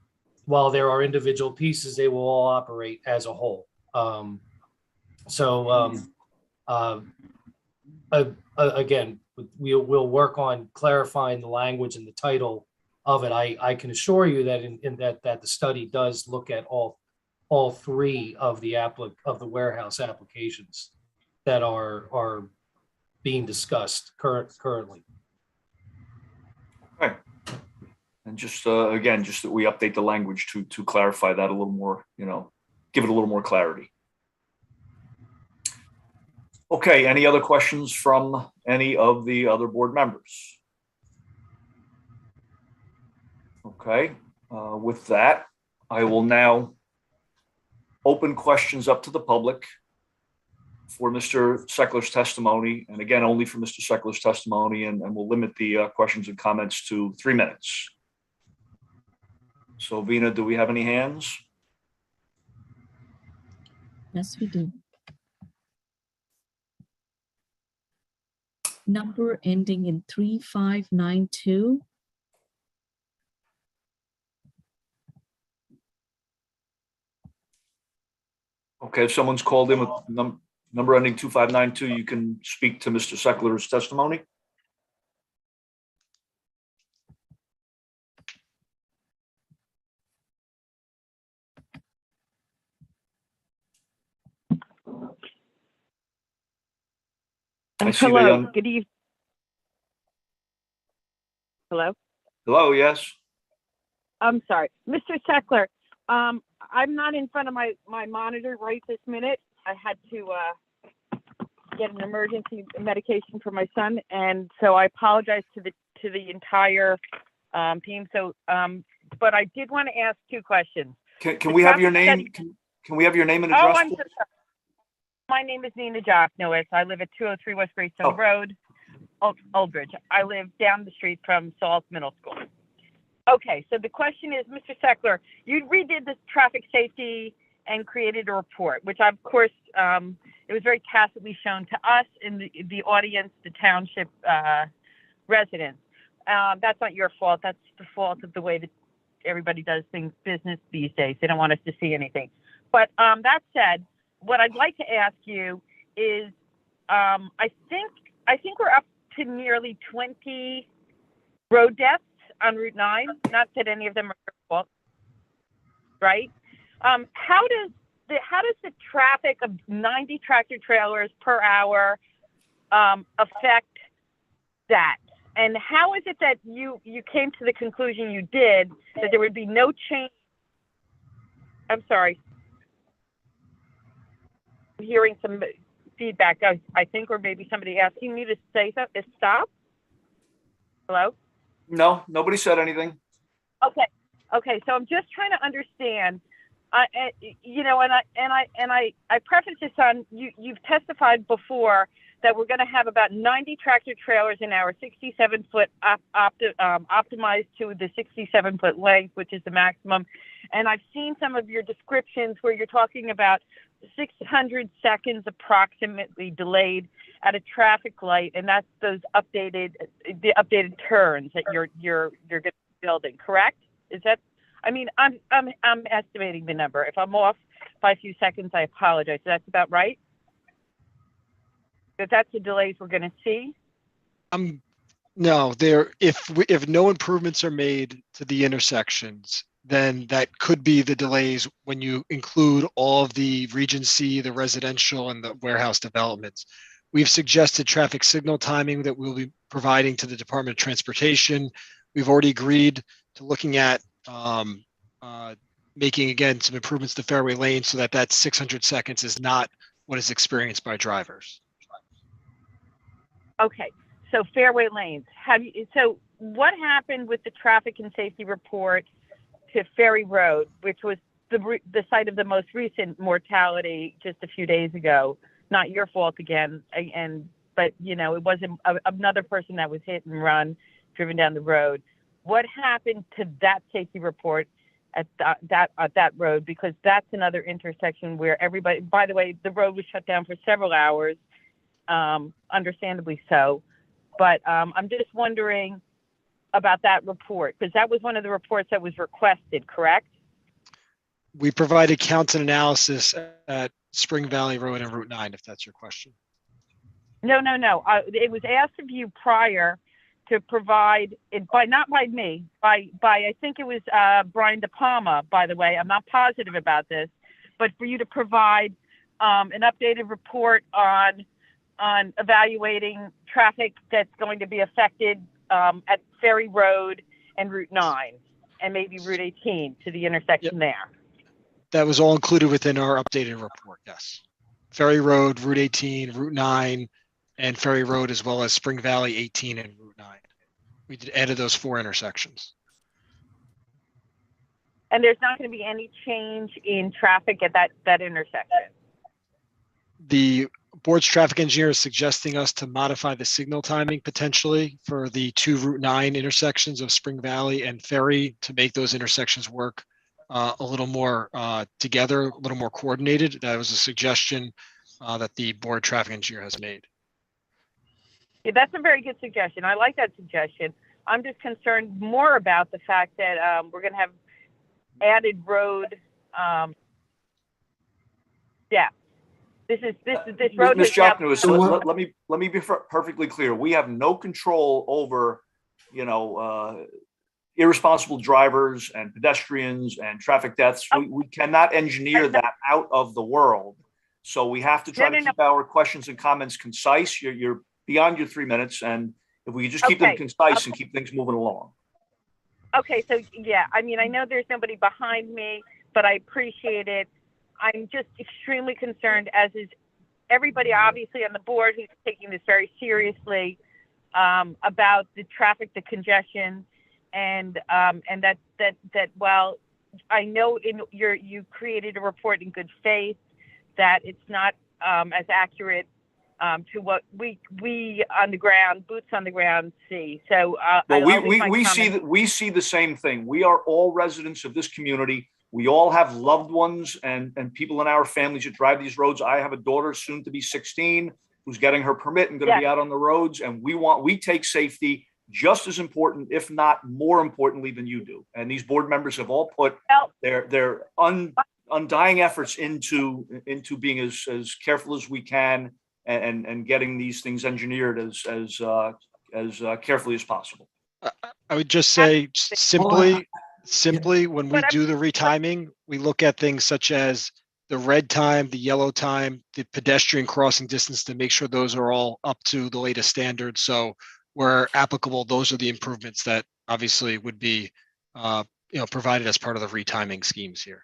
while there are individual pieces, they will all operate as a whole. Again, we'll work on clarifying the language and the title of it. I can assure you that in that the study does look at all three of the warehouse applications that are being discussed currently. Okay. And just again, just that we update the language to clarify that a little more, give it a little more clarity. Okay, any other questions from any of the other board members? Okay, with that, I will now open questions up to the public for Mr. Seckler's testimony, and again, only for Mr. Seckler's testimony, and we'll limit the questions and comments to 3 minutes. So, Vina, do we have any hands? Yes, we do. Number ending in 3592. Okay, if someone's called in with number ending 2592, you can speak to Mr. Seckler's testimony. I see the hello, young. good evening. Hello? Hello, yes. I'm sorry. Mr. Seckler, I'm not in front of my monitor right this minute. I had to get an emergency medication for my son, and so I apologize to the entire team. So, but I did want to ask 2 questions. Can we have your name? Can we have your name and address? Oh, I'm so sorry. My name is Nina Jocknowitz. I live at 203 West Greystone Road, Oldbridge. I live down the street from Salt Middle School. Okay, so the question is, Mr. Seckler, you redid this traffic safety and created a report, which of course, it was very tacitly shown to us in the audience, the township residents. That's not your fault. That's the fault of the way that everybody does business these days. They don't want us to see anything. But that said, what I'd like to ask you is, I think we're up to nearly 20 road deaths on Route 9. Not that any of them are your fault, right? How does the traffic of 90 tractor trailers per hour affect that? And how is it that you came to the conclusion you did that there would be no change? I'm sorry. I'm hearing some feedback, I think, or maybe somebody asking me to say something. Stop. Hello? No, nobody said anything. Okay. So I'm just trying to understand. I preface this on you've testified before that we're going to have about 90 tractor trailers in our 67-foot optimized to the 67-foot length, which is the maximum. And I've seen some of your descriptions where you're talking about 600 seconds approximately delayed at a traffic light, and that's the updated turns that you're going to be building. Correct? Is that? I mean, I'm estimating the number. If I'm off by a few seconds, I apologize. That's about right. that that's the delays we're gonna see? No, if no improvements are made to the intersections, then that could be the delays when you include all of the Regency, the residential and the warehouse developments. We've suggested traffic signal timing that we'll be providing to the Department of Transportation. We've already agreed to looking at making, again, some improvements to Fairway Lane so that that 600 seconds is not what is experienced by drivers. Okay, so Fairway Lanes, so what happened with the traffic and safety report to Ferry Road, which was the site of the most recent mortality just a few days ago? Not your fault again, but it wasn't another person that was hit and run, driven down the road. What happened to that safety report at that road? Because that's another intersection where everybody, by the way, the road was shut down for several hours, understandably so. But I'm just wondering about that report, because that was one of the reports that was requested, correct? We provided counts and analysis at Spring Valley Road and Route 9, if that's your question. No. It was asked of you prior to provide it not by me, by I think it was Brian De Palma, by the way. I'm not positive about this, but for you to provide an updated report on evaluating traffic that's going to be affected at Ferry Road and Route 9 and maybe Route 18 to the intersection there. That was all included within our updated report, yes. Ferry Road, Route 18, Route 9, and Ferry Road, as well as Spring Valley 18 and Route 9. We added those 4 intersections. And there's not going to be any change in traffic at that intersection? The board's traffic engineer is suggesting us to modify the signal timing potentially for the 2 Route 9 intersections of Spring Valley and Ferry to make those intersections work a little more together, a little more coordinated. That was a suggestion that the board traffic engineer has made. Yeah, that's a very good suggestion. I like that suggestion. I'm just concerned more about the fact that we're going to have added road depth. This road. Ms. Jackness, let me be perfectly clear. We have no control over, irresponsible drivers and pedestrians and traffic deaths. We cannot engineer that out of the world. So we have to try to keep our questions and comments concise. You're beyond your 3 minutes, and if we could just keep them concise and keep things moving along. Okay, so yeah, I mean, I know there's nobody behind me, but I appreciate it. I'm just extremely concerned, as is everybody obviously on the board who's taking this very seriously, about the traffic, the congestion, and that while I know you created a report in good faith, that it's not as accurate to what we on the ground, boots on the ground, see. So we see the same thing. We are all residents of this community. We all have loved ones and people in our families that drive these roads. I have a daughter soon to be 16 who's getting her permit and going to be out on the roads. And we take safety just as important, if not more importantly than you do. And these board members have all put their undying efforts into being as careful as we can and getting these things engineered as carefully as possible. I would just say simply when we do the retiming, we look at things such as the red time, the yellow time, the pedestrian crossing distance to make sure those are all up to the latest standards. So where applicable, those are the improvements that obviously would be provided as part of the retiming schemes here.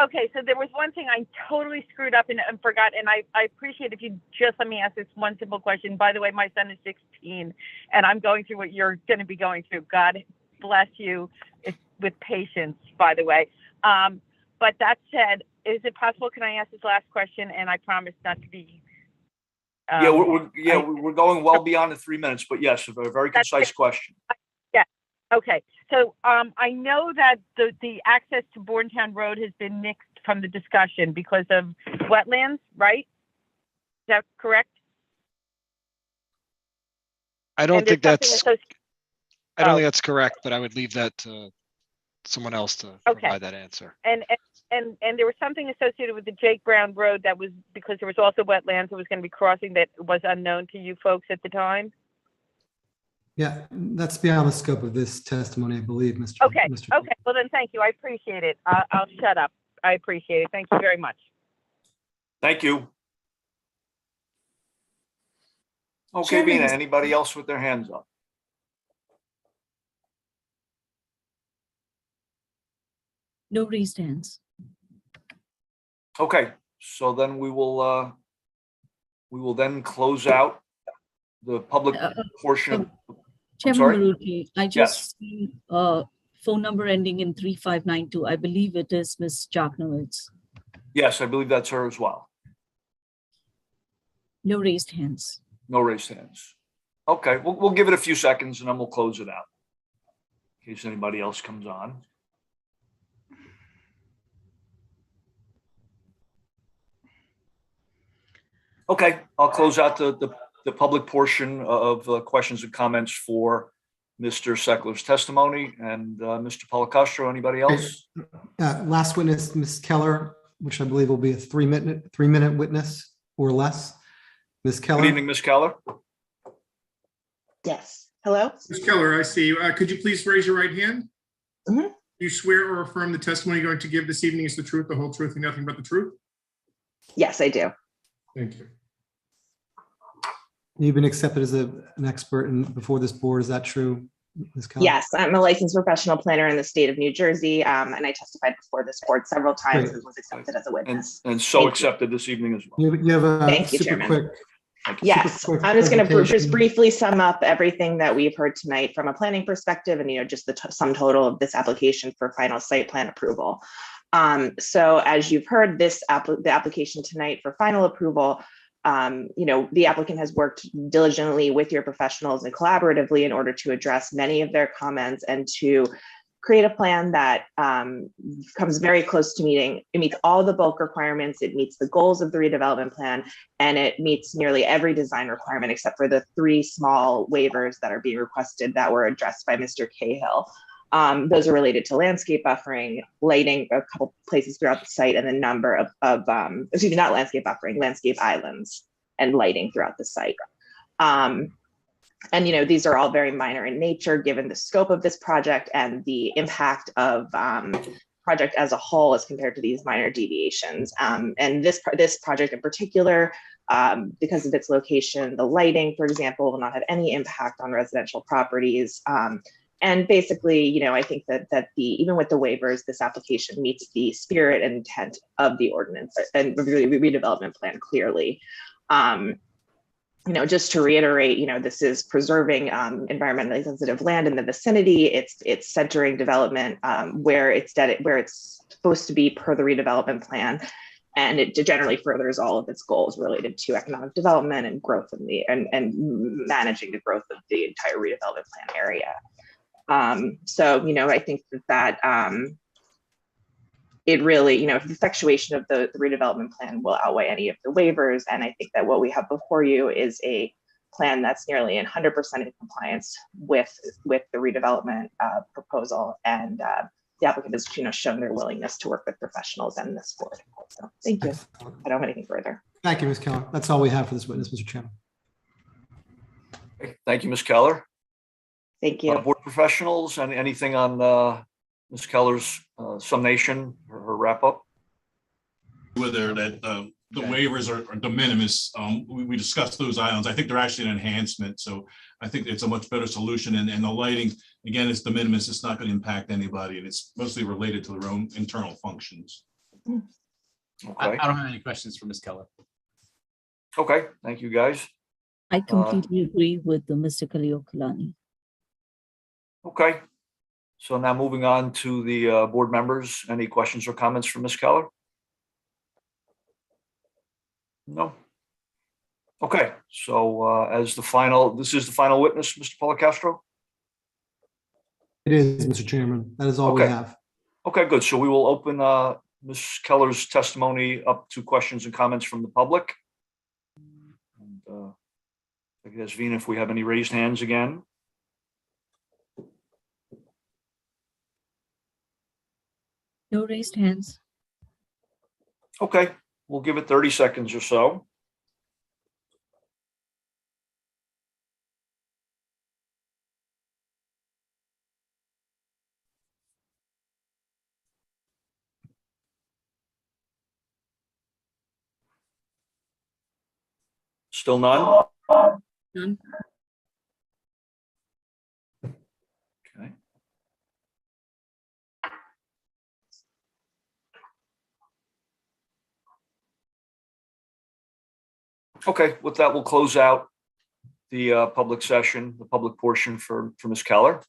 Okay, so there was one thing I totally screwed up and forgot, and I appreciate if you just let me ask this one simple question. By the way, my son is 16, and I'm going through what you're going to be going through. God bless you with patience, by the way. But that said, is it possible, can I ask this last question? And I promise not to be... we're going well beyond the 3 minutes, but yes, a very concise question. Yeah. Okay. So I know that the access to Borntown Road has been nixed from the discussion because of wetlands, right? Is that correct? I don't think that's correct, but I would leave that to someone else to provide that answer. And and there was something associated with the Jake Brown Road that was because there was also wetlands that was going to be crossing that was unknown to you folks at the time? Yeah, that's beyond the scope of this testimony, I believe, Mr. Okay, Mr. okay. Well, then, thank you. I appreciate it. I'll shut up. I appreciate it. Thank you very much. Thank you. Okay, Bina, anybody else with their hands up? No raised hands. Okay, so then we will then close out the public portion. Chairman sorry? Maruti, I just see phone number ending in 3592. I believe it is Ms. Jachnowitz. Yes, I believe that's her as well. No raised hands. No raised hands. Okay, we'll give it a few seconds and then we'll close it out in case anybody else comes on. Okay, I'll close out the public portion of questions and comments for Mr. Seckler's testimony and Mr. Policastro. Anybody else? Last witness, Ms. Keller, which I believe will be a three-minute witness or less. Ms. Keller. Good evening, Ms. Keller. Yes. Hello? Ms. Keller, I see you. Could you please raise your right hand? Mm-hmm. Do you swear or affirm the testimony you're going to give this evening is the truth, the whole truth, and nothing but the truth? Yes, I do. Thank you. You've been accepted as an expert before this board. Is that true, Ms. Keller? Yes, I'm a licensed professional planner in the state of New Jersey, and I testified before this board several times Great. and was accepted as a witness. And so Thank accepted this evening as well. You have a Thank you, super Chairman. quick. Yes, super quick I'm just going to just presentation. briefly sum up everything that we've heard tonight from a planning perspective and, just the sum total of this application for final site plan approval. So as you've heard, the application tonight for final approval, the applicant has worked diligently with your professionals and collaboratively in order to address many of their comments and to create a plan that comes very close to meeting. It meets all the bulk requirements, it meets the goals of the redevelopment plan, and it meets nearly every design requirement except for the 3 small waivers that are being requested that were addressed by Mr. Cahill. Those are related to landscape buffering, lighting, a couple places throughout the site, and the number of not landscape buffering, landscape islands and lighting throughout the site. And these are all very minor in nature, given the scope of this project and the impact of project as a whole as compared to these minor deviations. And this project in particular, because of its location, the lighting, for example, will not have any impact on residential properties. And basically, I think that even with the waivers, this application meets the spirit and intent of the ordinance and really redevelopment plan clearly. Just to reiterate, this is preserving environmentally sensitive land in the vicinity. It's centering development where it's supposed to be per the redevelopment plan, and it generally furthers all of its goals related to economic development and growth and managing the growth of the entire redevelopment plan area. I think that it really, the effectuation of the redevelopment plan will outweigh any of the waivers. And I think that what we have before you is a plan that's nearly 100% in compliance with the redevelopment proposal. And the applicant has shown their willingness to work with professionals and this board. So thank you. Excellent. I don't have anything further. Thank you, Ms. Keller. That's all we have for this witness, Mr. Chairman. Thank you, Ms. Keller. Thank you. Board professionals, anything on Ms. Keller's summation or her wrap up? Whether that the waivers are de minimis, we discussed those islands. I think they're actually an enhancement. So I think it's a much better solution. And the lighting, again, it's de minimis. It's not going to impact anybody. And it's mostly related to their own internal functions. Okay. I don't have any questions for Ms. Keller. Okay, thank you, guys. I completely agree with Mr. Kaliokalani. Okay. So now moving on to the board members. Any questions or comments from Ms. Keller? No. Okay. So this is the final witness, Mr. Policastro? It is, Mr. Chairman. That is all we Okay. have. Okay, good. So we will open Ms. Keller's testimony up to questions and comments from the public. And I guess, Vina, if we have any raised hands again. No raised hands. Okay, we'll give it 30 seconds or so. Still none? None. Okay. Okay, with that, we'll close out the public session, the public portion for Ms. Keller.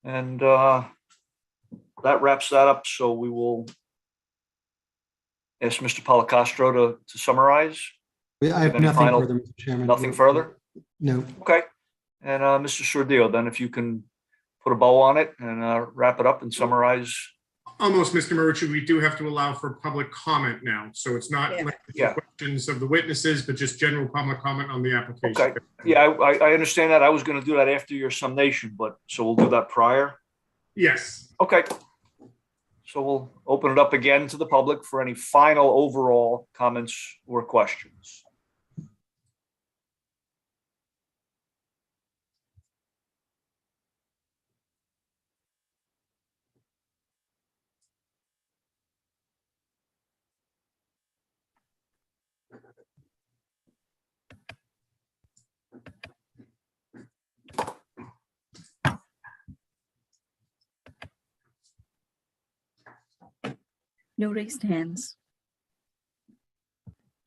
And that wraps that up. So we will ask Mr. Policastro to summarize. I have Any nothing final- further, Mr. Chairman. Nothing further? No. Okay. And Mr. Sordillo, then if you can put a bow on it and wrap it up and summarize. Almost, Mr. Marucci, we do have to allow for public comment now. So it's not limited to Yeah. questions of the witnesses, but just general public comment on the application. Okay. Yeah, I understand that. I was going to do that after your summation, but so we'll do that prior. Yes. Okay. So we'll open it up again to the public for any final overall comments or questions. No raised hands.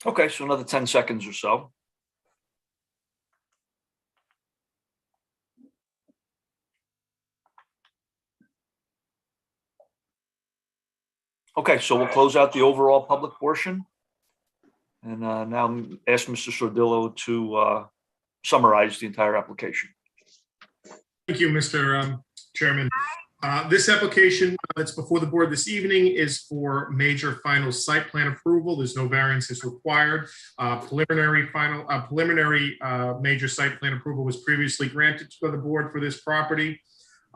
Okay, so another 10 seconds or so. Okay, so we'll close out the overall public portion. And now ask Mr. Sordillo to summarize the entire application. Thank you, Mr. Chairman. This application that's before the board this evening is for major final site plan approval. There's no variances required. Preliminary major site plan approval was previously granted to the board for this property.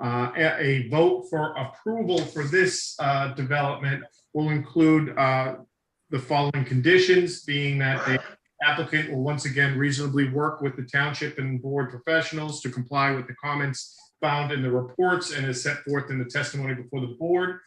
A vote for approval for this development will include the following conditions, being that the applicant will once again reasonably work with the township and board professionals to comply with the comments found in the reports and is set forth in the testimony before the board.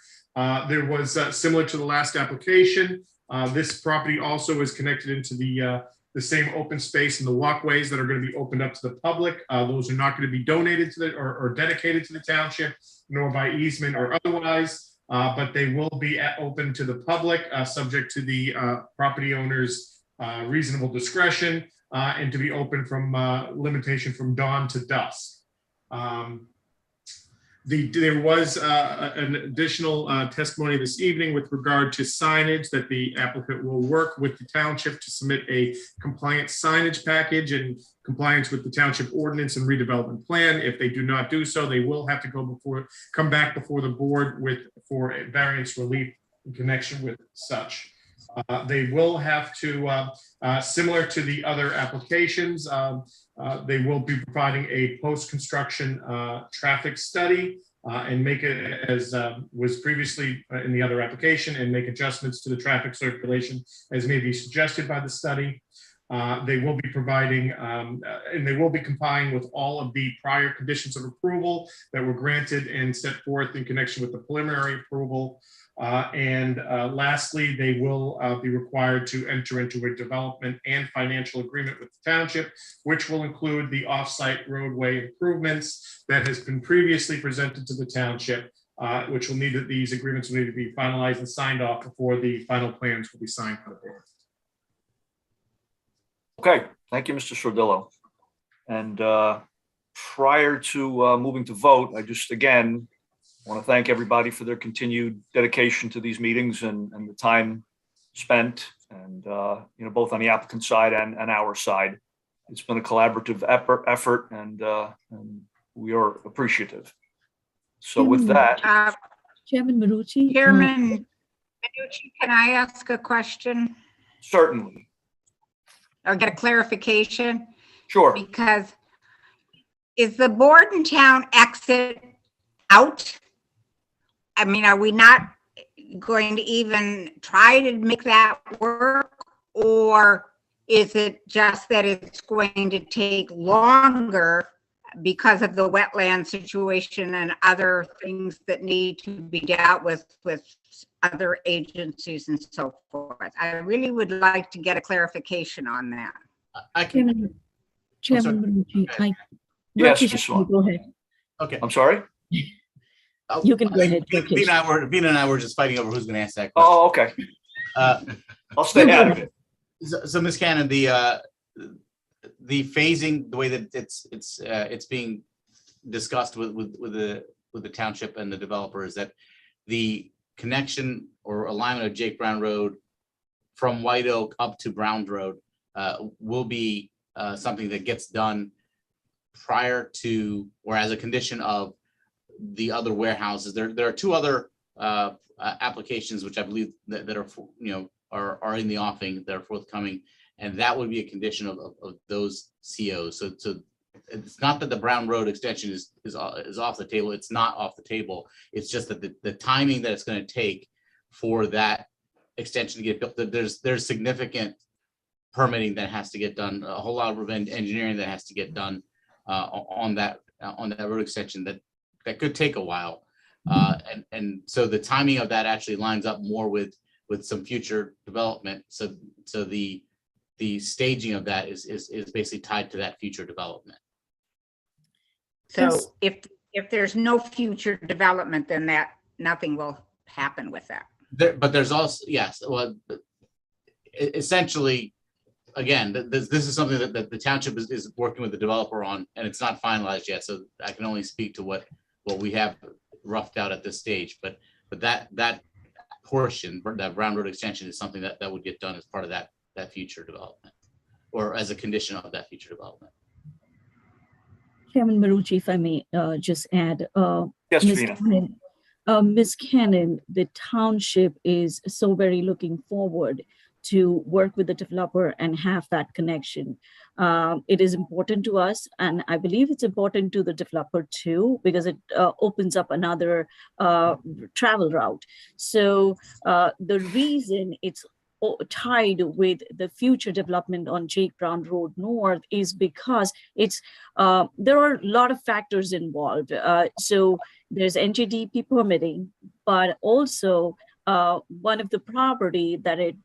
There was similar to the last application. This property also is connected into the same open space and the walkways that are going to be opened up to the public. Those are not going to be donated to the or dedicated to the township, nor by easement or otherwise, but they will be open to the public, subject to the property owner's reasonable discretion, and to be open from limitation from dawn to dusk. There was an additional testimony this evening with regard to signage that the applicant will work with the township to submit a compliant signage package in compliance with the township ordinance and redevelopment plan. If they do not do so, they will have to come back before the board for a variance relief in connection with such. They will have to, similar to the other applications, they will be providing a post-construction traffic study and make it as was previously in the other application, and make adjustments to the traffic circulation as may be suggested by the study. They will be providing and they will be complying with all of the prior conditions of approval that were granted and set forth in connection with the preliminary approval. Lastly, they will be required to enter into a development and financial agreement with the township, which will include the off-site roadway improvements that has been previously presented to the township, which will need that these agreements will need to be finalized and signed off before the final plans will be signed by the board. Okay, thank you, Mr. Sordillo. And prior to moving to vote, I just again want to thank everybody for their continued dedication to these meetings and the time spent, and both on the applicant side and our side. It's been a collaborative effort, and we are appreciative. So with that, Chairman Marucci. Chairman Marucci, can I ask a question certainly. or get a clarification? Sure. Because is the Bordentown exit out? I mean, are we not, going to even try to make that work? Or is it just that it's going to take longer because of the wetland situation and other things that need to be dealt with other agencies and so forth? I really would like to get a clarification on that. I can. Chairman Marucci, Yes, Rakesh, Ms. Swan. go ahead. Okay. I'm sorry? You can go ahead, Bina and I were just fighting over who's going to ask that question. Oh, okay. I'll stay out of it. So Ms. Cannon, the phasing, the way that it's being discussed with the township and the developer is that the connection or alignment of Jake Brown Road from White Oak up to Brown Road will be something that gets done prior to or as a condition of the other warehouses. There are two other applications which I believe that are in the offing that are forthcoming, and that would be a condition of those COs. So it's not that the Brown Road extension is off the table. It's not off the table. It's just that the timing that it's going to take for that extension to get built, there's significant permitting that has to get done, a whole lot of engineering that has to get done on that road extension that could take a while. And so the timing of that actually lines up more with some future development. So the staging of that is basically tied to that future development. So if there's no future development, then nothing will happen with that. But there's also, yes, well, essentially, again, this is something that the township is working with the developer on, and it's not finalized yet. So I can only speak to what we have roughed out at this stage. But that portion, that Brown Road extension, is something that would get done as part of that future development, or as a condition of that future development. Chairman Marucci, if I may just add. Yes, Ms. Trina. Cannon, Ms. Cannon, the township is so very looking forward to work with the developer and have that connection. It is important to us, and I believe it's important to the developer too, because it opens up another travel route. So the reason it's tied with the future development on Jake Brown Road North is because it's there are a lot of factors involved. So there's NJDP permitting, but also one of the property that it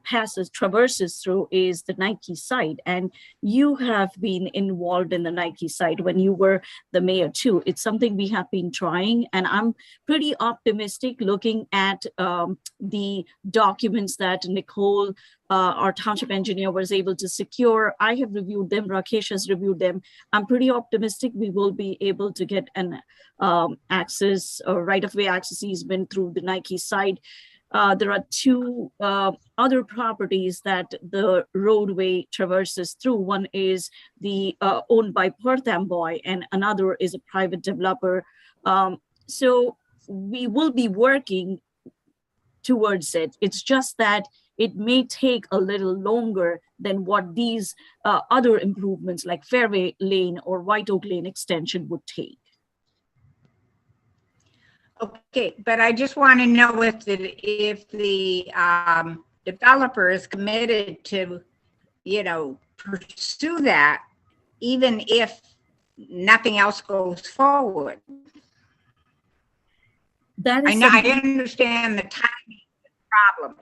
traverses through is the Nike site. And you have been involved in the Nike site when you were the mayor too. It's something we have been trying, and I'm pretty optimistic looking at the documents that Nicole, our township engineer, was able to secure. I have reviewed them, Rakesh has reviewed them. I'm pretty optimistic we will be able to get an access or right-of-way access easement through the Nike site. There are two other properties that the roadway traverses through. One is the owned by Perth Amboy, and another is a private developer. So we will be working towards it. It's just that it may take a little longer than what these other improvements like Fairway Lane or White Oak Lane extension would take. Okay, but I just want to know if the developer is committed to, pursue that, even if nothing else goes forward. That is I understand the timing problem.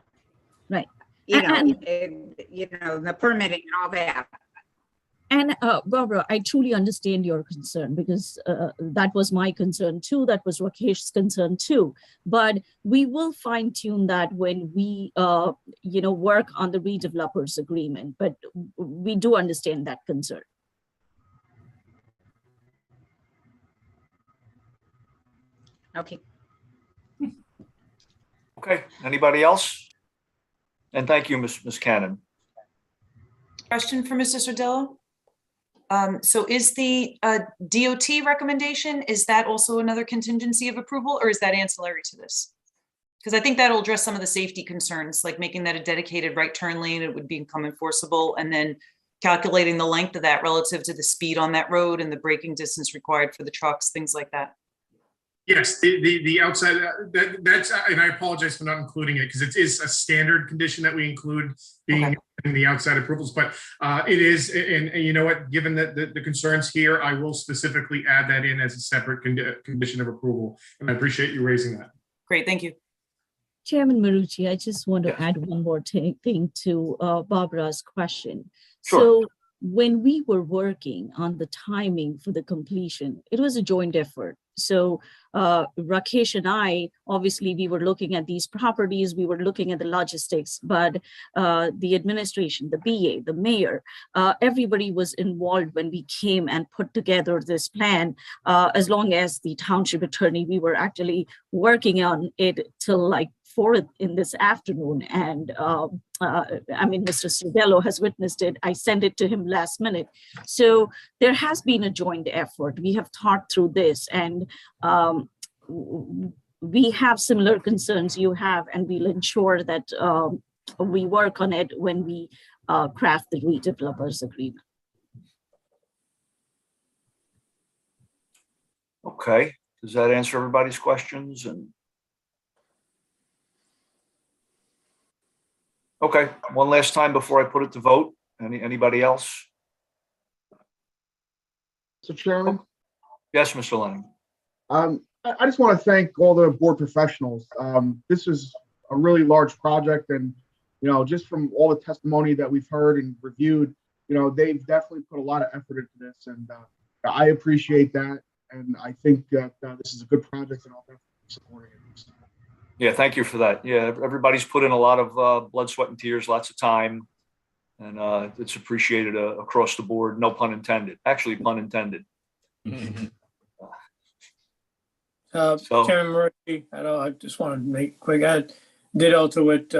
Right. The permitting and all that. And Barbara, I truly understand your concern, because that was my concern too. That was Rakesh's concern too. But we will fine tune that when we, work on the redevelopers agreement. But we do understand that concern. Okay. Okay. Anybody else? And thank you, Ms. Cannon. Question for Mr. Sardillo. So is the DOT recommendation, is that also another contingency of approval, or is that ancillary to this? Because I think that'll address some of the safety concerns, like making that a dedicated right turn lane, it would become enforceable, and then calculating the length of that relative to the speed on that road and the braking distance required for the trucks, things like that. Yes, the outside, that's, and I apologize for not including it because it is a standard condition that we include being in the outside approvals, but it is, and you know what, given that the concerns here, I will specifically add that in as a separate condition of approval. And I appreciate you raising that. Great, thank you. Chairman Marucci, I just want to add one more thing to Barbara's question. Sure. So when we were working on the timing for the completion, it was a joint effort. So Rakesh and I, obviously, we were looking at these properties, we were looking at the logistics, but the administration, the BA, the mayor, everybody was involved when we came and put together this plan. As long as the township attorney, we were actually working on it till like 4 in this afternoon. And I mean, Mr. Cervello has witnessed it. I sent it to him last minute. So there has been a joint effort. We have thought through this, and we have similar concerns you have, and we'll ensure that we work on it when we craft the redevelopers agreement. Okay, does that answer everybody's questions? And okay, one last time before I put it to vote. Anybody else? So Chairman? Yes, Mr. Lennon. I just want to thank all the board professionals. This is a really large project, and, you know, just from all the testimony that we've heard and reviewed, you know, they've definitely put a lot of effort into this, and I appreciate that. And I think that this is a good project, and I'll definitely be supporting it. Yeah, thank you for that. Yeah, everybody's put in a lot of blood, sweat, and tears, lots of time, and it's appreciated across the board. No pun intended. Actually, pun intended. Chairman Murphy, I just want to make quick add, ditto to what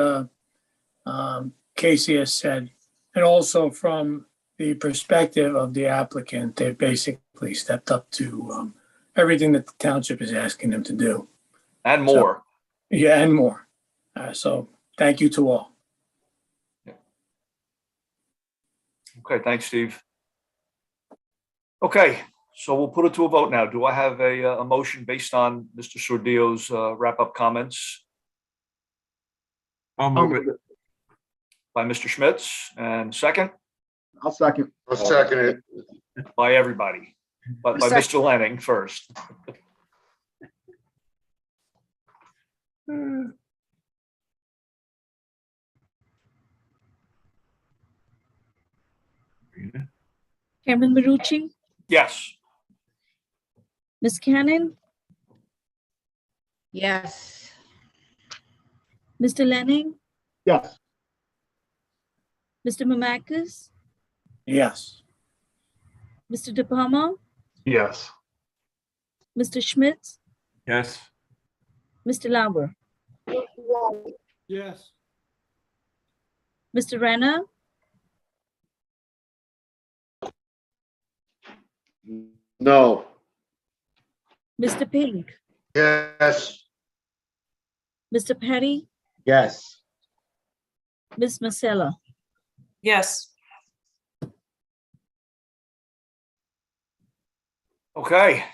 Casey has said. And also from the perspective of the applicant, they basically stepped up to everything that the township is asking them to do. And more. Yeah, and more. So thank you to all. Okay, thanks, Steve. Okay, so we'll put it to a vote now. Do I have a motion based on Mr. Sordillo's wrap-up comments? I'll move it. By Mr. Schmitz, and second? I'll second. I'll second it. By everybody, but by Mr. Lenning first. Chairman Marucci, Yes. Ms. Cannon, Yes. Mr. Lenning, Yes. Mr. Mamakis, Yes. Mr. De Palma, Yes. Mr. Schmitz, Yes. Mr. Lauber, Yes. Mr. Renner, No. Mr. Pink, Yes. Mr. Petty, Yes. Ms. Marcella. Yes. Okay.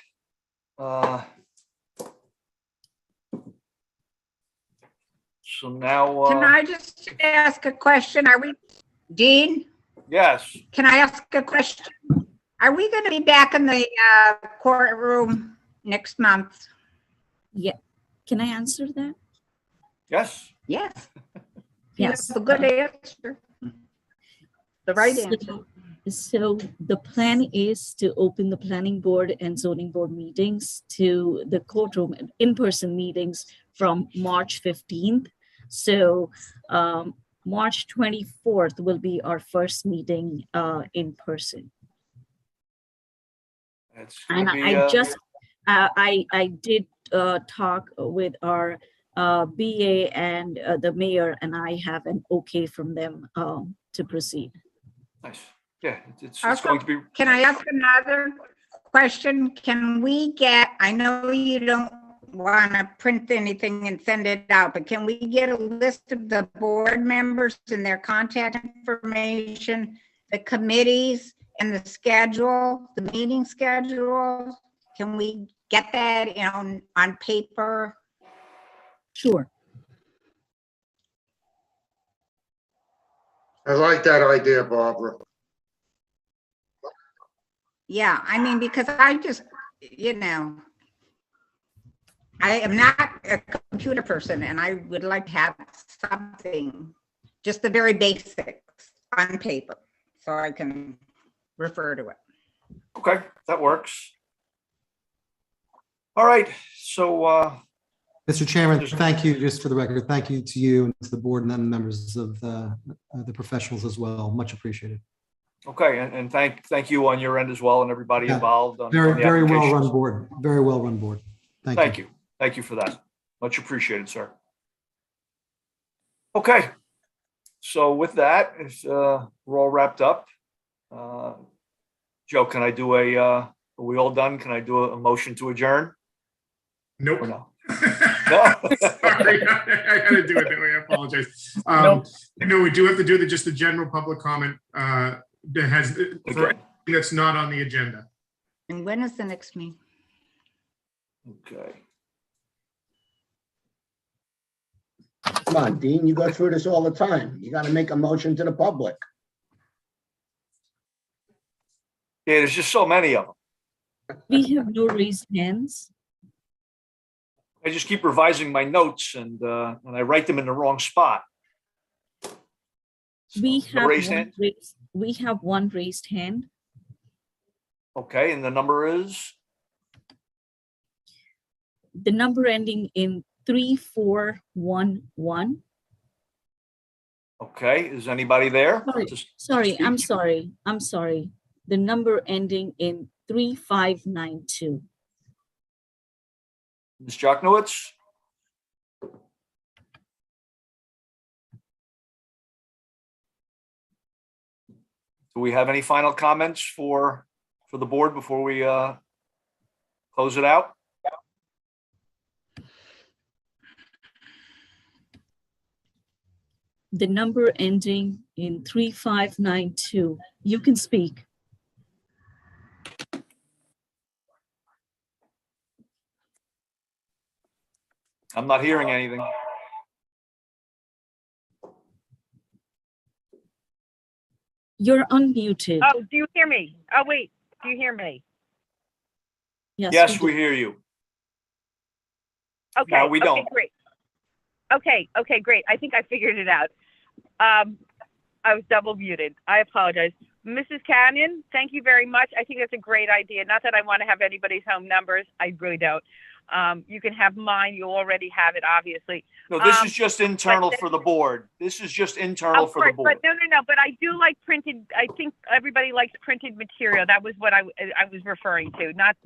So now. Can I just ask a question? Are we, Dean, Yes. can I ask a question? Are we going to be back in the courtroom next month? Yeah. Can I answer that? Yes. Yes. Yes. A good answer. The right answer. So the plan is to open the planning board and zoning board meetings to the courtroom in-person meetings from March 15th. So March 24th will be our first meeting in person. And I did talk with our BA and the mayor, and I have an okay from them to proceed. Nice. Yeah, it's Also, going to be. Can I ask another question? Can we get, I know you don't want to print anything and send it out, but can we get a list of the board members and their contact information, the committees and the schedule, the meeting schedule? Can we get that on paper? Sure. I like that idea, Barbara. Yeah, I mean, because I just, I am not a computer person and I would like to have something, just the very basics on paper, so I can refer to it. Okay, that works. All right, so Mr. Chairman, thank you, just for the record, thank you to you and to the board and the members of the professionals as well. Much appreciated. okay, and thank you on your end as well and everybody Yeah, involved. On Very, the very well applications. run board, very well run board. Thank you. Thank you for that. Much appreciated, sir. Okay, so with that, if we're all wrapped up, Joe, can I do are we all done? Can I do a motion to adjourn? Nope. Or no? Sorry, I gotta do it that way. I apologize. No, we do have to do just the general public comment that has that's not on the agenda. And when is the next meeting? Okay. Come on, Dean, you go through this all the time. You got to make a motion to the public. Yeah, there's just so many of them. We have no raised hands. I just keep revising my notes and I write them in the wrong spot. We no have raised hand? we have one raised hand. Okay, and the number is? The number ending in 3411. Okay, is anybody there? I'm sorry. The number ending in 3592. Ms. Joknowitz? Do we have any final comments for the board before we close it out? The number ending in 3592. You can speak. I'm not hearing anything. You're unmuted. Oh, do you hear me? Oh, wait, do you hear me? Yes, we hear you. Okay. No, we don't. Okay, great. Okay, great. I think I figured it out. I was double muted. I apologize. Mrs. Canyon, thank you very much. I think that's a great idea. Not that I want to have anybody's home numbers. I really don't. You can have mine. You already have it, obviously. No, this is just internal for the board. This is just internal for the board. But no. But I do like printed. I think everybody likes printed material. That was what I was referring to. Not.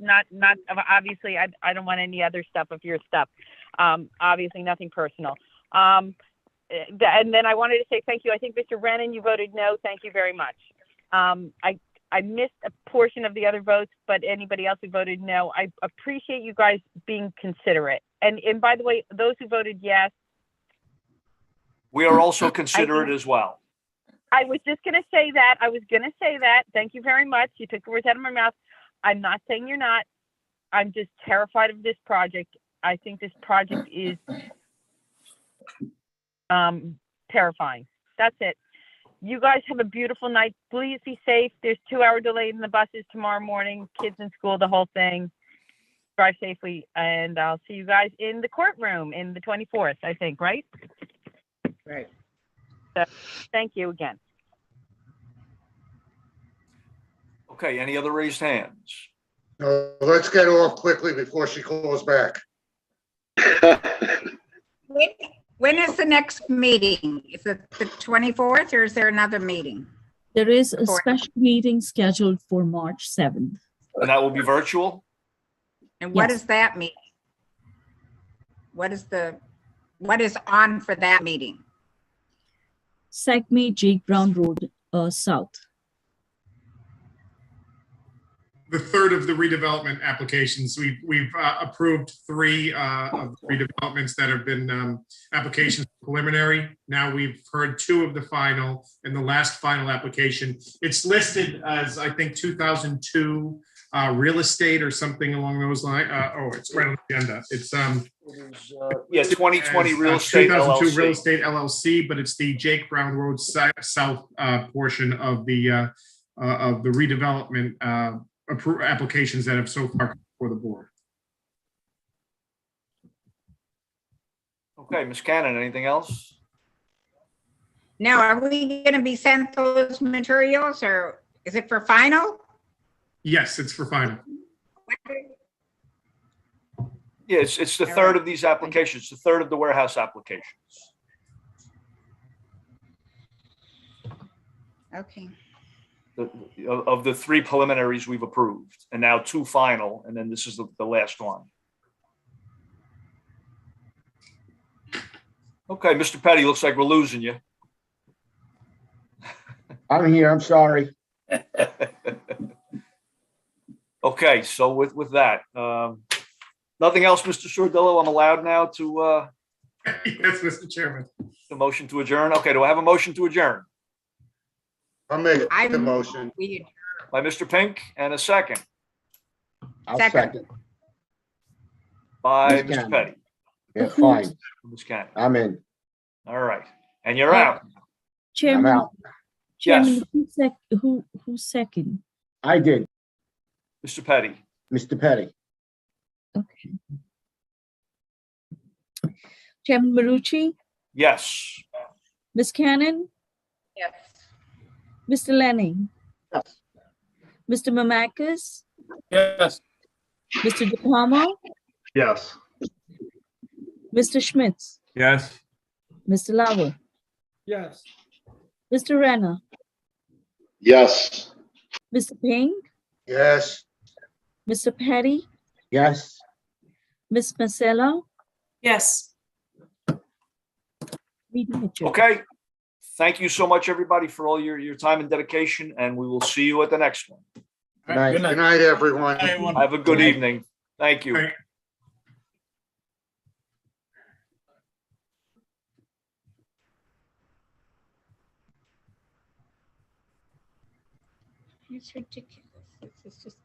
Obviously, I don't want any other stuff of your stuff. Obviously, nothing personal. And then I wanted to say thank you. I think Mr. Rennan, you voted no. Thank you very much. I missed a portion of the other votes, but anybody else who voted no, I appreciate you guys being considerate. And by the way, those who voted yes. We are also considerate as well. I was just going to say that. Thank you very much. You took the words out of my mouth. I'm not saying you're not. I'm just terrified of this project. I think this project is terrifying. That's it. You guys have a beautiful night. Please be safe. There's 2-hour delay in the buses tomorrow morning. Kids in school, the whole thing. Drive safely. And I'll see you guys in the courtroom in the 24th, I think, right? Right. So, thank you again. Okay, any other raised hands? Let's get off quickly before she calls back. When is the next meeting? Is it the 24th or is there another meeting? There is a special meeting scheduled for March 7th. And that will be virtual? And what Yes. does that mean? What is on for that meeting? Segme Jake Brown Road, South. The third of the redevelopment applications. We've approved 3 of the redevelopments that have been applications preliminary. Now we've heard 2 of the final and the last final application. It's listed as, I think, 2002 real estate or something along those lines. Oh, it's right on the agenda. It's Yeah, 2020 Real Estate 2002 Real LLC. Estate LLC, but it's the Jake Brown Road south portion of the redevelopment applications that have so far come before the board. Okay, Ms. Cannon, anything else? Now, are we going to be sent those materials or is it for final? Yes, it's for final. Yeah, it's the third of these applications, the third of the warehouse applications. Okay. Of the 3 preliminaries we've approved, and now 2 final, and then this is the last one. Okay, Mr. Petty, looks like we're losing you. I'm here, I'm sorry. Okay, so with that, nothing else, Mr. Sordillo, I'm allowed now to Yes, Mr. Chairman. the motion to adjourn. Okay, do I have a motion to adjourn? I'll make the motion. By Mr. Pink, and a second I'll Second. second. by Ms. Mr. Cannon. Petty. Yeah, fine. Ms. Cannon. I'm in. All right, and you're out. I'm Chairman, out. Chairman, Yes. who's second? I did, Mr. Petty. Mr. Petty. Okay. Chairman Marucci, Yes. Ms. Cannon, Yes. Mr. Lenning, Yes. Mr. Mamakis, Yes. Mr. De Palma, Yes. Mr. Schmitz, Yes. Mr. Lauer, Yes. Mr. Renner, Yes. Mr. Pink, Yes. Mr. Petty, Yes. Ms. Marcelo, Yes. meeting adjourned. Okay. Thank you so much, everybody, for all your time and dedication, and we will see you at the next one. Good night. Good night, everyone. Have a good evening. Thank you. Right. It's ridiculous. It's just